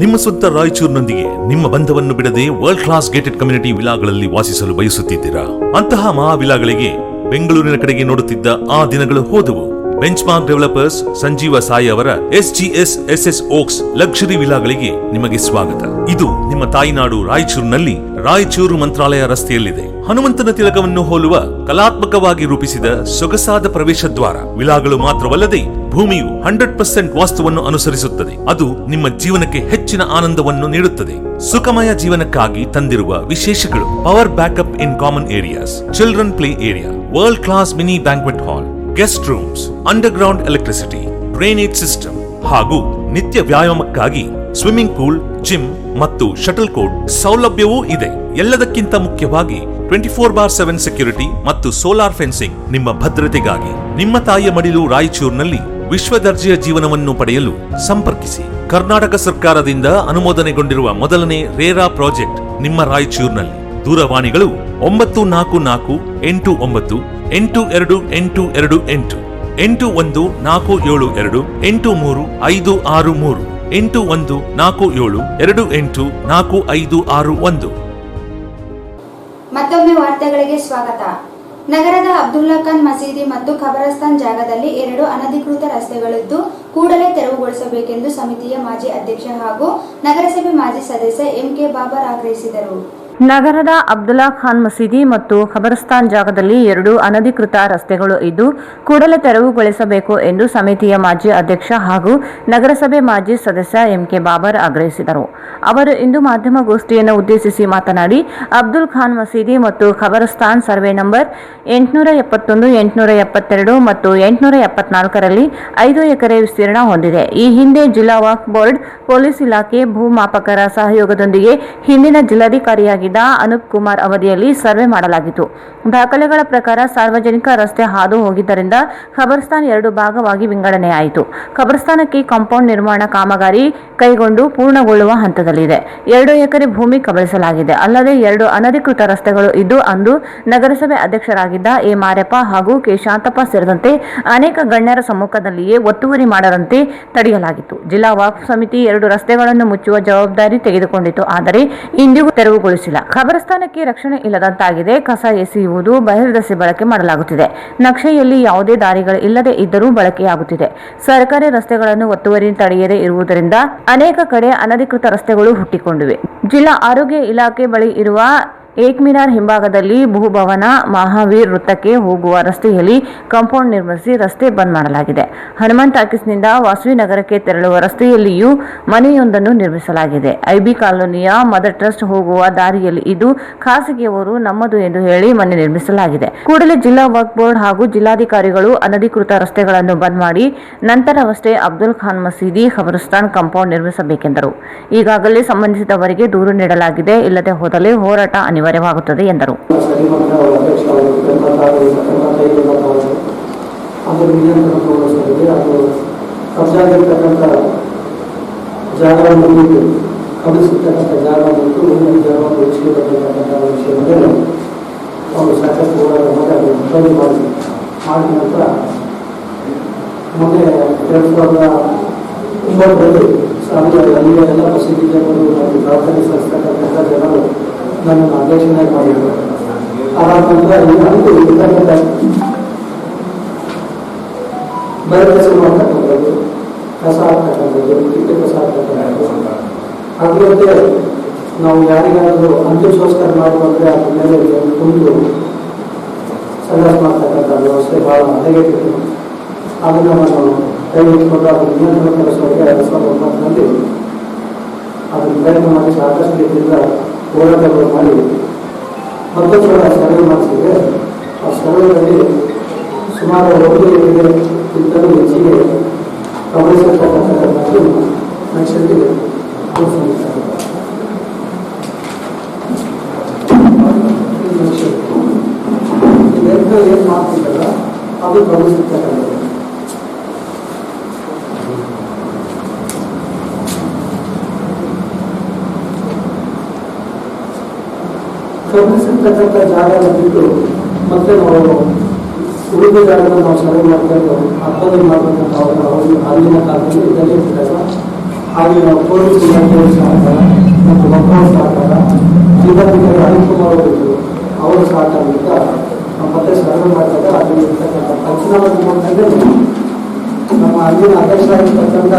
ನಿಮ್ಮ ಸ್ವಂತ ರಾಯಚೂರಿನೊಂದಿಗೆ ನಿಮ್ಮ ಬಂಧವನ್ನು ಬಿಡದೆ ವರ್ಲ್ಡ್ ಕ್ಲಾಸ್ ಗೇಟೆಡ್ ಕಮ್ಯುನಿಟಿ ವಿಲಾಗಳಲ್ಲಿ ವಾಸಿಸಲು ಬಯಸುತ್ತಿದ್ದೀರಾ? ಅಂತಹ ಮಹಾ ವಿಲಾಗಳಿಗೆ ಬೆಂಗಳೂರಿನ ಕಡೆಗೆ ನೋಡುತ್ತಿದ್ದ ಆ ದಿನಗಳು ಹೋದವು. ಬೆಂಚ್ಮಾರ್ಕ್ ಡೆವಲಪರ್ಸ್ ಸಂಜೀವ ಸಾಯಿ ಅವರ SGS SS ಓಕ್ಸ್ ಲಕ್ಸುರಿ ವಿಲಾಗಳಿಗೆ ನಿಮಗೆ ಸ್ವಾಗತ. ಇದು ನಿಮ್ಮ ತಾಯಿನಾಡು ರಾಯಚೂರಿನಲ್ಲಿ ರಾಯಚೂರು ಮಂತ್ರಾಲಯ ರಸ್ತೆಯಲ್ಲಿದೆ. ಹನುಮಂತನ ತಿಲಕವನ್ನು ಹೋಲುವ ಕಲಾತ್ಮಕವಾಗಿ ರೂಪಿಸಿದ ಸೊಗಸಾದ ಪ್ರವೇಶ ದ್ವಾರ. ವಿಲಾಗಳು ಮಾತ್ರವಲ್ಲದೆ ಭೂಮಿಯು 100% ವಾಸ್ತುವನ್ನು ಅನುಸರಿಸುತ್ತದೆ. ಅದು ನಿಮ್ಮ ಜೀವನಕ್ಕೆ ಹೆಚ್ಚಿನ ಆನಂದವನ್ನು ನೀಡುತ್ತದೆ. ಸುಖಮಯ ಜೀವನಕ್ಕಾಗಿ ತಂದಿರುವ ವಿಶೇಷಗಳು: power backup in common areas, children play area, world class mini banquet hall, guest rooms, underground electricity, drainage system ಹಾಗೂ ನಿತ್ಯ ವ್ಯಾಯಾಮಕ್ಕಾಗಿ ಸ್ವಿಮ್ಮಿಂಗ್ ಪೂಲ್, ಜಿಮ್ ಮತ್ತು ಶಟಲ್ ಕೋರ್ಟ್ ಸೌಲಭ್ಯವೂ ಇದೆ. ಎಲ್ಲದಕ್ಕಿಂತ ಮುಖ್ಯವಾಗಿ 24/7 ಸೆಕ್ಯೂರಿಟಿ ಮತ್ತು ಸೋಲಾರ್ ಫೆನ್ಸಿಂಗ್ ನಿಮ್ಮ ಭದ್ರತೆಗಾಗಿ. ನಿಮ್ಮ ತಾಯಿಯ ಮಡಿಲು ರಾಯಚೂರಿನಲ್ಲಿ ವಿಶ್ವ ದರ್ಜೆಯ ಜೀವನವನ್ನು ಪಡೆಯಲು ಸಂಪರ್ಕಿಸಿ. ಕರ್ನಾಟಕ ಸರ್ಕಾರದಿಂದ ಅನುಮೋದನೆಗೊಂಡಿರುವ ಮೊದಲನೇ ರೇರಾ ಪ್ರಾಜೆಕ್ಟ್ ನಿಮ್ಮ ರಾಯಚೂರಿನಲ್ಲಿ. ದೂರವಾಣಿಗಳು 9448982828 8147283563 8147284561. ಮತ್ತೊಮ್ಮೆ ವಾರ್ತೆಗಳಿಗೆ ಸ್ವಾಗತ. ನಗರದ ಅಬ್ದುಲ್ಲಾ ಖಾನ್ ಮಸೀದಿ ಮತ್ತು ಖಬರಸ್ತಾನ್ ಜಾಗದಲ್ಲಿ 2 ಅನಧಿಕೃತ ರಸ್ತೆಗಳಿದ್ದು ಕೂಡಲೇ ತೆರವುಗೊಳಿಸಬೇಕೆಂದು ಸಮಿತಿಯ ಮಾಜಿ ಅಧ್ಯಕ್ಷ ಹಾಗೂ ನಗರಸಭೆ ಮಾಜಿ ಸದಸ್ಯ MK ಬಾಬರ್ ಆಗ್ರಹಿಸಿದರು. ನಗರದ ಅಬ್ದುಲ್ಲಾ ಖಾನ್ ಮಸೀದಿ ಮತ್ತು ಖಬರಸ್ತಾನ್ ಜಾಗದಲ್ಲಿ 2 ಅನಧಿಕೃತ ರಸ್ತೆಗಳು ಇದ್ದು ಕೂಡಲೇ ತೆರವುಗೊಳಿಸಬೇಕು ಎಂದು ಸಮಿತಿಯ ಮಾಜಿ ಅಧ್ಯಕ್ಷ ಹಾಗೂ ನಗರಸಭೆ ಮಾಜಿ ಸದಸ್ಯ MK ಬಾಬರ್ ಆಗ್ರಹಿಸಿದರು. ಅವರು ಇಂದು ಮಾಧ್ಯಮಗೋಷ್ಠಿಯನ್ನು ಉದ್ದೇಶಿಸಿ ಮಾತನಾಡಿ, ಅಬ್ದುಲ್ ಖಾನ್ ಮಸೀದಿ ಮತ್ತು ಖಬರಸ್ತಾನ್ ಸರ್ವೆ ನಂಬರ್ 871, 872 ಮತ್ತು 874ರಲ್ಲಿ 5 ಎಕರೆ ವಿಸ್ತೀರ್ಣ ಹೊಂದಿದೆ. ಈ ಹಿಂದೆ ಜಿಲ್ಲಾ ವಕ್ಫ್ ಬೋರ್ಡ್, ಪೊಲೀಸ್ ಇಲಾಖೆ, ಭೂಮಾಪಕರ ಸಹಯೋಗದೊಂದಿಗೆ ಹಿಂದಿನ ಜಿಲ್ಲಾಧಿಕಾರಿಯಾಗಿ ಅನೂಪ್ ಕುಮಾರ್ ಅವಧಿಯಲ್ಲಿ ಸರ್ವೆ ಮಾಡಲಾಗಿತ್ತು. ದಾಖಲೆಗಳ ಪ್ರಕಾರ ಸಾರ್ವಜನಿಕ ರಸ್ತೆ ಹಾದು ಹೋಗಿದ್ದರಿಂದ ಖಬರಸ್ತಾನ್ 2 ಭಾಗವಾಗಿ ವಿಂಗಡಣೆಯಾಯಿತು. ಖಬರಸ್ತಾನಕ್ಕೆ ಕಾಂಪೌಂಡ್ ನಿರ್ಮಾಣ ಕಾಮಗಾರಿ ಕೈಗೊಂಡು ಪೂರ್ಣಗೊಳ್ಳುವ ಹಂತದಲ್ಲಿದೆ. 2 ಎಕರೆ ಭೂಮಿ ಕಬಳಿಸಲಾಗಿದೆ. ಅಲ್ಲದೆ 2 ಅನಧಿಕೃತ ರಸ್ತೆಗಳು ಇದ್ದು ಅಂದು ನಗರಸಭೆ ಅಧ್ಯಕ್ಷರಾಗಿದ್ದ ಎ ಮಾರ್ಯಪ್ಪ ಹಾಗೂ ಕೆ ಶಾಂತಪ್ಪ ಸೇರಿದಂತೆ ಅನೇಕ ಗಣ್ಯರ ಸಮ್ಮುಖದಲ್ಲಿಯೇ ಒತ್ತುವರಿ ಮಾಡದಂತೆ ತಡೆಯಲಾಗಿತ್ತು. ಜಿಲ್ಲಾ ವಕ್ಫ್ ಸಮಿತಿ 2 ರಸ್ತೆಗಳನ್ನು ಮುಚ್ಚುವ ಜವಾಬ್ದಾರಿ ತೆಗೆದುಕೊಂಡಿತು. ಆದರೆ ಇಂದಿಗೂ ತೆರವುಗೊಳಿಸಿಲ್ಲ. ಖಬರಸ್ತಾನಕ್ಕೆ ರಕ್ಷಣೆ ಇಲ್ಲದಂತಾಗಿದೆ. ಕಸ ಎಸೆಯುವುದು, ಬಹಿರ್ದೆಸೆ ಬಳಕೆ ಮಾಡಲಾಗುತ್ತಿದೆ. ನಕ್ಷೆಯಲ್ಲಿ ಯಾವುದೇ ದಾರಿಗಳು ಇಲ್ಲದೆ ಇದ್ದರೂ ಬಳಕೆಯಾಗುತ್ತಿದೆ. ಸರ್ಕಾರಿ ರಸ್ತೆಗಳನ್ನು ಒತ್ತುವರಿ ತಡೆಯದೇ ಇರುವುದರಿಂದ ಅನೇಕ ಕಡೆ ಅನಧಿಕೃತ ರಸ್ತೆಗಳು ಹುಟ್ಟಿಕೊಂಡಿವೆ. ಜಿಲ್ಲಾ ಆರೋಗ್ಯ ಇಲಾಖೆ ಬಳಿ ಇರುವ ಏಕ್ ಮಿನಾರ್ ಹಿಂಭಾಗದಲ್ಲಿ ಭೂಭವನ ಮಹಾವೀರ್ ವೃತ್ತಕ್ಕೆ ಹೋಗುವ ರಸ್ತೆಯಲ್ಲಿ ಕಾಂಪೌಂಡ್ ನಿರ್ಮಿಸಿ ರಸ್ತೆ ಬಂದ್ ಮಾಡಲಾಗಿದೆ. ಹನುಮಾನ್ ಟಾಕೀಸ್ನಿಂದ ವಾಸವಿ ನಗರಕ್ಕೆ ತೆರಳುವ ರಸ್ತೆಯಲ್ಲಿಯೂ ಮನೆಯೊಂದನ್ನು ನಿರ್ಮಿಸಲಾಗಿದೆ. ಐಬಿ ಕಾಲೋನಿಯ ಮದರ್ ಟ್ರಸ್ಟ್ ಹೋಗುವ ದಾರಿಯಲ್ಲಿ ಇದು ಖಾಸಗಿಯವರು ನಮ್ಮದು ಎಂದು ಹೇಳಿ ಮನೆ ನಿರ್ಮಿಸಲಾಗಿದೆ. ಕೂಡಲೇ ಜಿಲ್ಲಾ ವಕ್ಫ್ ಬೋರ್ಡ್ ಹಾಗೂ ಜಿಲ್ಲಾಧಿಕಾರಿಗಳು ಅನಧಿಕೃತ ರಸ್ತೆಗಳನ್ನು ಬಂದ್ ಮಾಡಿ ನಂತರವಷ್ಟೇ ಅಬ್ದುಲ್ ಖಾನ್ ಮಸೀದಿ ಖಬರಸ್ತಾನ್ ಕಾಂಪೌಂಡ್ ನಿರ್ಮಿಸಬೇಕೆಂದರು. ಈಗಾಗಲೇ ಸಂಬಂಧಿಸಿದವರಿಗೆ ದೂರು ನೀಡಲಾಗಿದೆ. ಇಲ್ಲದೆ ಹೋದಲ್ಲಿ ಹೋರಾಟ ಅನಿವಾರ್ಯವಾಗುತ್ತದೆ ಎಂದರು. ಜಾಗವನ್ನು ಗಮನಿಸಿರ್ತಕ್ಕಂಥ ಜಾಗ ಮತ್ತು ಮುಂದಿನ ಜಾಗವನ್ನು ಉಳಿಸಿಕೊಳ್ಳತಕ್ಕಂಥ ವಿಷಯ ಮೇಲೆ ಅವರು ಸಾಕಷ್ಟು ಹೋರಾಟ ಮಾಡಿ ಮಾಡಿದ ನಂತರ ಮೊನ್ನೆ 2009ರಲ್ಲಿ ಅಲ್ಲಿಯ ಎಲ್ಲ ಮಸೀದಿ ಜನರು ಮತ್ತು ಪ್ರಾರ್ಥನೆ ಸಲ್ಲಿಸ್ತಕ್ಕಂಥ ಜನರು ನನ್ನನ್ನು ಅಧ್ಯಕ್ಷನಾಗಿ ಮಾಡಿದರು. ಅದಾದ ನಂತರ ನನಗೂ ಇರ್ತಕ್ಕಂಥ ಬರ ಕೆಲಸ ಮಾಡ್ತಕ್ಕಂಥದ್ದು, ಕಸ ಹಾಕ್ತಕ್ಕಂಥದ್ದು, ಕಿಟ್ಟೆ ಕಸ ಹಾಕ್ತಕ್ಕಂಥದ್ದು, ಅದರಂತೆ ನಾವು ಯಾರಿಗಾದರೂ ಅಂತಿಮ ಸಂಸ್ಕಾರ ಮಾಡುವಂದರೆ ಅದ್ರ ಮೇಲೆ ಕುಂದು ಸಂಘರ್ಷ ಮಾಡ್ತಕ್ಕಂಥ ವ್ಯವಸ್ಥೆ ಭಾಳ ಹದಗೆಟ್ಟಿತ್ತು. ಅದನ್ನು ನಾನು ಕೈ ಹಿಡಿದುಕೊಂಡು ಅದನ್ನು ನಿಯಂತ್ರಣ ತರಿಸುವಾಗ 2009ರಲ್ಲಿ ಅದನ್ನು ಪ್ರಯತ್ನ ಮಾಡಿ ಸಾಕಷ್ಟು ರೀತಿಯಿಂದ ಹೋರಾಟಗಳು ಮಾಡಿ ಮತ್ತೊಂದು ಸರ್ವೆ ಮಾಡಿಸಿದೆ. ಆ ಸರ್ವೆಯಲ್ಲಿ ಸುಮಾರು 1 ಎಕರೆಗಿಂತಲೂ ಹೆಚ್ಚಿಗೆ ಗಮನಿಸಿರ್ತಕ್ಕಂಥದ್ದು ನಕ್ಷೆಗೆ ಏನು ಮಾಡ್ತಿದ್ದಲ್ಲ ಅದು ಗಮನಿಸಿರ್ತಕ್ಕಂಥದ್ದು. ಗಮನಿಸಿರ್ತಕ್ಕಂಥ ಜಾಗವನ್ನು ಬಿಟ್ಟು ಮತ್ತೆ ನಾವು ಉಳಿದ ಜಾಗವನ್ನು ನಾವು ಸರ್ವೆ ಮಾಡ್ಕೊಂಡು ಹಬ್ಬದಲ್ಲಿ ಮಾಡಬೇಕಂತ ಅಲ್ಲಿನ ಕಾಲದಲ್ಲಿ ಇದನ್ನೇ ಇದ್ದಾಗ ಹಾಗೆ ನಾವು ಪೊಲೀಸ್ ಇಲಾಖೆ ಸಹಕಾರ ಮತ್ತು ಮಕ್ಕಳ ಸಹಕಾರ ಜಿಲ್ಲಾಧಿಕಾರಿ ಅನಿಲ್ ಕುಮಾರ್ ಅವರು ಅವರ ಸಹಕಾರದಿಂದ ನಾವು ಮತ್ತೆ ಸರ್ವೆ ಮಾಡಿದಾಗ ಅಲ್ಲಿ ಇರ್ತಕ್ಕಂಥ ಪಂಚನಾಮ ಮಾಡ್ಕೊಂಡ್ರೆ ನಮ್ಮ ಅಲ್ಲಿನ ಅಧ್ಯಕ್ಷರಾಗಿರ್ತಕ್ಕಂಥ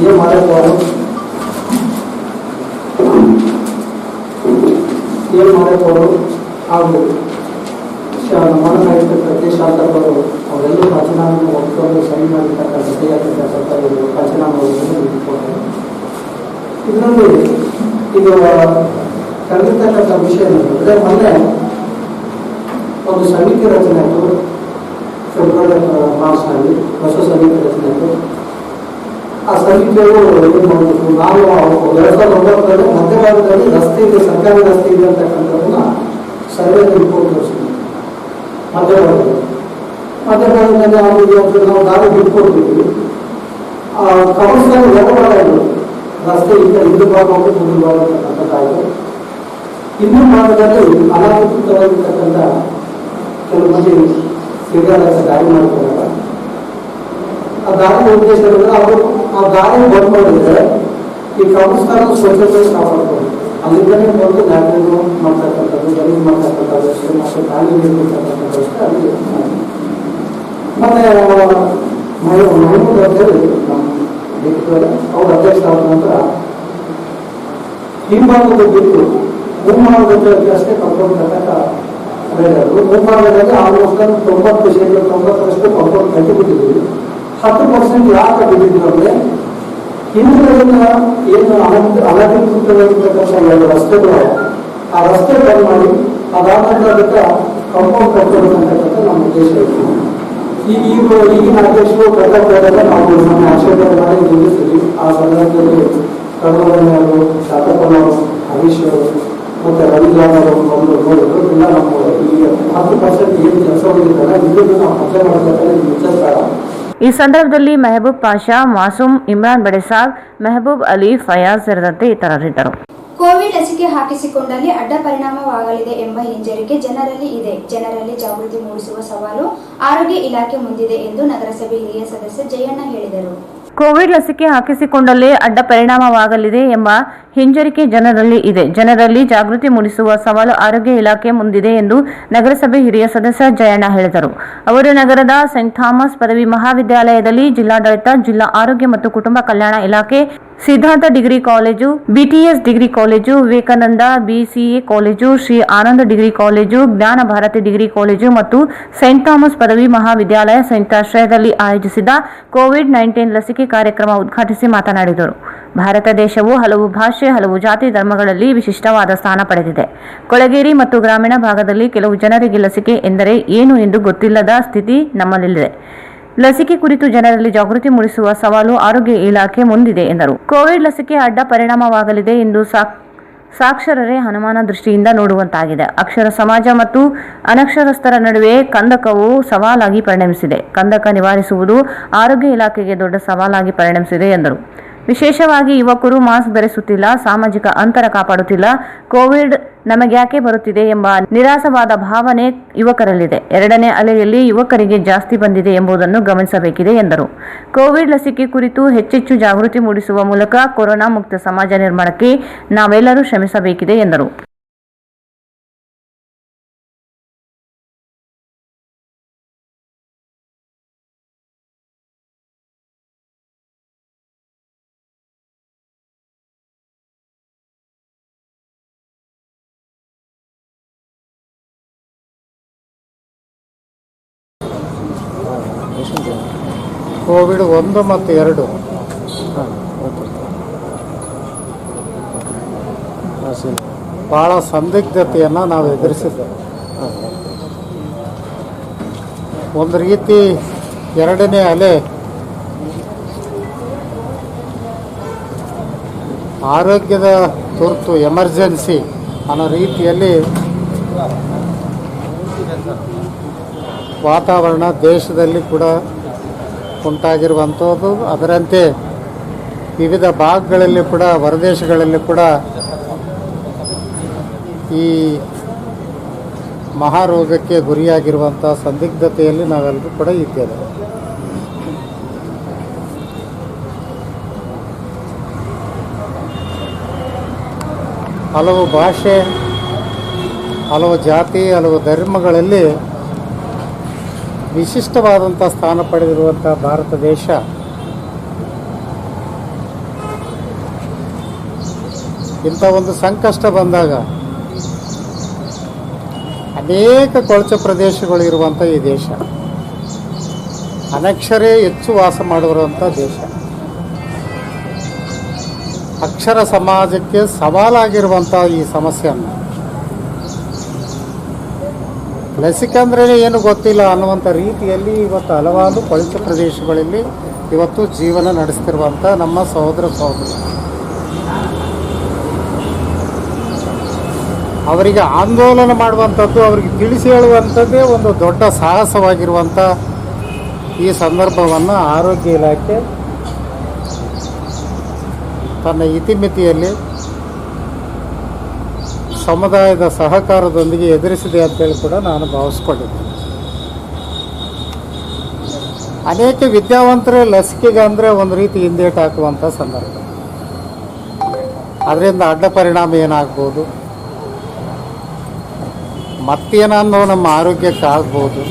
ಎ ಮಾರಪ್ಪ ಅವರು ಹಾಗೂ ಮನನಾಗಿರ್ತಕ್ಕಂಥ ಶಾಸಕರು ಅವರೆಲ್ಲರೂ ಪಂಚನಾಮವನ್ನು ಒಪ್ಪಿಕೊಂಡು ಸಹಿ ಮಾಡಿರ್ತಕ್ಕಂಥ ಕೈಯಾಗಿರ್ತಕ್ಕಂಥ ಪಂಚನಾಮವನ್ನು ಇಟ್ಕೊಳ್ತಾರೆ. ಇದರಲ್ಲಿ ಇದು ಕಲಿತಕ್ಕಂಥ ವಿಷಯ ಏನಂತಂದರೆ ಮೊನ್ನೆ ಒಂದು ಸಮಿತಿ ರಚನೆ ಆಯಿತು. ಫೆಬ್ರವರಿ ಮಾರ್ಚ್ನಲ್ಲಿ ಹೊಸ ಸಮಿತಿ ರಚನೆ ಆಯಿತು. ಆ ಸಮಿತಿಯವರು ಏನು ಮಾಡಬೇಕು, ನಾವು 2009ರಲ್ಲಿ ಮಧ್ಯಭಾಗದಲ್ಲಿ ರಸ್ತೆ ಇದೆ, ಸರ್ಕಾರಿ ರಸ್ತೆ ಇದೆ ಅಂತಕ್ಕಂಥದ್ದನ್ನ ಸರ್ವೆ ರಿಪೋರ್ಟ್ ತೋರಿಸಿದ್ವಿ. ಮಧ್ಯಭಾಗದಲ್ಲಿ ನಾವು ದಾರಿ ಬಿಟ್ಕೊಡ್ತೀವಿ. ಕಮರ್ಷಿಯಲ್ ಹೋಗಬಾರದು, ರಸ್ತೆ ಈಗ ಹಿಂದೂ ಭಾಗ ಹೋಗಿ ಮುಂದಿನ ಭಾಗ ಅಂತಕ್ಕಂಥದ್ದಾಯಿತು. ಇನ್ನೊಂದು ಭಾಗದಲ್ಲಿ ಅನಾಧಿಕೃತವಾಗಿರ್ತಕ್ಕಂಥ ಕೆಲವು ಮಂದಿ ತಿರುಗಾಡಕ್ಕೆ ದಾರಿ ಮಾಡ್ಕೊಂಡಾಗ ಆ ದಾರಿ ಉದ್ದೇಶದಿಂದ ಅವರು ಆ ದಾರಿ ಬಂದ್ ಮಾಡಿದ್ರೆ ಈ ಕಮರ್ಸ್ಥಾನ ಸ್ವಚ್ಛತೆ ಕಾಪಾಡ್ಕೊಂಡು ಅಲ್ಲಿಂದಲೇ ಬಂದು ದಾರಿಯನ್ನು ಮಾಡ್ತಕ್ಕಂಥದ್ದು, ಗಲೀಜು ಮಾಡ್ತಕ್ಕಂಥ ವ್ಯವಸ್ಥೆ ಮತ್ತು ದಾಳಿ ನೀಡ್ತಕ್ಕಂಥ ವ್ಯವಸ್ಥೆ ಅಲ್ಲಿ ಮತ್ತೆ ಮಹಮೂದ್ ಅಂತೇಳಿ ಅವ್ರ ಅಧ್ಯಕ್ಷ ಆದ ನಂತರ ಹಿಂಭಾಗದ ಬಿಟ್ಟು ಮುಂಭಾಗದಲ್ಲಿ ಅಷ್ಟೇ ಕರ್ಕೊಂಡ್ತಕ್ಕಂಥ ಮುಂಭಾಗದಲ್ಲಿ ಆಲ್ಮೋಸ್ಟ್ 90% ಕಂಪೌಂಡ್ ಕಟ್ಟಿಬಿಟ್ಟಿದ್ದೀವಿ. 10% ಯಾಕೆ ಬಿಟ್ಟಿದ್ರು ಅಂದರೆ ಹಿಂದಿನ ಏನು ಅನಧಿಕೃತವಾಗಿರ್ತಕ್ಕಂಥ 2 ರಸ್ತೆಗಳು ಆ ರಸ್ತೆ ಬಂದ್ ಮಾಡಿ ಅದಾದ ನಂತರ ಅದಕ್ಕೆ ಕಂಪೌಂಡ್ ಕಟ್ಟಬೇಕಂತಕ್ಕಂಥ ನಮ್ಮ ಉದ್ದೇಶ ಇತ್ತು. ಈಗಿನ ಅಧ್ಯಕ್ಷರು ಕಟ್ಟಬೇಕಾದಾಗ ನಾವು ನಮ್ಮ ಆಕ್ಷೇಪಣೆ ಮಾಡಿ ನಿಲ್ಲಿಸ್ತೀವಿ. ಆ ಸಂದರ್ಭದಲ್ಲಿ ಕಡೂರವರು, ಶಾತಪ್ಪನವರು, ಹರೀಶ್ ಅವರು ಮತ್ತು ರವಿಲಾಲ್ ಅವರು ನೋಡಿದ್ರು. ಇಲ್ಲ ನಮ್ಮ ಈ 10% ಏನು ಕೆಲಸ ಹೋಗಿದ್ದಾರೆ ಇದನ್ನು ನಾವು ಅಪ್ಲೈ ಮಾಡಬೇಕಾದ್ರೆ ಮುಚ್ಚಸ್ತಾರ. ಈ ಸಂದರ್ಭದಲ್ಲಿ ಮೆಹಬೂಬ್ ಪಾಷಾ, ಮಾಸೂಮ್, ಇಮ್ರಾನ್ ಬಡೆಸಾಬ್, ಮೆಹಬೂಬ್ ಅಲಿ, ಫಯಾಜ್ ಸೇರಿದಂತೆ ಇತರರಿದ್ದರು. ಕೋವಿಡ್ ಲಸಿಕೆ ಹಾಕಿಸಿಕೊಂಡಲ್ಲಿ ಅಡ್ಡ ಪರಿಣಾಮವಾಗಲಿದೆ ಎಂಬ ಹಿಂಜರಿಕೆ ಜನರಲ್ಲಿ ಇದೆ. ಜನರಲ್ಲಿ ಜಾಗೃತಿ ಮೂಡಿಸುವ ಸವಾಲು ಆರೋಗ್ಯ ಇಲಾಖೆ ಮುಂದಿದೆ ಎಂದು ನಗರಸಭೆ ಹಿರಿಯ ಸದಸ್ಯ ಜಯಣ್ಣ ಹೇಳಿದರು. ಕೋವಿಡ್ ಲಸಿಕೆ ಹಾಕಿಸಿಕೊಂಡಲ್ಲೇ ಅಡ್ಡ ಪರಿಣಾಮವಾಗಲಿದೆ ಎಂಬ ಹಿಂಜರಿಕೆ ಜನರಲ್ಲಿ ಇದೆ. ಜನರಲ್ಲಿ ಜಾಗೃತಿ ಮೂಡಿಸುವ ಸವಾಲು ಆರೋಗ್ಯ ಇಲಾಖೆ ಮುಂದಿದೆ ಎಂದು ನಗರಸಭೆ ಹಿರಿಯ ಸದಸ್ಯ ಜಯಣ್ಣ ಹೇಳಿದರು. ಅವರು ನಗರದ ಸೆಂಟ್ ಥಾಮಸ್ ಪದವಿ ಮಹಾವಿದ್ಯಾಲಯದಲ್ಲಿ ಜಿಲ್ಲಾಡಳಿತ, ಜಿಲ್ಲಾ ಆರೋಗ್ಯ ಮತ್ತು ಕುಟುಂಬ ಕಲ್ಯಾಣ ಇಲಾಖೆ Siddhartha degree college, BTS degree college, Vivekananda BCA college, Shri Anand degree college, Jnana Bharathi degree college ಮತ್ತು ಸೈಂಟ್ ಥಾಮಸ್ ಪದವಿ ಮಹಾವಿದ್ಯಾಲಯ ಸಂಯುಕ್ತಾಶ್ರಯದಲ್ಲಿ ಆಯೋಜಿಸಿದ ಕೋವಿಡ್-19 ಲಸಿಕೆ ಕಾರ್ಯಕ್ರಮ ಉದ್ಘಾಟಿಸಿ ಮಾತನಾಡಿದರು. ಭಾರತ ದೇಶವು ಹಲವು ಭಾಷೆ, ಹಲವು ಜಾತಿ, ಧರ್ಮಗಳಲ್ಲಿ ವಿಶಿಷ್ಟವಾದ ಸ್ಥಾನ ಪಡೆದಿದೆ. ಕೊಳಗೇರಿ ಮತ್ತು ಗ್ರಾಮೀಣ ಭಾಗದಲ್ಲಿ ಕೆಲವು ಜನರಿಗೆ ಲಸಿಕೆ ಎಂದರೆ ಏನು ಎಂದು ಗೊತ್ತಿಲ್ಲದ ಸ್ಥಿತಿ ನಮ್ಮಲ್ಲಿದೆ. ಲಸಿಕೆ ಕುರಿತು ಜನರಲ್ಲಿ ಜಾಗೃತಿ ಮೂಡಿಸುವ ಸವಾಲು ಆರೋಗ್ಯ ಇಲಾಖೆ ಮುಂದಿದೆ ಎಂದರು. ಕೋವಿಡ್ ಲಸಿಕೆ ಅಡ್ಡ ಪರಿಣಾಮವಾಗಲಿದೆ ಎಂದು ಸಾಕ್ಷರರೇ ಅನುಮಾನ ದೃಷ್ಟಿಯಿಂದ ನೋಡುವಂತಾಗಿದೆ. ಅಕ್ಷರ ಸಮಾಜ ಮತ್ತು ಅನಕ್ಷರಸ್ಥರ ನಡುವೆ ಕಂದಕವು ಸವಾಲಾಗಿ ಪರಿಣಮಿಸಿದೆ. ಕಂದಕ ನಿವಾರಿಸುವುದು ಆರೋಗ್ಯ ಇಲಾಖೆಗೆ ದೊಡ್ಡ ಸವಾಲಾಗಿ ಪರಿಣಮಿಸಿದೆ ಎಂದರು. ವಿಶೇಷವಾಗಿ ಯುವಕರು ಮಾಸ್ಕ್ ಧರಿಸುತ್ತಿಲ್ಲ, ಸಾಮಾಜಿಕ ಅಂತರ ಕಾಪಾಡುತ್ತಿಲ್ಲ. ಕೋವಿಡ್ ನಮಗ್ಯಾಕೆ ಬರುತ್ತಿದೆ ಎಂಬ ನಿರಾಸವಾದ ಭಾವನೆ ಯುವಕರಲ್ಲಿದೆ. ಎರಡನೇ ಅಲೆಯಲ್ಲಿ ಯುವಕರಿಗೆ ಜಾಸ್ತಿ ಬಂದಿದೆ ಎಂಬುದನ್ನು ಗಮನಿಸಬೇಕಿದೆ ಎಂದರು. ಕೋವಿಡ್ ಲಸಿಕೆ ಕುರಿತು ಹೆಚ್ಚೆಚ್ಚು ಜಾಗೃತಿ ಮೂಡಿಸುವ ಮೂಲಕ ಕೊರೋನಾ ಮುಕ್ತ ಸಮಾಜ ನಿರ್ಮಾಣಕ್ಕೆ ನಾವೆಲ್ಲರೂ ಶ್ರಮಿಸಬೇಕಿದೆ ಎಂದರು. ಕೋವಿಡ್ 1 ಮತ್ತು 2 ಭಾಳ ಸಂದಿಗ್ಧತೆಯನ್ನು ನಾವು ಎದುರಿಸಿದ್ದೇವೆ. ಒಂದು ರೀತಿ ಎರಡನೇ ಅಲೆ ಆರೋಗ್ಯದ ತುರ್ತು ಎಮರ್ಜೆನ್ಸಿ ಅನ್ನೋ ರೀತಿಯಲ್ಲಿ ವಾತಾವರಣ ದೇಶದಲ್ಲಿ ಕೂಡ ಉಂಟಾಗಿರುವಂಥದ್ದು. ಅದರಂತೆ ವಿವಿಧ ಭಾಗಗಳಲ್ಲಿ ಕೂಡ, ಹೊರದೇಶಗಳಲ್ಲಿ ಕೂಡ ಈ ಮಹಾರೋಗಕ್ಕೆ ಗುರಿಯಾಗಿರುವಂಥ ಸಂದಿಗ್ಧತೆಯಲ್ಲಿ ನಾವೆಲ್ಲರೂ ಕೂಡ ಇದ್ದೇವೆ. ಹಲವು ಭಾಷೆ, ಹಲವು ಜಾತಿ, ಹಲವು ಧರ್ಮಗಳಲ್ಲಿ ವಿಶಿಷ್ಟವಾದಂಥ ಸ್ಥಾನ ಪಡೆದಿರುವಂಥ ಭಾರತ ದೇಶ ಇಂಥ ಒಂದು ಸಂಕಷ್ಟ ಬಂದಾಗ ಅನೇಕ ಕೊಳಚೆ ಪ್ರದೇಶಗಳು ಇರುವಂಥ ಈ ದೇಶ, ಅನಕ್ಷರೇ ಹೆಚ್ಚು ವಾಸ ಮಾಡಿರುವಂಥ ದೇಶ, ಅಕ್ಷರ ಸಮಾಜಕ್ಕೆ ಸವಾಲಾಗಿರುವಂಥ ಈ ಸಮಸ್ಯೆಯನ್ನು ಲಸಿಕೆ ಅಂದ್ರೆ ಏನು ಗೊತ್ತಿಲ್ಲ ಅನ್ನುವಂಥ ರೀತಿಯಲ್ಲಿ ಇವತ್ತು ಹಲವಾರು ಕೊಳಚೆ ಪ್ರದೇಶಗಳಲ್ಲಿ ಇವತ್ತು ಜೀವನ ನಡೆಸ್ತಿರುವಂಥ ನಮ್ಮ ಸಹೋದರ ಸಹೋದರಿ, ಅವರಿಗೆ ಆಂದೋಲನ ಮಾಡುವಂಥದ್ದು, ಅವರಿಗೆ ತಿಳಿಸಿ ಹೇಳುವಂಥದ್ದೇ ಒಂದು ದೊಡ್ಡ ಸಾಹಸವಾಗಿರುವಂಥ ಈ ಸಂದರ್ಭವನ್ನು ಆರೋಗ್ಯ ಇಲಾಖೆ ತನ್ನ ಇತಿಮಿತಿಯಲ್ಲಿ ಸಮುದಾಯದ ಸಹಕಾರದೊಂದಿಗೆ ಎದುರಿಸಿದೆ ಅಂತೇಳಿ ಕೂಡ ನಾನು ಭಾವಿಸ್ಕೊಂಡಿದ್ದೇನೆ. ಅನೇಕ ವಿದ್ಯಾವಂತರೇ ಲಸಿಕೆಗೆ ಅಂದರೆ ಒಂದು ರೀತಿ ಹಿಂದೇಟು ಹಾಕುವಂಥ ಸಂದರ್ಭ, ಅದರಿಂದ ಅಡ್ಡ ಪರಿಣಾಮ ಏನಾಗ್ಬೋದು, ಮತ್ತೇನೋ ನಮ್ಮ ಆರೋಗ್ಯಕ್ಕೆ ಆಗ್ಬೋದು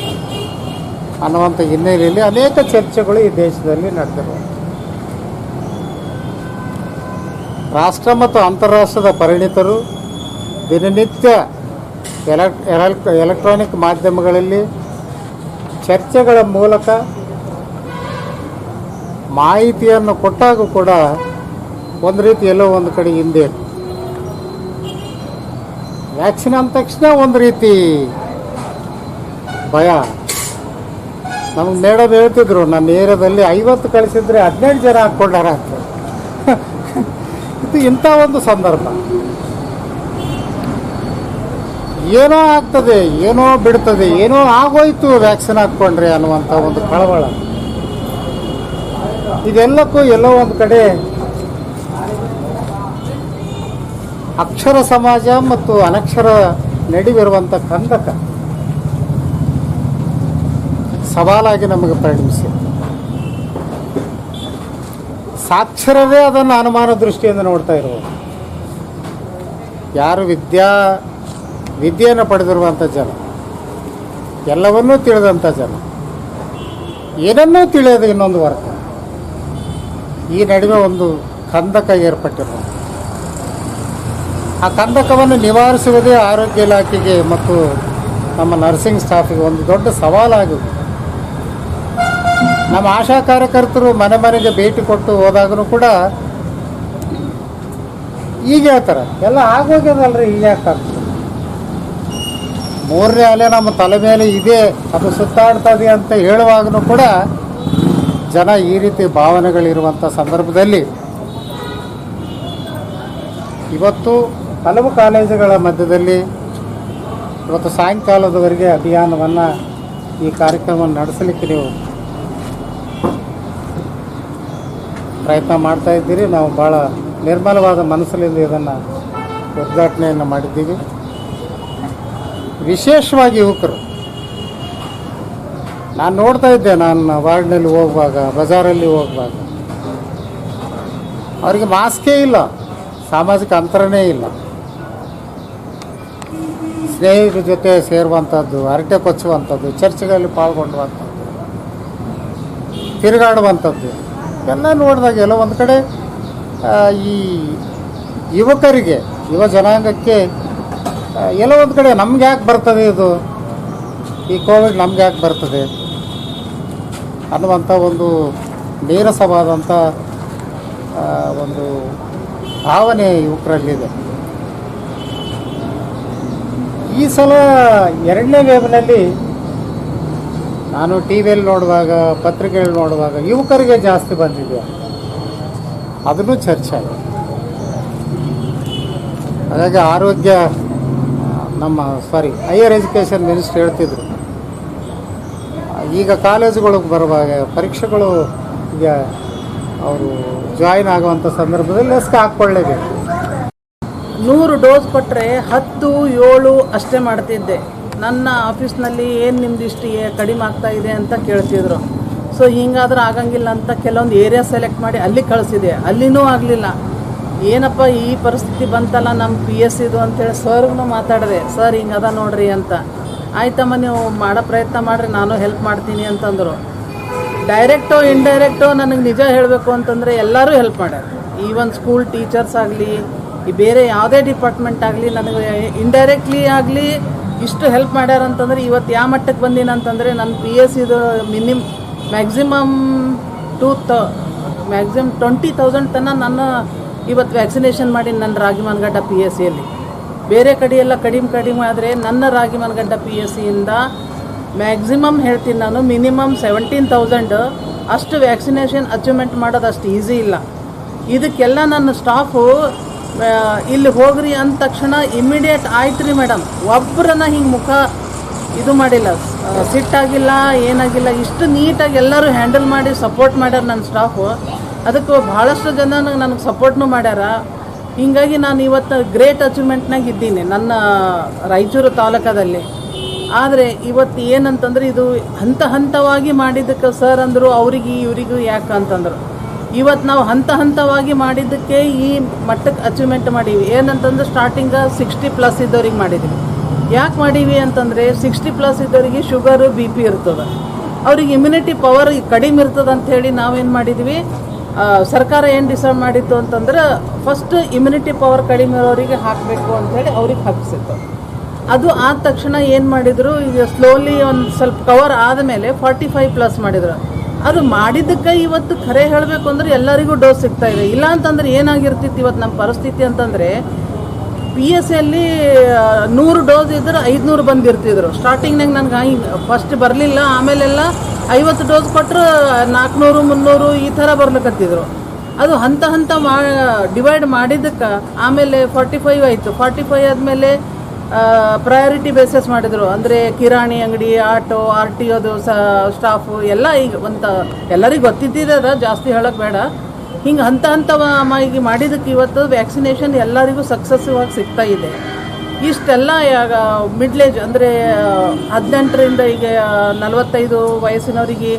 ಅನ್ನುವಂಥ ಹಿನ್ನೆಲೆಯಲ್ಲಿ ಅನೇಕ ಚರ್ಚೆಗಳು ಈ ದೇಶದಲ್ಲಿ ನಡೆದಿರುವ ರಾಷ್ಟ್ರ ಮತ್ತು ಅಂತಾರಾಷ್ಟ್ರದ ಪರಿಣಿತರು ದಿನನಿತ್ಯ ಎಲೆಕ್ಟ್ರಾನಿಕ್ ಮಾಧ್ಯಮಗಳಲ್ಲಿ ಚರ್ಚೆಗಳ ಮೂಲಕ ಮಾಹಿತಿಯನ್ನು ಕೊಟ್ಟಾಗೂ ಕೂಡ ಒಂದು ರೀತಿ ಎಲ್ಲೋ ಒಂದು ಕಡೆ ಹಿಂದೆ ವ್ಯಾಕ್ಸಿನ್ ಅಂದ ತಕ್ಷಣ ಒಂದು ರೀತಿ ಭಯ. ನಮಗೆ ಮೇಡಮ್ ಹೇಳ್ತಿದ್ರು, ನನ್ನ ಏರಿಯಾದಲ್ಲಿ 50 ಕಳಿಸಿದ್ರೆ 18 ಜನ ಹಾಕ್ಕೊಂಡಾರ ಅಂತ. ಇದು ಇಂಥ ಒಂದು ಸಂದರ್ಭ, ಏನೋ ಆಗ್ತದೆ, ಏನೋ ಬಿಡ್ತದೆ, ಏನೋ ಆಗೋಯ್ತು ವ್ಯಾಕ್ಸಿನ್ ಹಾಕ್ಕೊಂಡ್ರೆ ಅನ್ನುವಂಥ ಒಂದು ಕಳವಳ. ಇದೆಲ್ಲಕ್ಕೂ ಎಲ್ಲೋ ಒಂದು ಕಡೆ ಅಕ್ಷರ ಸಮಾಜ ಮತ್ತು ಅನಕ್ಷರ ನಡುವಿರುವಂಥ ಕಂದಕ ಸವಾಲಾಗಿ ನಮಗೆ ಪರಿಣಮಿಸಿದೆ. ಸಾಕ್ಷರರೇ ಅದನ್ನು ಅನುಮಾನ ದೃಷ್ಟಿಯಿಂದ ನೋಡ್ತಾ ಇರುವುದು. ಯಾರು ವಿದ್ಯೆಯನ್ನು ಪಡೆದಿರುವಂಥ ಜನ, ಎಲ್ಲವನ್ನೂ ತಿಳಿದಂಥ ಜನ, ಏನನ್ನೂ ತಿಳಿಯೋದು ಇನ್ನೊಂದು ವರ್ಗ, ಈ ನಡುವೆ ಒಂದು ಕಂದಕ ಏರ್ಪಟ್ಟಿರುವುದು. ಆ ಕಂದಕವನ್ನು ನಿವಾರಿಸುವುದೇ ಆರೋಗ್ಯ ಇಲಾಖೆಗೆ ಮತ್ತು ನಮ್ಮ ನರ್ಸಿಂಗ್ ಸ್ಟಾಫಿಗೆ ಒಂದು ದೊಡ್ಡ ಸವಾಲಾಗಿದೆ. ನಮ್ಮ ಆಶಾ ಕಾರ್ಯಕರ್ತರು ಮನೆ ಮನೆಗೆ ಭೇಟಿ ಕೊಟ್ಟು ಹೋದಾಗೂ ಕೂಡ ಈಗ ಹೇಳ್ತಾರೆ ಎಲ್ಲ ಆಗೋಗ್ಯದಲ್ರಿ, ಈಗ ಯಾಕಾಗ್ತದೆ, 3ನೇ ಅಲೆ ನಮ್ಮ ತಲೆ ಮೇಲೆ ಇದೆ, ಅದು ಸುತ್ತಾಡ್ತದೆ ಅಂತ ಹೇಳುವಾಗೂ ಕೂಡ ಜನ ಈ ರೀತಿ ಭಾವನೆಗಳಿರುವಂಥ ಸಂದರ್ಭದಲ್ಲಿ ಇವತ್ತು ಹಲವು ಕಾಲೇಜುಗಳ ಮಧ್ಯದಲ್ಲಿ ಇವತ್ತು ಸಾಯಂಕಾಲದವರೆಗೆ ಅಭಿಯಾನವನ್ನು ಈ ಕಾರ್ಯಕ್ರಮವನ್ನು ನಡೆಸಲಿಕ್ಕೆ ನೀವು ಪ್ರಯತ್ನ ಮಾಡ್ತಾ ಇದ್ದೀರಿ. ನಾವು ಭಾಳ ನಿರ್ಮಲವಾದ ಮನಸ್ಸಿನಿಂದ ಇದನ್ನು ಉದ್ಘಾಟನೆಯನ್ನು ಮಾಡಿದ್ದೀವಿ. ವಿಶೇಷವಾಗಿ ಯುವಕರು, ನಾನು ನೋಡ್ತಾ ಇದ್ದೆ, ನಾನು ವಾರ್ಡ್ನಲ್ಲಿ ಹೋಗುವಾಗ, ಬಜಾರಲ್ಲಿ ಹೋಗುವಾಗ ಅವರಿಗೆ ಮಾಸ್ಕೇ ಇಲ್ಲ, ಸಾಮಾಜಿಕ ಅಂತರನೇ ಇಲ್ಲ. ಸ್ನೇಹಿತರ ಜೊತೆ ಸೇರುವಂಥದ್ದು, ಹರಟೆ ಕೊಚ್ಚುವಂಥದ್ದು, ಚರ್ಚೆಗಳಲ್ಲಿ ಪಾಲ್ಗೊಳ್ಳುವಂಥದ್ದು, ತಿರುಗಾಡುವಂಥದ್ದು ಎಲ್ಲ ನೋಡಿದಾಗ ಎಲ್ಲ ಒಂದು ಕಡೆ ಈ ಯುವಕರಿಗೆ, ಯುವ ಜನಾಂಗಕ್ಕೆ ಎಲ್ಲ ಒಂದು ಕಡೆ ನಮ್ಗೆ ಯಾಕೆ ಬರ್ತದೆ ಇದು, ಈ ಕೋವಿಡ್ ನಮ್ಗೆ ಯಾಕೆ ಬರ್ತದೆ ಅನ್ನುವಂಥ ಒಂದು ನೀರಸವಾದಂಥ ಒಂದು ಭಾವನೆ ಯುವಕರಲ್ಲಿದೆ. ಈ ಸಲ 2ನೇ ವೇವ್ನಲ್ಲಿ ನಾನು ಟಿ ವಿಯಲ್ಲಿ ನೋಡುವಾಗ, ಪತ್ರಿಕೆಯಲ್ಲಿ ನೋಡುವಾಗ ಯುವಕರಿಗೆ ಜಾಸ್ತಿ ಬಂದಿದೆ, ಅದನ್ನು ಚರ್ಚೆ ಆಗಿದೆ. ಹಾಗಾಗಿ ಆರೋಗ್ಯ ಹೈಯರ್ ಎಜುಕೇಷನ್ ಮಿನಿಸ್ಟರ್ ಹೇಳ್ತಿದ್ರು, ಈಗ ಕಾಲೇಜುಗಳಿಗೆ ಬರುವಾಗ ಪರೀಕ್ಷೆಗಳು ಈಗ ಅವರು ಜಾಯಿನ್ ಆಗುವಂಥ ಸಂದರ್ಭದಲ್ಲಿ ಲಸಿಕೆ ಹಾಕ್ಕೊಳ್ಳೇಬೇಕು. 100 ಡೋಸ್ ಕೊಟ್ಟರೆ 10, 7 ಅಷ್ಟೇ ಮಾಡ್ತಿದ್ದೆ. ನನ್ನ ಆಫೀಸ್ನಲ್ಲಿ ಏನು ನಿಮ್ದು ಇಷ್ಟು ಕಡಿಮೆ ಆಗ್ತಾ ಇದೆ ಅಂತ ಕೇಳ್ತಿದ್ರು. ಸೊ ಹಿಂಗಾದ್ರೆ ಆಗಂಗಿಲ್ಲ ಅಂತ ಕೆಲವೊಂದು ಏರಿಯಾ ಸೆಲೆಕ್ಟ್ ಮಾಡಿ ಅಲ್ಲಿ ಕಳಿಸಿದೆ, ಅಲ್ಲಿನೂ ಆಗಲಿಲ್ಲ. ಏನಪ್ಪ ಈ ಪರಿಸ್ಥಿತಿ ಬಂತಲ್ಲ ನಮ್ಮ PS ಇದು ಅಂತೇಳಿ ಸರ್ಗೂ ಮಾತಾಡಿದೆ, ಸರ್ ಹಿಂಗದ ನೋಡ್ರಿ ಅಂತ. ಆಯ್ತಮ್ಮ ನೀವು ಮಾಡೋ ಪ್ರಯತ್ನ ಮಾಡಿರಿ, ನಾನು ಹೆಲ್ಪ್ ಮಾಡ್ತೀನಿ ಅಂತಂದರು. ಡೈರೆಕ್ಟೋ ಇಂಡೈರೆಕ್ಟೋ ನನಗೆ ನಿಜ ಹೇಳಬೇಕು ಅಂತಂದರೆ ಎಲ್ಲರೂ ಹೆಲ್ಪ್ ಮಾಡ್ಯಾರ. ಈವನ್ ಸ್ಕೂಲ್ ಟೀಚರ್ಸ್ ಆಗಲಿ, ಈ ಬೇರೆ ಯಾವುದೇ ಡಿಪಾರ್ಟ್ಮೆಂಟ್ ಆಗಲಿ ನನಗೆ ಇಂಡೈರೆಕ್ಟ್ಲಿ ಆಗಲಿ ಇಷ್ಟು ಹೆಲ್ಪ್ ಮಾಡ್ಯಾರ ಅಂತಂದರೆ ಇವತ್ತು ಯಾವ ಮಟ್ಟಕ್ಕೆ ಬಂದೀನಿ ಅಂತಂದರೆ ನನ್ನ PS ಇದು ಮ್ಯಾಕ್ಸಿಮಮ್ 20,000 ತನಕ ನನ್ನ ಇವತ್ತು ವ್ಯಾಕ್ಸಿನೇಷನ್ ಮಾಡಿ ನನ್ನ ರಾಗಿಮನಗಡ್ಡ PSCಯಲ್ಲಿ. ಬೇರೆ ಕಡೆ ಎಲ್ಲ ಕಡಿಮೆ ಆದರೆ ನನ್ನ ರಾಗಿಮನಗಡ್ಡ PSCಯಿಂದ ಮ್ಯಾಕ್ಸಿಮಮ್ ಹೇಳ್ತೀನಿ ನಾನು, ಮಿನಿಮಮ್ 17,000 ಅಷ್ಟು ವ್ಯಾಕ್ಸಿನೇಷನ್ ಅಚೀವ್ಮೆಂಟ್ ಮಾಡೋದು ಅಷ್ಟು ಈಸಿ ಇಲ್ಲ. ಇದಕ್ಕೆಲ್ಲ ನನ್ನ ಸ್ಟಾಫು ಇಲ್ಲಿ ಹೋಗ್ರಿ ಅಂದ ತಕ್ಷಣ ಇಮ್ಮಿಡಿಯೇಟ್ ಆಯ್ತು ರೀ ಮೇಡಮ್, ಒಬ್ಬರನ್ನ ಹಿಂಗೆ ಮುಖ ಇದು ಮಾಡಿಲ್ಲ, ಸಿಟ್ಟಾಗಿಲ್ಲ, ಏನಾಗಿಲ್ಲ, ಇಷ್ಟು ನೀಟಾಗಿ ಎಲ್ಲರೂ ಹ್ಯಾಂಡಲ್ ಮಾಡಿ ಸಪೋರ್ಟ್ ಮಾಡ್ಯಾರ ನನ್ನ ಸ್ಟಾಫು. ಅದಕ್ಕೆ ಭಾಳಷ್ಟು ಜನ ನನಗೆ ಸಪೋರ್ಟ್ನೂ ಮಾಡ್ಯಾರ. ಹೀಗಾಗಿ ನಾನು ಇವತ್ತು ಗ್ರೇಟ್ ಅಚೀವ್ಮೆಂಟ್ನಾಗ ಇದ್ದೀನಿ ನನ್ನ ರಾಯಚೂರು ತಾಲೂಕದಲ್ಲಿ. ಆದರೆ ಇವತ್ತು ಏನಂತಂದ್ರೆ ಇದು ಹಂತವಾಗಿ ಮಾಡಿದ್ದಕ್ಕೆ ಸರ್ ಅಂದರು ಅವರಿಗೆ ಇವರಿಗೂ ಯಾಕೆ ಅಂತಂದರು. ಇವತ್ತು ನಾವು ಹಂತವಾಗಿ ಮಾಡಿದ್ದಕ್ಕೆ ಈ ಮಟ್ಟಕ್ಕೆ ಅಚೀವ್ಮೆಂಟ್ ಮಾಡೀವಿ. ಏನಂತಂದ್ರೆ ಸ್ಟಾರ್ಟಿಂಗ 60+ ಇದ್ದವ್ರಿಗೆ ಮಾಡಿದ್ದೀವಿ. ಯಾಕೆ ಮಾಡೀವಿ ಅಂತಂದರೆ 60+ ಇದ್ದವರಿಗೆ ಶುಗರು BP ಇರ್ತದೆ, ಅವ್ರಿಗೆ ಇಮ್ಯುನಿಟಿ ಪವರ್ ಕಡಿಮೆ ಇರ್ತದೆ ಅಂಥೇಳಿ ನಾವೇನು ಮಾಡಿದ್ವಿ, ಸರ್ಕಾರ ಏನು ಡಿಸೈಡ್ ಮಾಡಿತ್ತು ಅಂತಂದ್ರೆ ಫಸ್ಟ್ ಇಮ್ಯುನಿಟಿ ಪವರ್ ಕಡಿಮೆ ಇರೋರಿಗೆ ಹಾಕಬೇಕು ಅಂಥೇಳಿ ಅವ್ರಿಗೆ ಹಾಕಿಸಿತ್ತು. ಅದು ಆದ ತಕ್ಷಣ ಏನು ಮಾಡಿದರು, ಈಗ ಸ್ಲೋಲಿ ಒಂದು ಸ್ವಲ್ಪ ಕವರ್ ಆದಮೇಲೆ 45+ ಮಾಡಿದರು. ಅದು ಮಾಡಿದ್ದಕ್ಕೆ ಇವತ್ತು ಖರೆ ಹೇಳಬೇಕು ಅಂದರೆ ಎಲ್ಲರಿಗೂ ಡೋಸ್ ಸಿಗ್ತಾ ಇದೆ. ಇಲ್ಲ ಅಂತಂದ್ರೆ ಏನಾಗಿರ್ತಿತ್ತು ಇವತ್ತು ನಮ್ಮ ಪರಿಸ್ಥಿತಿ ಅಂತಂದರೆ, PSCಯಲ್ಲಿ 100 ಡೋಸ್ ಇದ್ರೆ 500 ಬಂದಿರ್ತಿದ್ರು. ಸ್ಟಾರ್ಟಿಂಗ್ನಾಗ ನನಗೆ ಫಸ್ಟ್ ಬರಲಿಲ್ಲ, ಆಮೇಲೆಲ್ಲ 50 ಡೋಸ್ ಕೊಟ್ಟರು 400, 300 ಈ ಥರ ಬರ್ಲಿಕ್ಕತ್ತಿದ್ರು. ಅದು ಹಂತ ಡಿವೈಡ್ ಮಾಡಿದ್ದಕ್ಕೆ ಆಮೇಲೆ 45 ಆಯಿತು. 45 ಆದಮೇಲೆ ಪ್ರಯಾರಿಟಿ ಬೇಸಸ್ ಮಾಡಿದರು. ಅಂದರೆ ಕಿರಾಣಿ ಅಂಗಡಿ, ಆಟೋ, RTOದು ಸ್ಟಾಫು ಎಲ್ಲ ಈಗ ಎಲ್ಲರಿಗೂ ಗೊತ್ತಿದ್ದಿರದ, ಜಾಸ್ತಿ ಹೇಳೋಕ್ಕೆ ಬೇಡ. ಹಿಂಗೆ ಹಂತವಾಗಿ ಮಾಡಿದ್ದಕ್ಕೆ ಇವತ್ತು ವ್ಯಾಕ್ಸಿನೇಷನ್ ಎಲ್ಲರಿಗೂ ಸಕ್ಸಸ್ಸಿವ್ ಆಗಿ ಸಿಗ್ತಾ ಇದೆ. ಇಷ್ಟೆಲ್ಲ ಮಿಡ್ಲೇಜ್ ಅಂದರೆ 18ರಿಂದ ಈಗ 45 ವಯಸ್ಸಿನವರಿಗೆ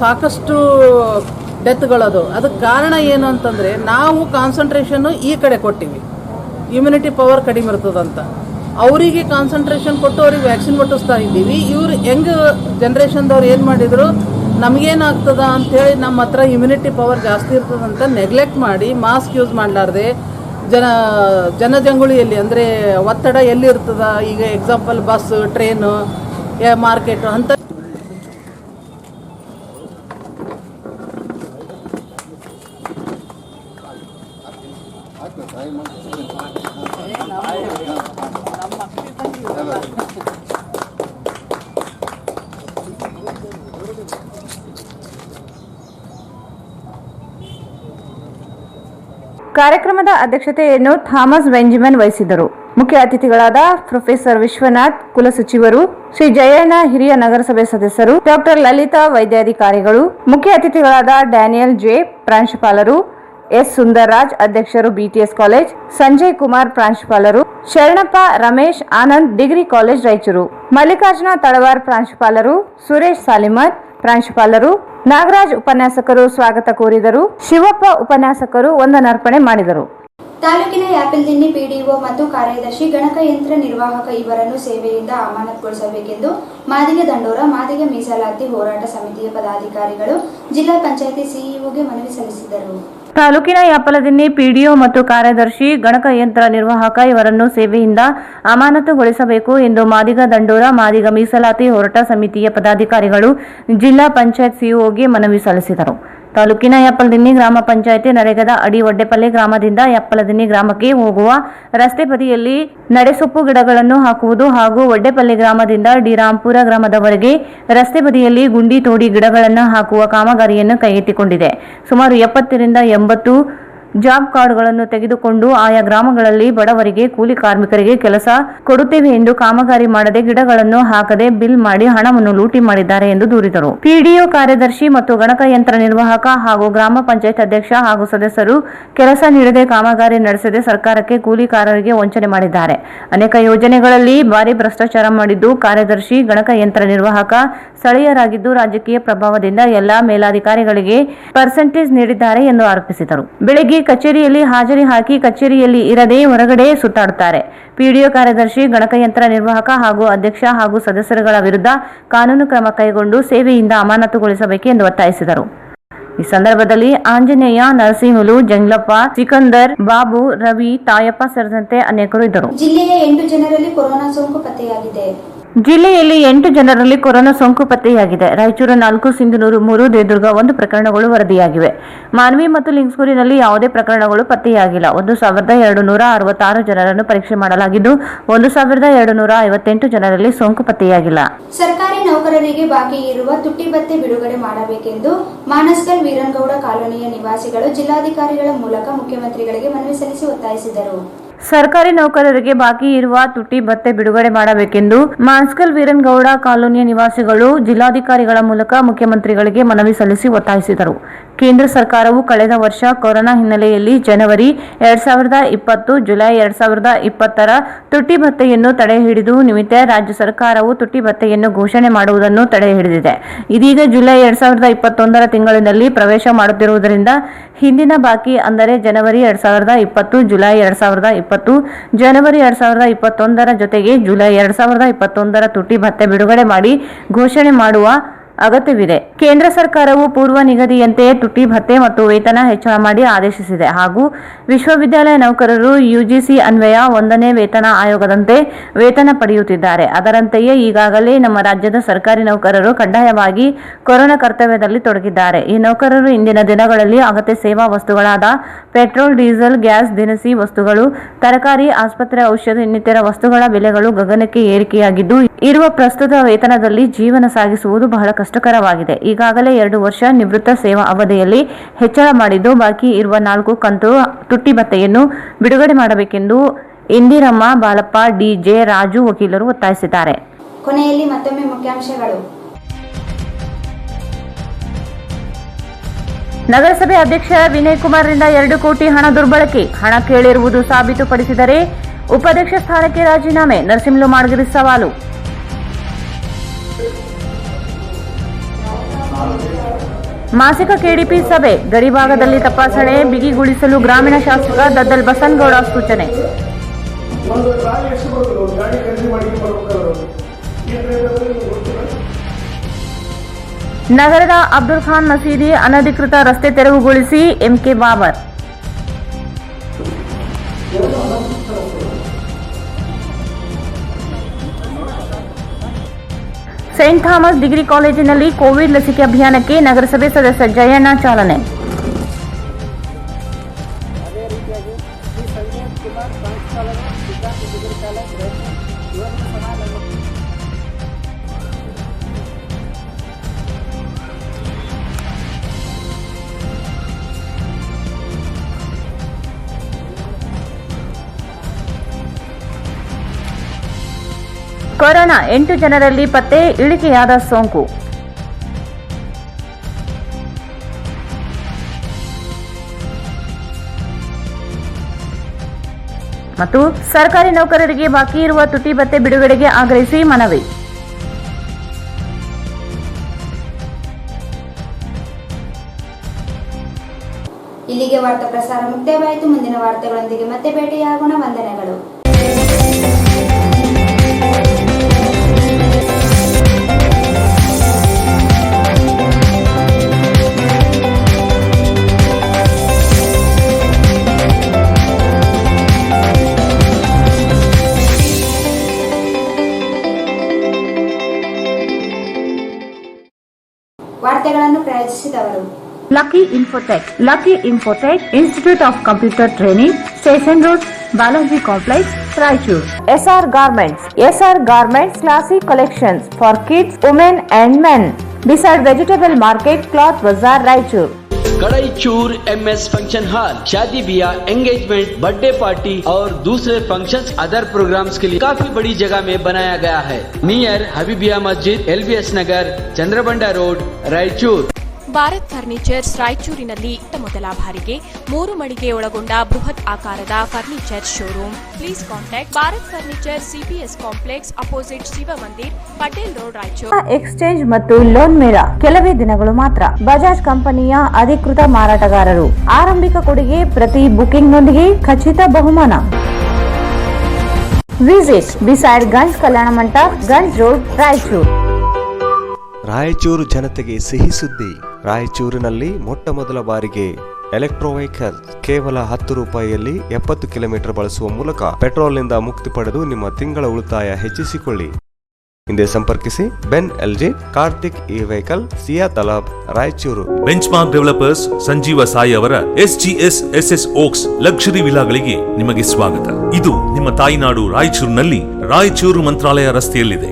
ಸಾಕಷ್ಟು ಡೆತ್ಗಳದು. ಅದಕ್ಕೆ ಕಾರಣ ಏನು ಅಂತಂದರೆ ನಾವು ಕಾನ್ಸಂಟ್ರೇಷನ್ನು ಈ ಕಡೆ ಕೊಟ್ಟಿವಿ, ಇಮ್ಯುನಿಟಿ ಪವರ್ ಕಡಿಮೆ ಇರ್ತದಂತ. ಅವರಿಗೆ ಕಾನ್ಸಂಟ್ರೇಷನ್ ಕೊಟ್ಟು ಅವ್ರಿಗೆ ವ್ಯಾಕ್ಸಿನ್ ಕೊಟ್ಟಿಸ್ತಾ ಇದ್ದೀವಿ. ಇವರು ಯಂಗ್ ಜನ್ರೇಷನ್ದವ್ರು ಏನು ಮಾಡಿದರು, ನಮಗೇನಾಗ್ತದ ಅಂಥೇಳಿ ನಮ್ಮ ಹತ್ರ ಇಮ್ಯುನಿಟಿ ಪವರ್ ಜಾಸ್ತಿ ಇರ್ತದಂತ ನೆಗ್ಲೆಕ್ಟ್ ಮಾಡಿ ಮಾಸ್ಕ್ ಯೂಸ್ ಮಾಡಲಾರ್ದೆ ಜನಜಂಗುಳಿಯಲ್ಲಿ ಅಂದರೆ ಒತ್ತಡ ಎಲ್ಲಿರ್ತದ, ಈಗ ಎಕ್ಸಾಂಪಲ್ ಬಸ್, ಟ್ರೈನು, ಮಾರ್ಕೆಟು ಅಂತ ಕಾರ್ಯಕ್ರಮದ ಅಧ್ಯಕ್ಷತೆಯನ್ನು ಥಾಮಸ್ ಬೆಂಜಮಿನ್ ವಹಿಸಿದರು. ಮುಖ್ಯ ಅತಿಥಿಗಳಾದ ಪ್ರೊಫೆಸರ್ ವಿಶ್ವನಾಥ್, ಕುಲಸಚಿವರು, ಶ್ರೀ ಜಯಣ್ಣ, ಹಿರಿಯ ನಗರಸಭೆ ಸದಸ್ಯರು, ಡಾಕ್ಟರ್ ಲಲಿತಾ, ವೈದ್ಯಾಧಿಕಾರಿಗಳು, ಮುಖ್ಯ ಅತಿಥಿಗಳಾದ ಡ್ಯಾನಿಯಲ್ ಜೆ, ಪ್ರಾಂಶುಪಾಲರು, ಎಸ್ ಸುಂದರ್ರಾಜ್, ಅಧ್ಯಕ್ಷರು, ಬಿಟಿಎಸ್ ಕಾಲೇಜ್, ಸಂಜಯ್ ಕುಮಾರ್, ಪ್ರಾಂಶುಪಾಲರು, ಶರಣಪ್ಪ, ರಮೇಶ್, ಆನಂದ್, ಡಿಗ್ರಿ ಕಾಲೇಜ್ ರಾಯಚೂರು, ಮಲ್ಲಿಕಾರ್ಜುನ ತಳವಾರ್, ಪ್ರಾಂಶುಪಾಲರು, ಸುರೇಶ್ ಸಾಲಿಮತ್, ಪ್ರಾಂಶುಪಾಲರು, ನಾಗರಾಜ್ ಉಪನ್ಯಾಸಕರು ಸ್ವಾಗತ ಕೋರಿದರು. ಶಿವಪ್ಪ ಉಪನ್ಯಾಸಕರು ವಂದನಾರ್ಪಣೆ ಮಾಡಿದರು. ತಾಲೂಕಿನ ಯಾಪಲ್ದಿನ್ನಿ ಪಿಡಿಒ ಮತ್ತು ಕಾರ್ಯದರ್ಶಿ ಗಣಕಯಂತ್ರ ನಿರ್ವಾಹಕ ಇವರನ್ನು ಸೇವೆಯಿಂದ ಅಮಾನತುಗೊಳಿಸಬೇಕೆಂದು ಮಾದಿಗ ದಂಡೋರ ಮಾದಿಗ ಮೀಸಲಾತಿ ಹೋರಾಟ ಸಮಿತಿಯ ಪದಾಧಿಕಾರಿಗಳು ಜಿಲ್ಲಾ ಪಂಚಾಯಿತಿ ಸಿಇಒಗೆ ಮನವಿ ಸಲ್ಲಿಸಿದರು. ತಾಲೂಕಿನ ಯಾಪಲದಿನ್ನಿ ಪಿಡಿಒ ಮತ್ತು ಕಾರ್ಯದರ್ಶಿ ಗಣಕಯಂತ್ರ ನಿರ್ವಾಹಕ ಇವರನ್ನು ಸೇವೆಯಿಂದ ಅಮಾನತುಗೊಳಿಸಬೇಕು ಎಂದು ಮಾದಿಗ ದಂಡೋರ ಮಾದಿಗ ಮೀಸಲಾತಿ ಹೋರಾಟ ಸಮಿತಿಯ ಪದಾಧಿಕಾರಿಗಳು ಜಿಲ್ಲಾ ಪಂಚಾಯತ್ ಸಿಇಒಗೆ ಮನವಿ ಸಲ್ಲಿಸಿದರು. ತಾಲೂಕಿನ ಯಪ್ಪಲದಿನ್ನಿ ಗ್ರಾಮ ಪಂಚಾಯಿತಿ ನರೇಗಾದ ಅಡಿ ಒಡ್ಡೆಪಲ್ಲೆ ಗ್ರಾಮದಿಂದ ಯಪ್ಪಲದಿನ್ನಿ ಗ್ರಾಮಕ್ಕೆ ಹೋಗುವ ರಸ್ತೆ ಬದಿಯಲ್ಲಿ ನಡೆಸೊಪ್ಪು ಗಿಡಗಳನ್ನು ಹಾಕುವುದು ಹಾಗೂ ಒಡ್ಡೆಪಲ್ಲೆ ಗ್ರಾಮದಿಂದ ಡಿರಾಂಪುರ ಗ್ರಾಮದವರೆಗೆ ರಸ್ತೆ ಬದಿಯಲ್ಲಿ ಗುಂಡಿ ತೋಡಿ ಗಿಡಗಳನ್ನು ಹಾಕುವ ಕಾಮಗಾರಿಯನ್ನು ಕೈಗೆತ್ತಿಕೊಂಡಿದೆ. ಸುಮಾರು 70ರಿಂದ 80 ಜಾಬ್ ಕಾರ್ಡ್ಗಳನ್ನು ತೆಗೆದುಕೊಂಡು ಆಯಾ ಗ್ರಾಮಗಳಲ್ಲಿ ಬಡವರಿಗೆ, ಕೂಲಿ ಕಾರ್ಮಿಕರಿಗೆ ಕೆಲಸ ಕೊಡುತ್ತೇವೆ ಎಂದು ಕಾಮಗಾರಿ ಮಾಡದೆ, ಗಿಡಗಳನ್ನು ಹಾಕದೆ ಬಿಲ್ ಮಾಡಿ ಹಣವನ್ನು ಲೂಟಿ ಮಾಡಿದ್ದಾರೆ ಎಂದು ದೂರಿದರು. ಪಿಡಿಒ ಕಾರ್ಯದರ್ಶಿ ಮತ್ತು ಗಣಕಯಂತ್ರ ನಿರ್ವಾಹಕ ಹಾಗೂ ಗ್ರಾಮ ಪಂಚಾಯತ್ ಅಧ್ಯಕ್ಷ ಹಾಗೂ ಸದಸ್ಯರು ಕೆಲಸ ನೀಡದೆ ಕಾಮಗಾರಿ ನಡೆಸದೆ ಸರ್ಕಾರಕ್ಕೆ ಕೂಲಿಕಾರರಿಗೆ ವಂಚನೆ ಮಾಡಿದ್ದಾರೆ. ಅನೇಕ ಯೋಜನೆಗಳಲ್ಲಿ ಭಾರಿ ಭ್ರಷ್ಟಾಚಾರ ಮಾಡಿದ್ದು, ಕಾರ್ಯದರ್ಶಿ, ಗಣಕಯಂತ್ರ ನಿರ್ವಾಹಕ ಸ್ಥಳೀಯರಾಗಿದ್ದು ರಾಜಕೀಯ ಪ್ರಭಾವದಿಂದ ಎಲ್ಲಾ ಮೇಲಾಧಿಕಾರಿಗಳಿಗೆ ಪರ್ಸೆಂಟೇಜ್ ನೀಡಿದ್ದಾರೆ ಎಂದು ಆರೋಪಿಸಿದರು. ಬೆಳಗ್ಗೆ ಕಚೇರಿಯಲ್ಲಿ ಹಾಜರಿ ಹಾಕಿ ಕಚೇರಿಯಲ್ಲಿ ಇರದೆ ಹೊರಗಡೆ ಸುತ್ತಾಡುತ್ತಾರೆ. ಪಿಡಿಒ ಕಾರ್ಯದರ್ಶಿ, ಗಣಕಯಂತ್ರ ನಿರ್ವಾಹಕ ಹಾಗೂ ಅಧ್ಯಕ್ಷ ಹಾಗೂ ಸದಸ್ಯರುಗಳ ವಿರುದ್ಧ ಕಾನೂನು ಕ್ರಮ ಕೈಗೊಂಡು ಸೇವೆಯಿಂದ ಅಮಾನತುಗೊಳಿಸಬೇಕೆಂದು ಒತ್ತಾಯಿಸಿದರು. ಈ ಸಂದರ್ಭದಲ್ಲಿ ಆಂಜನೇಯ, ನರಸಿಂಹಲು, ಜಂಗ್ಲಪ್ಪ, ಸಿಕಂದರ್, ಬಾಬು, ರವಿ, ತಾಯಪ್ಪ ಸೇರಿದಂತೆ ಅನೇಕರು ಇದ್ದರು. ಜಿಲ್ಲೆಯ 8 ಜನರಲ್ಲಿ ಕೊರೋನಾ ಸೋಂಕು ಪತ್ತೆಯಾಗಿದೆ. ಜಿಲ್ಲೆಯಲ್ಲಿ 8 ಜನರಲ್ಲಿ ಕೊರೋನಾ ಸೋಂಕು ಪತ್ತೆಯಾಗಿದೆ. ರಾಯಚೂರು 4, ಸಿಂಧನೂರು 3, ದೇವದುರ್ಗ 1 ಪ್ರಕರಣಗಳು ವರದಿಯಾಗಿವೆ. ಮಾನ್ವಿ ಮತ್ತು ಲಿಂಗಸೂರಿನಲ್ಲಿ ಯಾವುದೇ ಪ್ರಕರಣಗಳು ಪತ್ತೆಯಾಗಿಲ್ಲ. 1266 ಜನರನ್ನು ಪರೀಕ್ಷೆ ಮಾಡಲಾಗಿದ್ದು 1258 ಜನರಲ್ಲಿ ಸೋಂಕು ಪತ್ತೆಯಾಗಿಲ್ಲ. ಸರ್ಕಾರಿ ನೌಕರರಿಗೆ ಬಾಕಿ ಇರುವ ತುಟ್ಟಿ ಭತ್ಯೆ ಬಿಡುಗಡೆ ಮಾಡಬೇಕೆಂದು ಮಾನಸ್ಕಲ್ ವೀರನಗೌಡ ಕಾಲೋನಿಯ ನಿವಾಸಿಗಳು ಜಿಲ್ಲಾಧಿಕಾರಿಗಳ ಮೂಲಕ ಮುಖ್ಯಮಂತ್ರಿಗಳಿಗೆ ಮನವಿ ಸಲ್ಲಿಸಿ ಒತ್ತಾಯಿಸಿದರು. ಸರ್ಕಾರಿ ನೌಕರರಿಗೆ ಬಾಕಿ ಇರುವ ತುಟ್ಟಿ ಭತ್ಯೆ ಬಿಡುಗಡೆ ಮಾಡಬೇಕೆಂದು ಮಾನ್ಸ್ಕಲ್ ವೀರನಗೌಡ ಕಾಲೋನಿಯ ನಿವಾಸಿಗಳು ಜಿಲ್ಲಾಧಿಕಾರಿಗಳ ಮೂಲಕ ಮುಖ್ಯಮಂತ್ರಿಗಳಿಗೆ ಮನವಿ ಸಲ್ಲಿಸಿ ಒತ್ತಾಯಿಸಿದರು. ಕೇಂದ್ರ ಸರ್ಕಾರವು ಕಳೆದ ವರ್ಷ ಕೊರೋನಾ ಹಿನ್ನೆಲೆಯಲ್ಲಿ ಜನವರಿ 2020, ಜುಲೈ 2020 ತುಟ್ಟಿ ಭತ್ಯೆಯನ್ನು ತಡೆ ಹಿಡಿದು ನಿಮಿತ್ತ ರಾಜ್ಯ ಸರ್ಕಾರವು ತುಟ್ಟಿ ಭತ್ಯೆಯನ್ನು ಘೋಷಣೆ ಮಾಡುವುದನ್ನು ತಡೆ ಹಿಡಿದಿದೆ. ಇದೀಗ ಜುಲೈ 2021 ತಿಂಗಳಿನಲ್ಲಿ ಪ್ರವೇಶ ಮಾಡುತ್ತಿರುವುದರಿಂದ ಹಿಂದಿನ ಬಾಕಿ ಅಂದರೆ ಜನವರಿ 2020, ಜುಲೈ 2020, ಜನವರಿ 2021 ಜೊತೆಗೆ ಜುಲೈ 2021 ತುಟ್ಟಿ ಭತ್ಯೆ ಬಿಡುಗಡೆ ಮಾಡಿ ಘೋಷಣೆ ಮಾಡುವ ಅಗತ್ಯವಿದೆ. ಕೇಂದ್ರ ಸರ್ಕಾರವು ಪೂರ್ವ ನಿಗದಿಯಂತೆ ತುಟ್ಟಿ ಭತ್ಯೆ ಮತ್ತು ವೇತನ ಹೆಚ್ಚಳ ಮಾಡಿ ಆದೇಶಿಸಿದೆ ಹಾಗೂ ವಿಶ್ವವಿದ್ಯಾಲಯ ನೌಕರರು ಯುಜಿಸಿ ಅನ್ವಯ 1ನೇ ವೇತನ ಆಯೋಗದಂತೆ ವೇತನ ಪಡೆಯುತ್ತಿದ್ದಾರೆ. ಅದರಂತೆಯೇ ಈಗಾಗಲೇ ನಮ್ಮ ರಾಜ್ಯದ ಸರ್ಕಾರಿ ನೌಕರರು ಕಡ್ಡಾಯವಾಗಿ ಕೊರೋನಾ ಕರ್ತವ್ಯದಲ್ಲಿ ತೊಡಗಿದ್ದಾರೆ. ಈ ನೌಕರರು ಇಂದಿನ ದಿನಗಳಲ್ಲಿ ಅಗತ್ಯ ಸೇವಾ ವಸ್ತುಗಳಾದ ಪೆಟ್ರೋಲ್, ಡೀಸೆಲ್, ಗ್ಯಾಸ್, ದಿನಸಿ ವಸ್ತುಗಳು, ತರಕಾರಿ, ಆಸ್ಪತ್ರೆ ಔಷಧ ಇನ್ನಿತರ ವಸ್ತುಗಳ ಬೆಲೆಗಳು ಗಗನಕ್ಕೆ ಏರಿಕೆಯಾಗಿದ್ದು, ಇರುವ ಪ್ರಸ್ತುತ ವೇತನದಲ್ಲಿ ಜೀವನ ಸಾಗಿಸುವುದು ಬಹಳ ಕಷ್ಟಕರವಾಗಿದೆ. ಈಗಾಗಲೇ 2 ವರ್ಷ ನಿವೃತ್ತ ಸೇವಾ ಅವಧಿಯಲ್ಲಿ ಹೆಚ್ಚಳ ಮಾಡಿದ್ದು, ಬಾಕಿ ಇರುವ 4 ಕಂತು ತುಟ್ಟಿ ಭತ್ಯೆಯನ್ನು ಬಿಡುಗಡೆ ಮಾಡಬೇಕೆಂದು ಇಂದಿರಮ್ಮ, ಬಾಲಪ್ಪ, ಡಿಜೆ, ರಾಜು ವಕೀಲರು ಒತ್ತಾಯಿಸಿದ್ದಾರೆ. ಕೊನೆಯಲ್ಲಿ ಮತ್ತೊಮ್ಮೆ ಮುಖ್ಯಾಂಶಗಳು. ನಗರಸಭೆ ಅಧ್ಯಕ್ಷ ವಿನಯ್ ಕುಮಾರ್ರಿಂದ 2 ಕೋಟಿ ಹಣ ದುರ್ಬಳಕೆ, ಹಣ ಕೇಳಿರುವುದು ಸಾಬೀತುಪಡಿಸಿದರೆ ಉಪಾಧ್ಯಕ್ಷ ಸ್ಥಾನಕ್ಕೆ ರಾಜೀನಾಮೆ, ನರಸಿಂಹಲು ಮಾಡಗಿರಿ ಸವಾಲು. ಮಾಸಿಕ ಕೆಡಿಪಿ ಸಭೆ, ಗಡಿಭಾಗದಲ್ಲಿ ತಪಾಸಣೆ ಬಿಗಿಗೊಳಿಸಲು ಗ್ರಾಮೀಣ ಶಾಸಕ ದದ್ದಲ್ ಬಸನಗೌಡ ಸೂಚನೆ. ನಗರದ ಅಬ್ದುಲ್ ಖಾನ್ ಮಸೀದಿ ಅನಧಿಕೃತ ರಸ್ತೆ ತೆರವುಗೊಳಿಸಿ MK Babar. Saint Thomas degree ಕಾಲೇಜಿನಲ್ಲಿ ಕೋವಿಡ್ ಲಸಿಕೆ ಅಭಿಯಾನಕ್ಕೆ ನಗರಸಭೆ ಸದಸ್ಯ ಜಯಣ್ಣ ಚಾಲನೆ. ಕೊರೋನಾ 8 ಜನರಲ್ಲಿ ಪತ್ತೆ, ಇಳಿಕೆಯಾದ ಸೋಂಕು. ಮತ್ತು ಸರ್ಕಾರಿ ನೌಕರರಿಗೆ ಬಾಕಿ ಇರುವ ತುಟಿ ಭತ್ಯೆ ಬಿಡುಗಡೆಗೆ ಆಗ್ರಹಿಸಿ ಮನವಿ. ಇಲ್ಲಿಗೆ ವಾರ್ತಾ ಪ್ರಸಾರ ಮುಕ್ತಾಯವಾಯಿತು. ಮುಂದಿನ ವಾರ್ತೆಗಳೊಂದಿಗೆ ಮತ್ತೆ ಭೇಟಿಯಾಗೋಣ. ವಂದನೆಗಳು. ವಾರ್ತೆಗಳನ್ನು ಪ್ರಾಯೋಜಿಸಿದವರು Lucky Infotech Institute of Computer Training, Station Road, Balaji Complex, Raichur. SR Garments classic collections for kids, women and men, beside vegetable market, cloth bazaar, Raichur. कड़ाई चूर MS फंक्शन हॉल शादी ब्याह, एंगेजमेंट, बर्थडे पार्टी और दूसरे फंक्शंस अदर प्रोग्राम्स के लिए काफी बड़ी जगह में बनाया गया है. नियर हबीबिया मस्जिद, LBS नगर, चंद्रबंडा रोड, रायचूर. ಭಾರತ್ ಫರ್ನಿಚರ್ಸ್ ರಾಯಚೂರಿನಲ್ಲಿ ಮೊದಲ ಬಾರಿಗೆ 3 ಮಳಿಗೆ ಒಳಗೊಂಡ ಬೃಹತ್ ಆಕಾರದ furniture showroom. Please contact Bharat furniture, CPS complex, opposite Shiva Mandir, Patel road, Raichur. Exchange ಮತ್ತು ಲೋನ್ ಮೇಳ ಕೆಲವೇ ದಿನಗಳು ಮಾತ್ರ. ಬಜಾಜ್ ಕಂಪನಿಯ ಅಧಿಕೃತ ಮಾರಾಟಗಾರರು. ಆರಂಭಿಕ ಕೊಡುಗೆ ಪ್ರತಿ ಬುಕಿಂಗ್ನೊಂದಿಗೆ ಖಚಿತ ಬಹುಮಾನ. Visit beside Ganj Kalyana Mantapa, Ganj road, Raichur. Raichur ಜನತೆಗೆ ಸಿಹಿ ಸುದ್ದಿ. ರಾಯಚೂರಿನಲ್ಲಿ ಮೊಟ್ಟ ಮೊದಲ ಬಾರಿಗೆ ಎಲೆಕ್ಟ್ರೋ ವೆಹಿಕಲ್ ಕೇವಲ 10 ರೂಪಾಯಿಯಲ್ಲಿ 70 ಕಿಲೋಮೀಟರ್ ಬಳಸುವ ಮೂಲಕ ಪೆಟ್ರೋಲ್ನಿಂದ ಮುಕ್ತಿ ಪಡೆದು ನಿಮ್ಮ ತಿಂಗಳ ಉಳಿತಾಯ ಹೆಚ್ಚಿಸಿಕೊಳ್ಳಿ. ಹಿಂದೆ ಸಂಪರ್ಕಿಸಿ ಬೆನ್ LG, ಕಾರ್ತಿಕ್ ಇ ವೆಹಿಕಲ್, ಸಿಯಾ ತಲಾಬ್, ರಾಯಚೂರು. ಬೆಂಚ್ಮಾರ್ಕ್ ಡೆವಲಪರ್ಸ್ ಸಂಜೀವ ಸಾಯಿ ಅವರ SGS SS ಓಕ್ಸ್ ಲಕ್ಸುರಿ ವಿಲಾಗಳಿಗೆ ನಿಮಗೆ ಸ್ವಾಗತ. ಇದು ನಿಮ್ಮ ತಾಯಿನಾಡು ರಾಯಚೂರಿನಲ್ಲಿ ರಾಯಚೂರು ಮಂತ್ರಾಲಯ ರಸ್ತೆಯಲ್ಲಿದೆ.